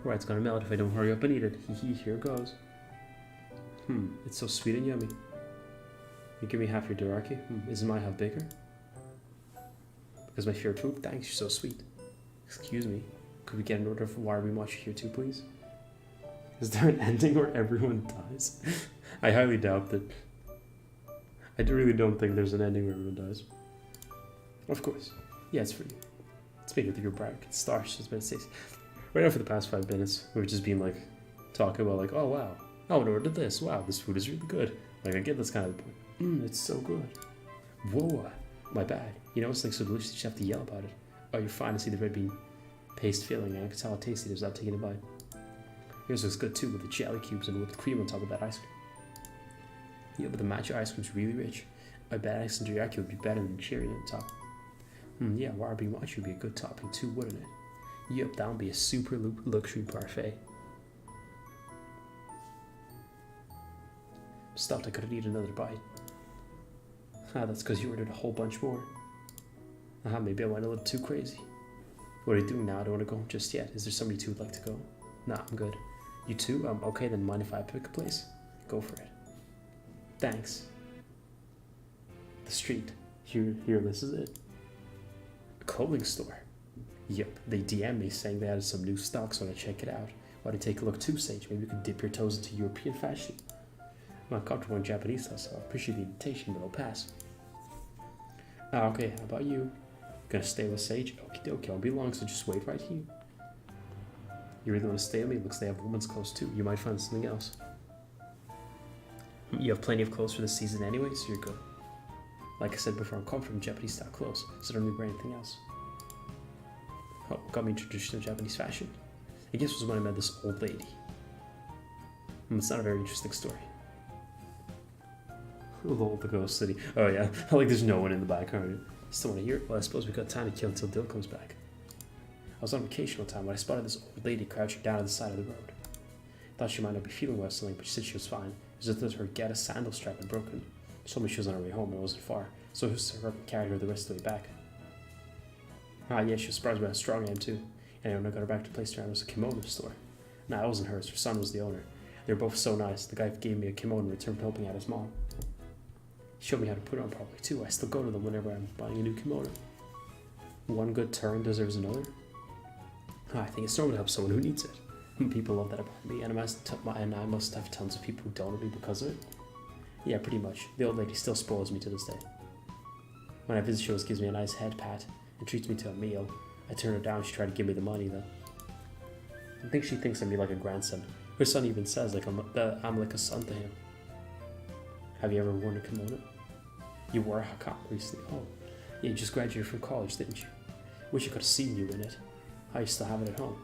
B: Right, it's gonna melt if I don't hurry up and eat it. Here it goes. It's so sweet and yummy. You give me half your dorayaki? Isn't my half bigger? Because my favorite food? Thanks, you're so sweet. Excuse me, could we get an order for Wasabi Matcha here too, please? Is there an ending where everyone dies? I highly doubt that. I really don't think there's an ending where everyone dies. Of course. Yeah, it's for you. Speaking of your brag, it's starch, as it says. Right now for the past 5 minutes, we've just been like, talking about like, oh wow, I would order this. Wow, this food is really good. Like, I get this kind of the point. It's so good. Whoa, my bad. You know, it's like so delicious, you just have to yell about it. Oh, you're fine to see the red bean paste filling, and I can tell how tasty it is without taking a bite. Yours looks good too, with the jelly cubes and whipped cream on top of that ice cream. Yeah, but the matcha ice cream's really rich. I bet ice and dorayaki would be better than cherry on top. Yeah, wasabi matcha would be a good topping too, wouldn't it? Yep, that would be a super luxury parfait. Stopped, I couldn't eat another bite. That's because you ordered a whole bunch more. Maybe I went a little too crazy. What are you doing now? I don't want to go just yet. Is there somebody too would like to go? Nah, I'm good. You too? Okay, then mind if I pick a place? Go for it. Thanks. The street. Here, this is it. A clothing store. Yep, they DM me saying they added some new stock, so I check it out. Why don't you take a look too, Sage? Maybe you could dip your toes into European fashion. I'm not comfortable in Japanese stuff, so I appreciate the invitation, but I'll pass. Okay, how about you? Gonna stay with Sage? Okie dokie, I'll be long, so just wait right here. You really want to stay with me? Looks like they have women's clothes too. You might find something else. You have plenty of clothes for the season anyway, so you're good. Like I said before, I'm comfortable in Japanese style clothes, so I don't need to wear anything else. Oh, got me introduced to Japanese fashion. I guess it was when I met this old lady. It's not a very interesting story. Lol, the ghost city. Oh yeah, like there's no one in the background. Still want to hear it? Well, I suppose we got time to kill until Dill comes back. I was on vacation one time when I spotted this old lady crouching down at the side of the road. Thought she might not be feeling well or something, but she said she was fine. It was just that her Geta sandal strap had broken. She told me she was on her way home and it wasn't far, so I hoosed her up and carried her the rest of the way back. Ah yeah, she was surprised by how strong I am too. And when I got her back to the place around was a kimono store. Nah, it wasn't hers, her son was the owner. They were both so nice. The guy gave me a kimono in return for helping out his mom. He showed me how to put it on properly too. I still go to them whenever I'm buying a new kimono. One good turn deserves another. I think it's normal to help someone who needs it. People love that about me, and I must have tons of people who don't me because of it. Yeah, pretty much. The old lady still spoils me to this day. When I visit, she always gives me a nice head pat and treats me to a meal. I turn her down. She tried to give me the money though. I think she thinks of me like a grandson. Her son even says like I'm like a son to him. Have you ever worn a kimono? You wore a hakama recently. Oh, yeah, you just graduated from college, didn't you? Wish I could have seen you in it. I used to have it at home.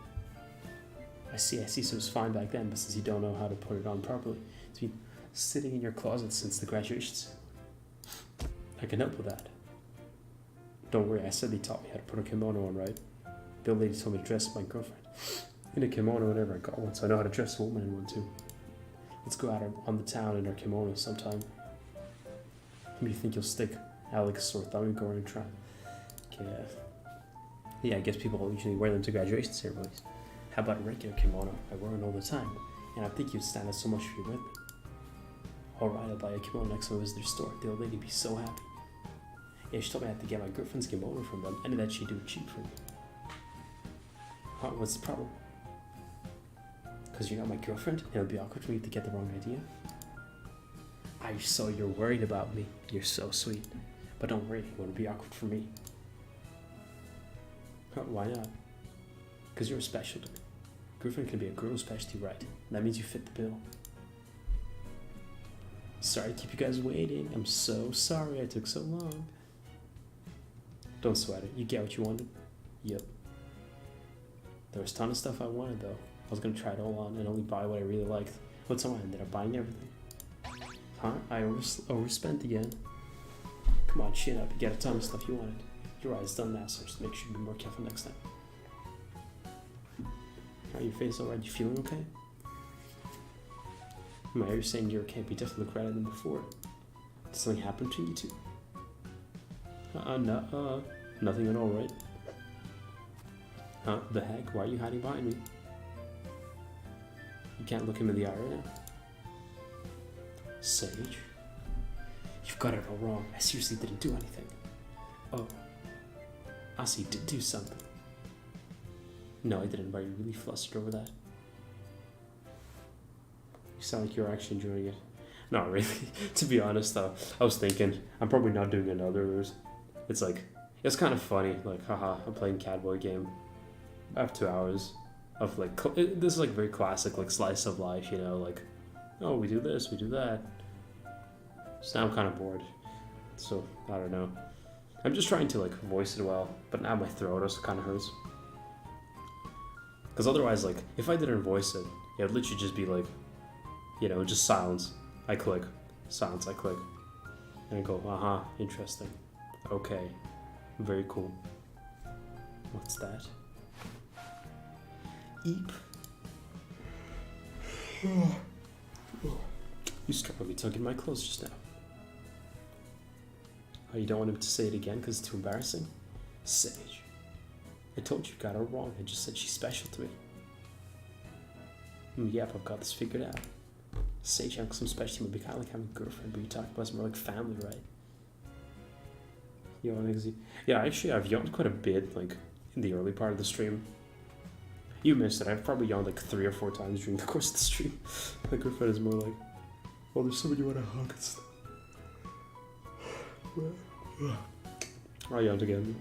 B: I see, so it was fine back then, but since you don't know how to put it on properly, it's been sitting in your closet since the graduations. I can help with that. Don't worry, I said they taught me how to put a kimono on right. The old lady told me to dress my girlfriend in a kimono whenever I got one, so I know how to dress a woman in one too. Let's go out on the town in our kimono sometime. Who do you think you'll stick out like a sore thumb and go around and try? Yeah, I guess people usually wear them to graduation ceremonies. How about a regular kimono? I wear one all the time, and I think you'd stand out so much if you're with me. Alright, I'll buy a kimono next time I visit their store. The old lady would be so happy. Yeah, she told me I had to get my girlfriend's kimono from them, and that she'd do it cheap for me. Huh, what's the problem? Because you're not my girlfriend, and it'll be awkward for me to get the wrong idea? So you're worried about me. You're so sweet. But don't worry, it won't be awkward for me. Huh, why not? Because you're special to me. Girlfriend can be a girl specialty, right? And that means you fit the bill. Sorry to keep you guys waiting. I'm so sorry I took so long. Don't sweat it. You get what you wanted? Yep. There was a ton of stuff I wanted though. I was gonna try it all on and only buy what I really liked. What's on? I ended up buying everything. Huh? I overspent again. Come on, chin up. You get a ton of stuff you wanted. Your eye's done now, so just make sure you be more careful next time. Are your face alright? You feeling okay? My ears saying you're okay, but you definitely look redder than before. Did something happen to you two? Nothing at all, right? Huh? The heck? Why are you hiding behind me? You can't look him in the eye right now. Sage? You've got it all wrong. I seriously didn't do anything. Oh. I see you did do something. No, I didn't, but you're really flustered over that. You sound like you're actually enjoying it. Not really. To be honest though, I was thinking, I'm probably not doing another. It's like, it's kind of funny. Like, haha, I'm playing catboy game. I have 2 hours of like, this is like very classic, like slice of life, you know, like, oh, we do this, we do that. So now I'm kind of bored. So, I don't know. I'm just trying to like voice it well, but now my throat also kind of hurts. Because otherwise, like, if I didn't voice it, it would literally just be like, you know, just silence. I click. Silence, I click. And I go, uh-huh, interesting. Okay. Very cool. What's that? Eep. You struck me tugging my clothes just now. Oh, you don't want him to say it again because it's too embarrassing? Sage. I told you got her wrong. I just said she's special to me. Yep, I've got this figured out. Sage, I'm some special would be kind of like having a girlfriend, but you talk about us more like family, right? Yeah, actually, I've yawned quite a bit, like, in the early part of the stream. You missed it. I've probably yawned like 3 or 4 times during the course of the stream. Like her friend is more like, well, there's somebody you want to hug and stuff. I yawned again.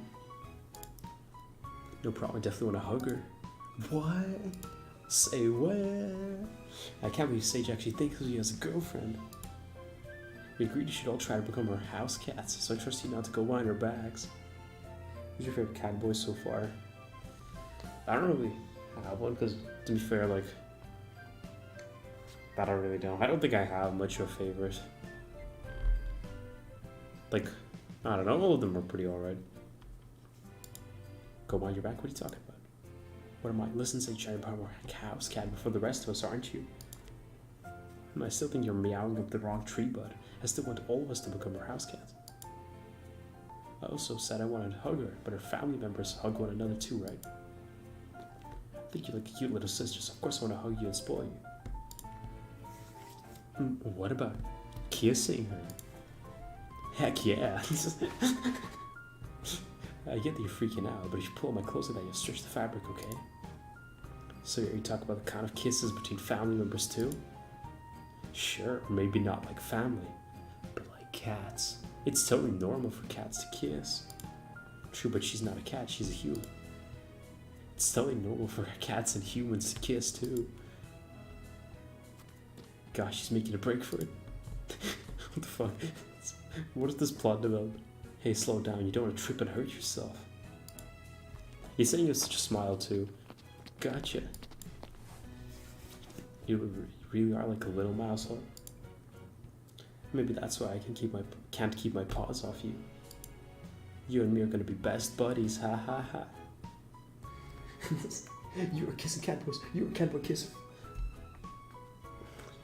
B: No problem, I definitely want to hug her. What? Say what? I can't believe Sage actually thinks he has a girlfriend. We agreed you should all try to become our house cats, so I trust you not to go behind our backs. Who's your favorite cat boy so far? I don't really have one, because to be fair, like, I don't really know. I don't think I have much of a favorite. Like, I don't know, all of them are pretty alright. Go behind your back? What are you talking about? What am I? Listen, Sage, trying to become our house cat before the rest of us, aren't you? I still think you're meowing up the wrong tree, bud. I still want all of us to become our house cats. I also said I wanted to hug her, but her family members hug one another too, right? I think you're like a cute little sister, so of course I want to hug you and spoil you. What about kissing her? Heck yeah. I get that you're freaking out, but if you pull my clothes like that, you'll stretch the fabric, okay? So you talk about the kind of kisses between family members too? Sure, maybe not like family, but like cats. It's totally normal for cats to kiss. True, but she's not a cat, she's a human. It's totally normal for cats and humans to kiss too. Gosh, she's making a break for it. What the fuck? What is this plot about? Hey, slow down, you don't want to trip and hurt yourself. He's saying with such a smile too. Gotcha. You really are like a little mouse, huh? Maybe that's why I can't keep my paws off you. You and me are gonna be best buddies, ha ha ha. You're a kissing cat boys. You're a cat boy kisser.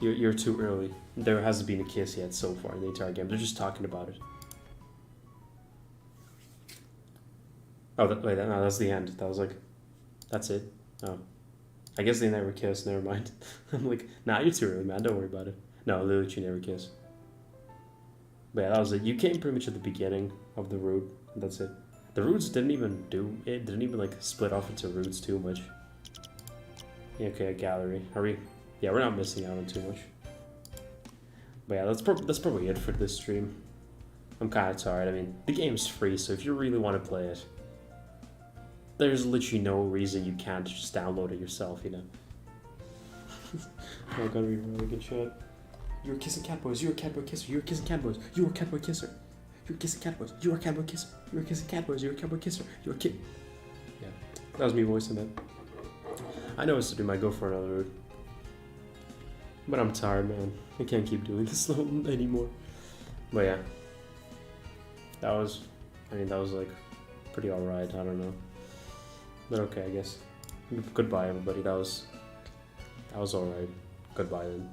B: You're too early. There hasn't been a kiss yet so far in the entire game. They're just talking about it. Oh, wait, no, that's the end. That was like, that's it. Oh, I guess they never kiss. Never mind. I'm like, nah, you're too early, man. Don't worry about it. No, literally, you never kiss. But yeah, that was it. You came pretty much at the beginning of the route. That's it. The routes didn't even do it. Didn't even like split off into routes too much. Yeah, okay, a gallery. Are we? Yeah, we're not missing out on too much. But yeah, that's probably it for this stream. I'm kind of tired. I mean, the game's free, so if you really want to play it, there's literally no reason you can't just download it yourself, you know. Oh, gotta be really good shot. You're kissing cat boys. You're a cat boy kisser. You're kissing cat boys. You're a cat boy kisser. You're kissing cat boys. You're a cat boy kisser. You're kissing cat boys. You're a cat boy kisser. You're a kid. Yeah, that was me voicing that. I know what to do. Might go for another route. But I'm tired, man. I can't keep doing this anymore. But yeah, that was like pretty alright. I don't know, but okay, I guess. Goodbye, everybody. That was alright. Goodbye then.